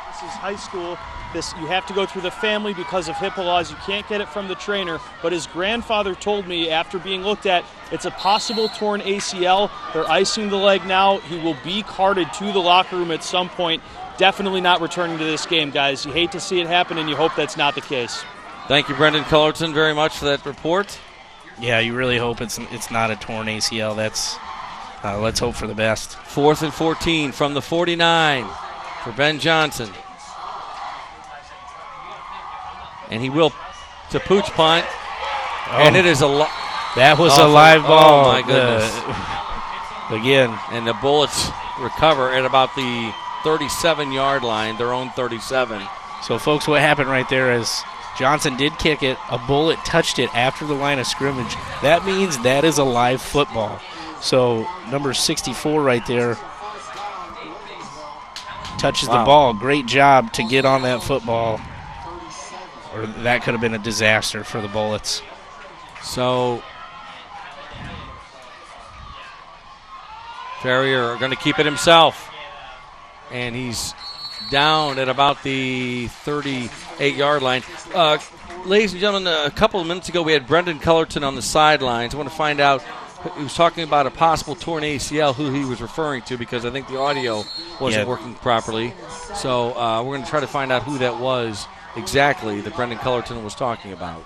This is high school. You have to go through the family because of HIPAA laws. You can't get it from the trainer. But his grandfather told me after being looked at, it's a possible torn ACL. They're icing the leg now. He will be carted to the locker room at some point. Definitely not returning to this game, guys. You hate to see it happen, and you hope that's not the case. Thank you, Brendan Cullerton, very much for that report. Yeah, you really hope it's not a torn ACL. That's let's hope for the best. 4th and 14 from the 49 for Ben Johnson. And he will to pooch punt. And it is that was a live ball. Oh, my goodness. Again. And the Bullets recover at about the 37-yard line, their own 37. So, folks, what happened right there is Johnson did kick it. A Bullet touched it after the line of scrimmage. That means that is a live football. So, number 64 right there touches the ball. Great job to get on that football. Or that could have been a disaster for the Bullets. So, Ferrier going to keep it himself. And he's down at about the 38-yard line. Ladies and gentlemen, a couple of minutes ago we had Brendan Cullerton on the sidelines. I want to find out, he was talking about a possible torn ACL, who he was referring to, because I think the audio wasn't working properly. So we're going to try to find out who that was exactly that Brendan Cullerton was talking about.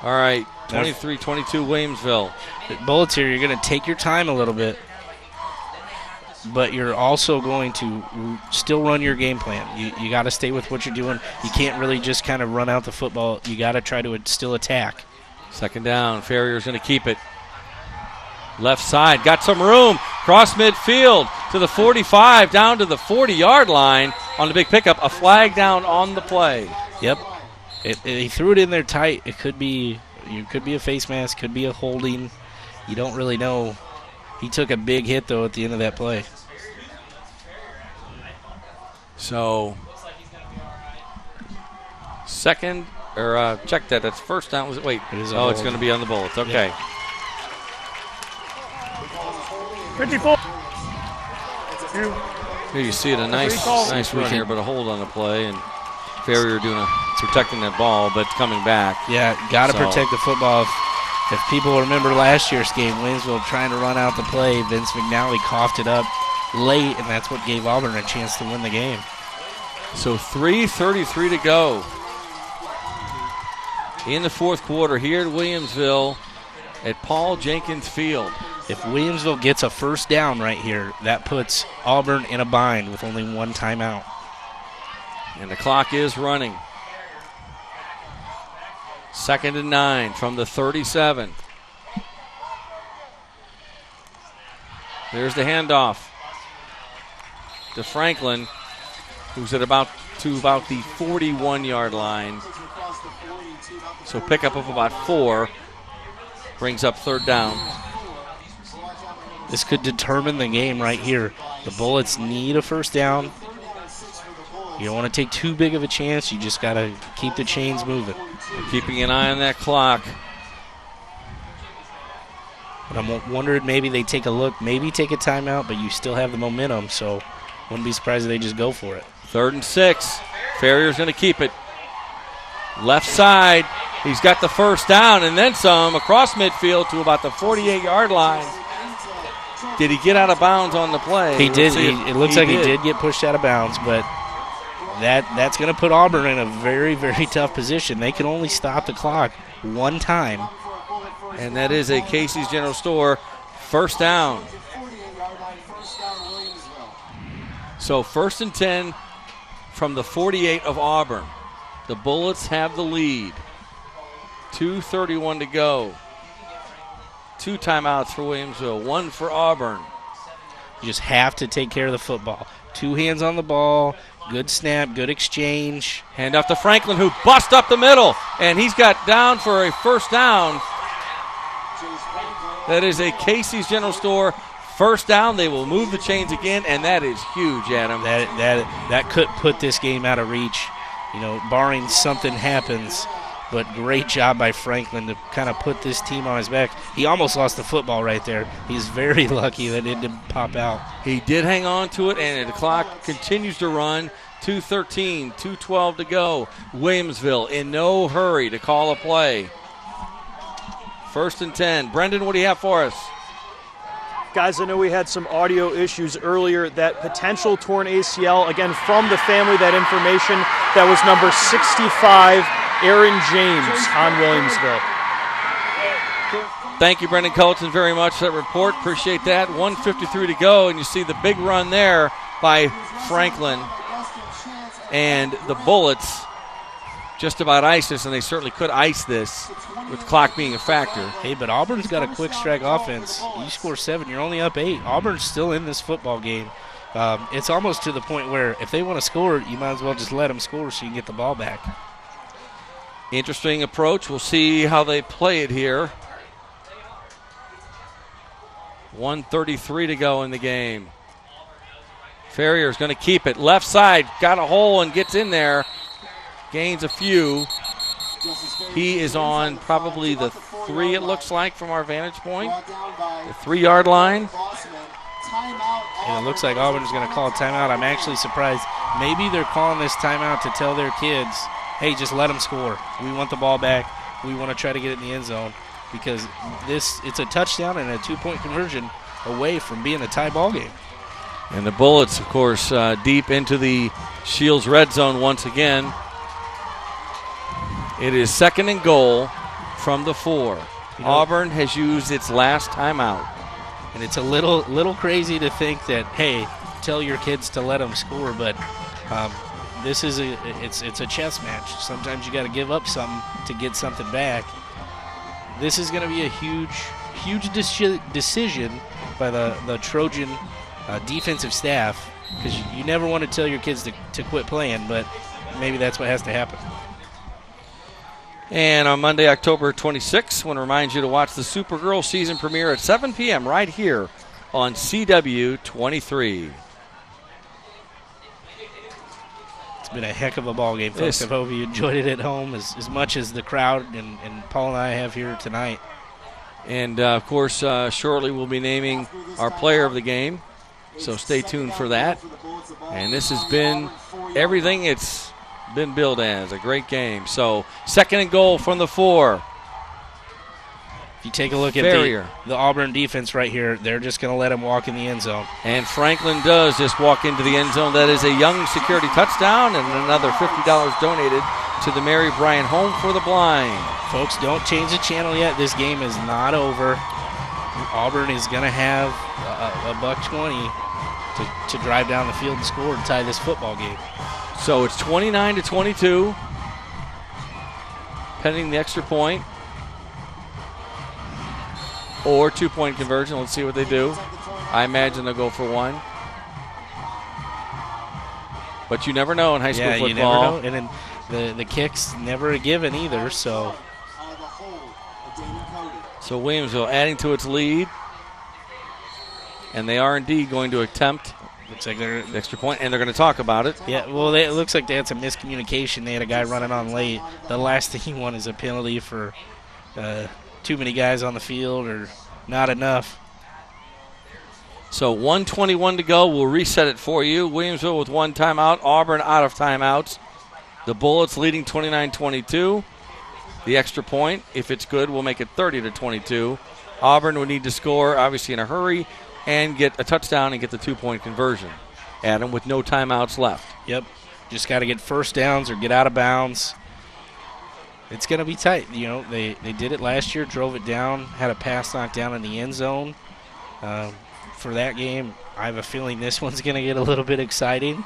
All right, 23-22 Williamsville. The Bullets here, you're going to take your time a little bit, but you're also going to still run your game plan. You got to stay with what you're doing. You can't really just kind of run out the football. You got to try to still attack. 2nd down, Ferrier's going to keep it. Left side, got some room, cross midfield to the 45, down to the 40-yard line on the big pickup. A flag down on the play. Yep. He threw it in there tight. It could be a face mask, could be a holding. You don't really know. He took a big hit, though, at the end of that play. So, second, or check that. That's first down. Was it? Wait. It's going to be on the Bullets. Okay. Yeah. 54. Here you see it, a nice run here, but a hold on the play, and Ferrier protecting that ball, but coming back. Yeah, got to protect the football. If people remember last year's game, Williamsville trying to run out the play, Vince McNally coughed it up late, and that's what gave Auburn a chance to win the game. So 3:33 to go in the fourth quarter here at Williamsville at Paul Jenkins Field. If Williamsville gets a first down right here, that puts Auburn in a bind with only one timeout. And the clock is running. 2nd and 9 from the 37. There's the handoff to Franklin, who's at about the 41-yard line. So pickup of about 4 brings up third down. This could determine the game right here. The Bullets need a first down. You don't want to take too big of a chance. You just got to keep the chains moving. We're keeping an eye on that clock. But I'm wondering maybe they take a look, maybe take a timeout, but you still have the momentum, so wouldn't be surprised if they just go for it. 3rd and 6. Farrier's going to keep it. Left side. He's got the first down and then some across midfield to about the 48-yard line. Did he get out of bounds on the play? He did. It looks like he did get pushed out of bounds, but that's going to put Auburn in a very, very tough position. They can only stop the clock one time. And that is a Casey's General Store first down. So 1st and 10 from the 48 of Auburn. The Bullets have the lead. 2:31 to go. 2 timeouts for Williamsville, 1 for Auburn. You just have to take care of the football. 2 hands on the ball, good snap, good exchange. Hand off to Franklin, who busts up the middle, and he's got down for a first down. That is a Casey's General Store first down. They will move the chains again, and that is huge, Adam. That could put this game out of reach, barring something happens. But great job by Franklin to kind of put this team on his back. He almost lost the football right there. He's very lucky that it didn't pop out. He did hang on to it, and the clock continues to run. 2:13, 2:12 to go. Williamsville in no hurry to call a play. 1st and 10. Brendan, what do you have for us? Guys, I know we had some audio issues earlier. That potential torn ACL, again, from the family, that information, that was number 65, Aaron James on Williamsville. Thank you, Brendan Culleton, very much for that report. Appreciate that. 1:53 to go, and you see the big run there by Franklin. And the Bullets just about iced this, and they certainly could ice this with the clock being a factor. Hey, but Auburn's got a quick strike offense. You score 7, you're only up 8. Auburn's still in this football game. It's almost to the point where if they want to score, you might as well just let them score so you can get the ball back. Interesting approach. We'll see how they play it here. 1:33 to go in the game. Farrier's going to keep it. Left side, got a hole and gets in there. Gains a few. He is on probably the 3, it looks like, from our vantage point. The 3-yard line. And it looks like Auburn's going to call a timeout. I'm actually surprised. Maybe they're calling this timeout to tell their kids, hey, just let them score. We want the ball back. We want to try to get it in the end zone because it's a touchdown and a 2-point conversion away from being a tie ball game. And the Bullets, of course, deep into the Shields red zone once again. It is 2nd and goal from the 4. Auburn has used its last timeout. And it's a little crazy to think that, hey, tell your kids to let them score, but this is it's a chess match. Sometimes you got to give up something to get something back. This is going to be a huge decision by the Trojan defensive staff because you never want to tell your kids to quit playing, but maybe that's what has to happen. And on Monday, October 26th, I want to remind you to watch the Supergirl season premiere at 7 p.m. right here on CW 23. It's been a heck of a ball game, folks. I hope you enjoyed it at home as much as the crowd and Paul and I have here tonight. And, of course, shortly we'll be naming our player of the game, so stay tuned for that. And this has been everything it's been billed as, a great game. So 2nd and goal from the 4. If you take a look Farrier. at the Auburn defense right here, they're just going to let him walk in the end zone. And Franklin does just walk into the end zone. That is a Young security touchdown and another $50 donated to the Mary Bryant Home for the Blind. Folks, don't change the channel yet. This game is not over. Auburn is going to have a $1.20 to drive down the field and score and tie this football game. So it's 29-22, pending the extra point or 2-point conversion. Let's see what they do. I imagine they'll go for one. But you never know in high school football. You never know. And then the kick's never a given either. So Williamsville adding to its lead. And they are indeed going to attempt looks like they're the extra point, and they're going to talk about it. Yeah, well, it looks like they had some miscommunication. They had a guy running on late. The last thing he wanted is a penalty for too many guys on the field or not enough. So 1:21 to go. We'll reset it for you. Williamsville with one timeout. Auburn out of timeouts. The Bullets leading 29-22. The extra point, if it's good, will make it 30-22. Auburn would need to score, obviously, in a hurry and get a touchdown and get the 2-point conversion. Adam, with no timeouts left. Yep. Just got to get first downs or get out of bounds. It's going to be tight. You know, they did it last year, drove it down, had a pass knocked down in the end zone. For that game, I have a feeling this one's going to get a little bit exciting.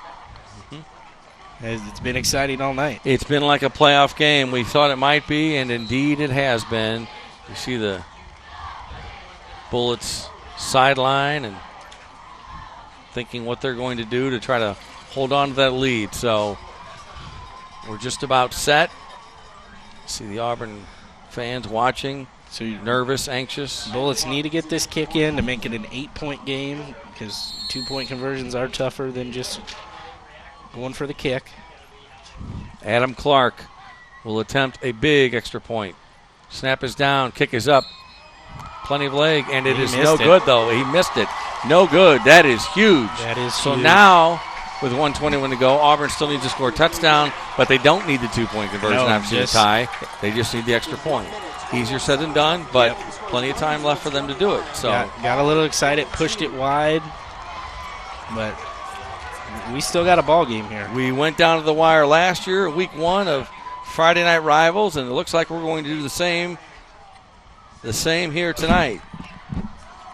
It's been exciting all night. It's been like a playoff game. We thought it might be, and indeed it has been. You see the Bullets sideline and thinking what they're going to do to try to hold on to that lead. So we're just about set. See the Auburn fans watching. So you're nervous, anxious. Bullets need to get this kick in to make it an 8-point game because 2-point conversions are tougher than just going for the kick. Adam Clark will attempt a big extra point. Snap is down, kick is up. Plenty of leg, and it is no good, though. He missed it. No good. That is huge. That is so huge. Now, with 1:21 to go, Auburn still needs to score a touchdown, but they don't need the 2-point conversion obviously to tie. They just need the extra point. Easier said than done, but plenty of time left for them to do it. So got a little excited, pushed it wide, but we still got a ball game here. We went down to the wire last year, week 1 of Friday Night Rivals, and it looks like we're going to do the same here tonight.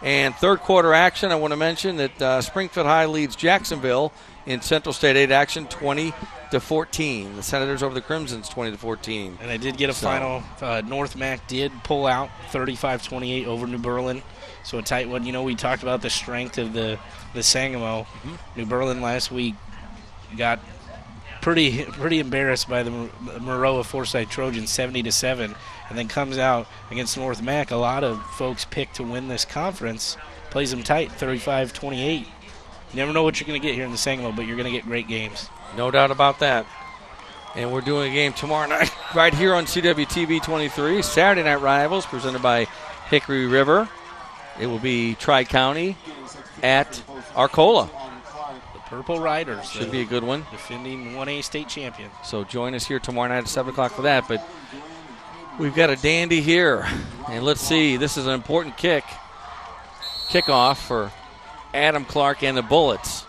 And third quarter action, I want to mention that Springfield High leads Jacksonville in Central State 8 action 20-14. The Senators over the Crimsons 20-14. And they did get a final. North Mac did pull out 35-28 over New Berlin. So a tight one. You know, we talked about the strength of the Sangamo. Mm-hmm. New Berlin last week got pretty embarrassed by the Maroa Forsyth Trojans 70-7, and then comes out against North Mac. A lot of folks picked to win this conference. Plays them tight, 35-28. You never know what you're going to get here in the Sangamo, but you're going to get great games. No doubt about that. And we're doing a game tomorrow night right here on CWTV 23, Saturday Night Rivals, presented by Hickory River. It will be Tri-County at Arcola. The Purple Riders. Should be a good one. Defending 1A state champion. So join us here tomorrow night at 7 o'clock for that. But we've got a dandy here. And let's see, this is an important kickoff for Adam Clark and the Bullets.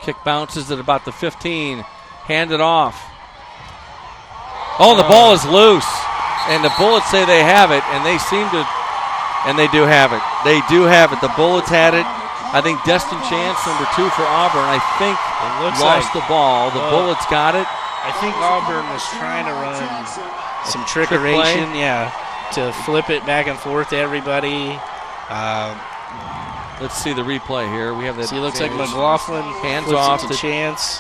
Kick bounces at about the 15. Hand it off. Oh, the ball is loose. And the Bullets say they have it, and they seem to, and they do have it. They do have it. The Bullets had it. I think Destin Chance, number 2 for Auburn, I think lost the ball. The Bullets got it. I think Auburn was trying to run some trickeration, to flip it back and forth to everybody. Let's see the replay here. We have that. See, it looks like McLaughlin hands off to Chance.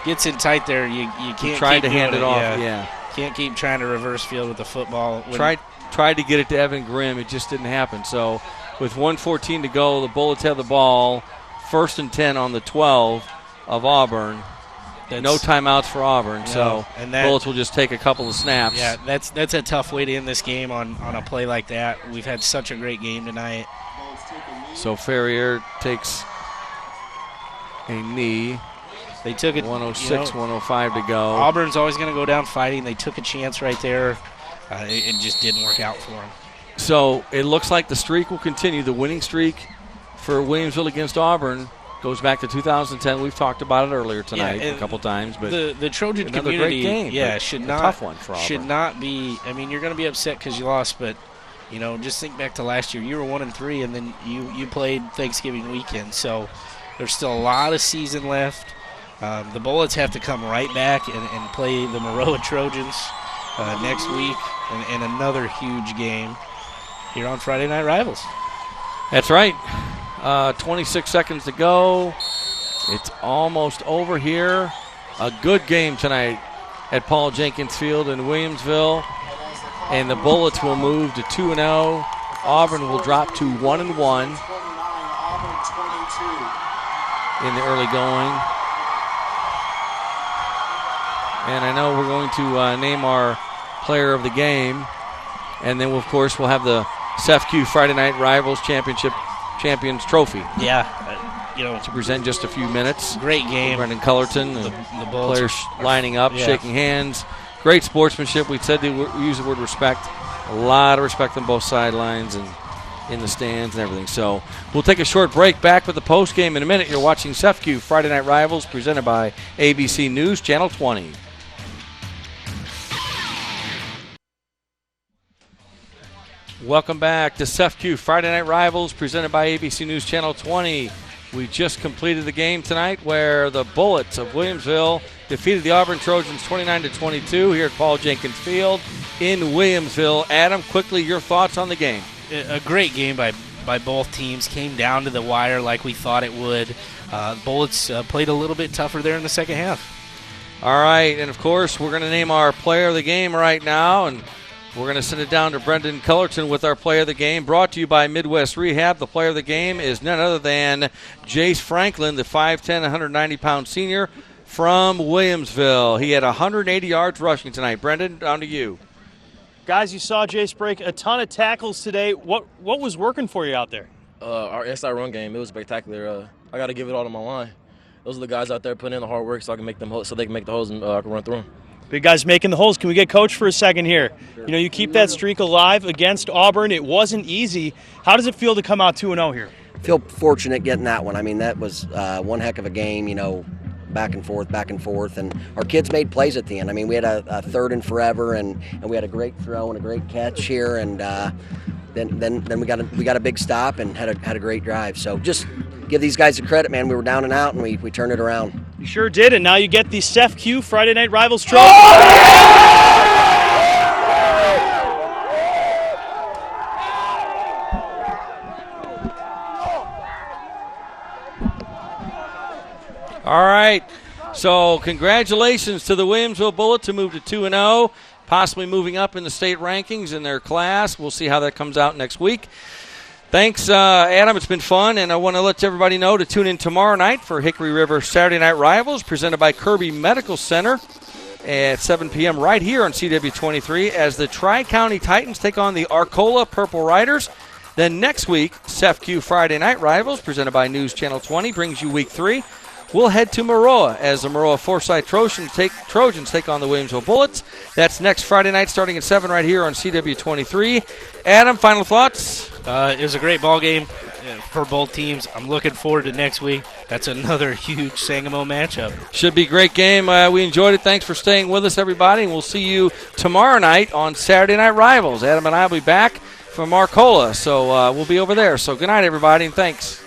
Gets in tight there. You can't tried keep to hand it off. Yeah. Can't keep trying to reverse field with the football. Tried to get it to Evan Grimm. It just didn't happen. So with 1:14 to go, the Bullets have the ball. 1st and 10 on the 12 of Auburn. No timeouts for Auburn. And Bullets will just take a couple of snaps. Yeah, that's a tough way to end this game on a play like that. We've had such a great game tonight. So Ferrier takes a knee. They took it 106, 105 to go. Auburn's always going to go down fighting. They took a chance right there. It just didn't work out for them. So it looks like the streak will continue. The winning streak for Williamsville against Auburn goes back to 2010. We've talked about it earlier tonight a couple times. But the Trojan community, great game, should not, tough one for Auburn. Should not be. I mean, you're going to be upset because you lost, but just think back to last year. You were 1-3, and then you played Thanksgiving weekend. So there's still a lot of season left. The Bullets have to come right back and play the Maroa Trojans next week and another huge game here on Friday Night Rivals. That's right. 26 seconds to go. It's almost over here. A good game tonight at Paul Jenkins Field in Williamsville. And the Bullets will move to 2-0. Auburn will drop to 1-1 in the early going. And I know we're going to name our player of the game. And then, of course, we'll have the SEFCU Friday Night Rivals Champions Trophy. Yeah. To present in just a few minutes. Great game. Brendan Cullerton, the players lining up, shaking hands. Great sportsmanship. We said we use the word respect. A lot of respect on both sidelines and in the stands and everything. So we'll take a short break. Back with the post game in a minute. You're watching SEFCU Friday Night Rivals presented by ABC News Channel 20. Welcome back to SEFCU Friday Night Rivals presented by ABC News Channel 20. We just completed the game tonight where the Bullets of Williamsville defeated the Auburn Trojans 29-22 here at Paul Jenkins Field in Williamsville. Adam, quickly, your thoughts on the game. A great game by both teams. Came down to the wire like we thought it would. Bullets played a little bit tougher there in the second half. All right, and of course, we're going to name our player of the game right now, and we're going to send it down to Brendan Cullerton with our player of the game. Brought to you by Midwest Rehab. The player of the game is none other than Jace Franklin, the 5'10", 190-pound senior from Williamsville. He had 180 yards rushing tonight. Brendan, down to you. Guys, you saw Jace break a ton of tackles today. What was working for you out there? Our inside run game, it was spectacular. I got to give it all to my line. Those are the guys out there putting in the hard work so I can make them so they can make the holes and I can run through them. Big guys making the holes. Can we get Coach for a second here? Sure. You keep that streak alive against Auburn. It wasn't easy. How does it feel to come out 2-0 here? I feel fortunate getting that one. I mean, that was one heck of a game, back and forth. And our kids made plays at the end. I mean, we had a third and forever, and we had a great throw and a great catch here. And then we got a big stop and had a great drive. So just give these guys the credit, man. We were down and out, and we turned it around. You sure did, and now you get the SEFCU Friday Night Rivals trophy. All right, so congratulations to the Williamsville Bullets to move to 2-0, possibly moving up in the state rankings in their class. We'll see how that comes out next week. Thanks, Adam. It's been fun, and I want to let everybody know to tune in tomorrow night for Hickory River Saturday Night Rivals presented by Kirby Medical Center at 7 p.m. right here on CW23 as the Tri-County Titans take on the Arcola Purple Riders. Then next week, SEFCU Friday Night Rivals presented by News Channel 20 brings you Week 3. We'll head to Maroa as the Maroa Forsyth Trojans take on the Williamsville Bullets. That's next Friday night starting at 7 right here on CW23. Adam, final thoughts? It was a great ball game for both teams. I'm looking forward to next week. That's another huge Sangamo matchup. Should be a great game. We enjoyed it. Thanks for staying with us, everybody, and we'll see you tomorrow night on Saturday Night Rivals. Adam and I will be back from Arcola, so we'll be over there. So good night, everybody, and thanks.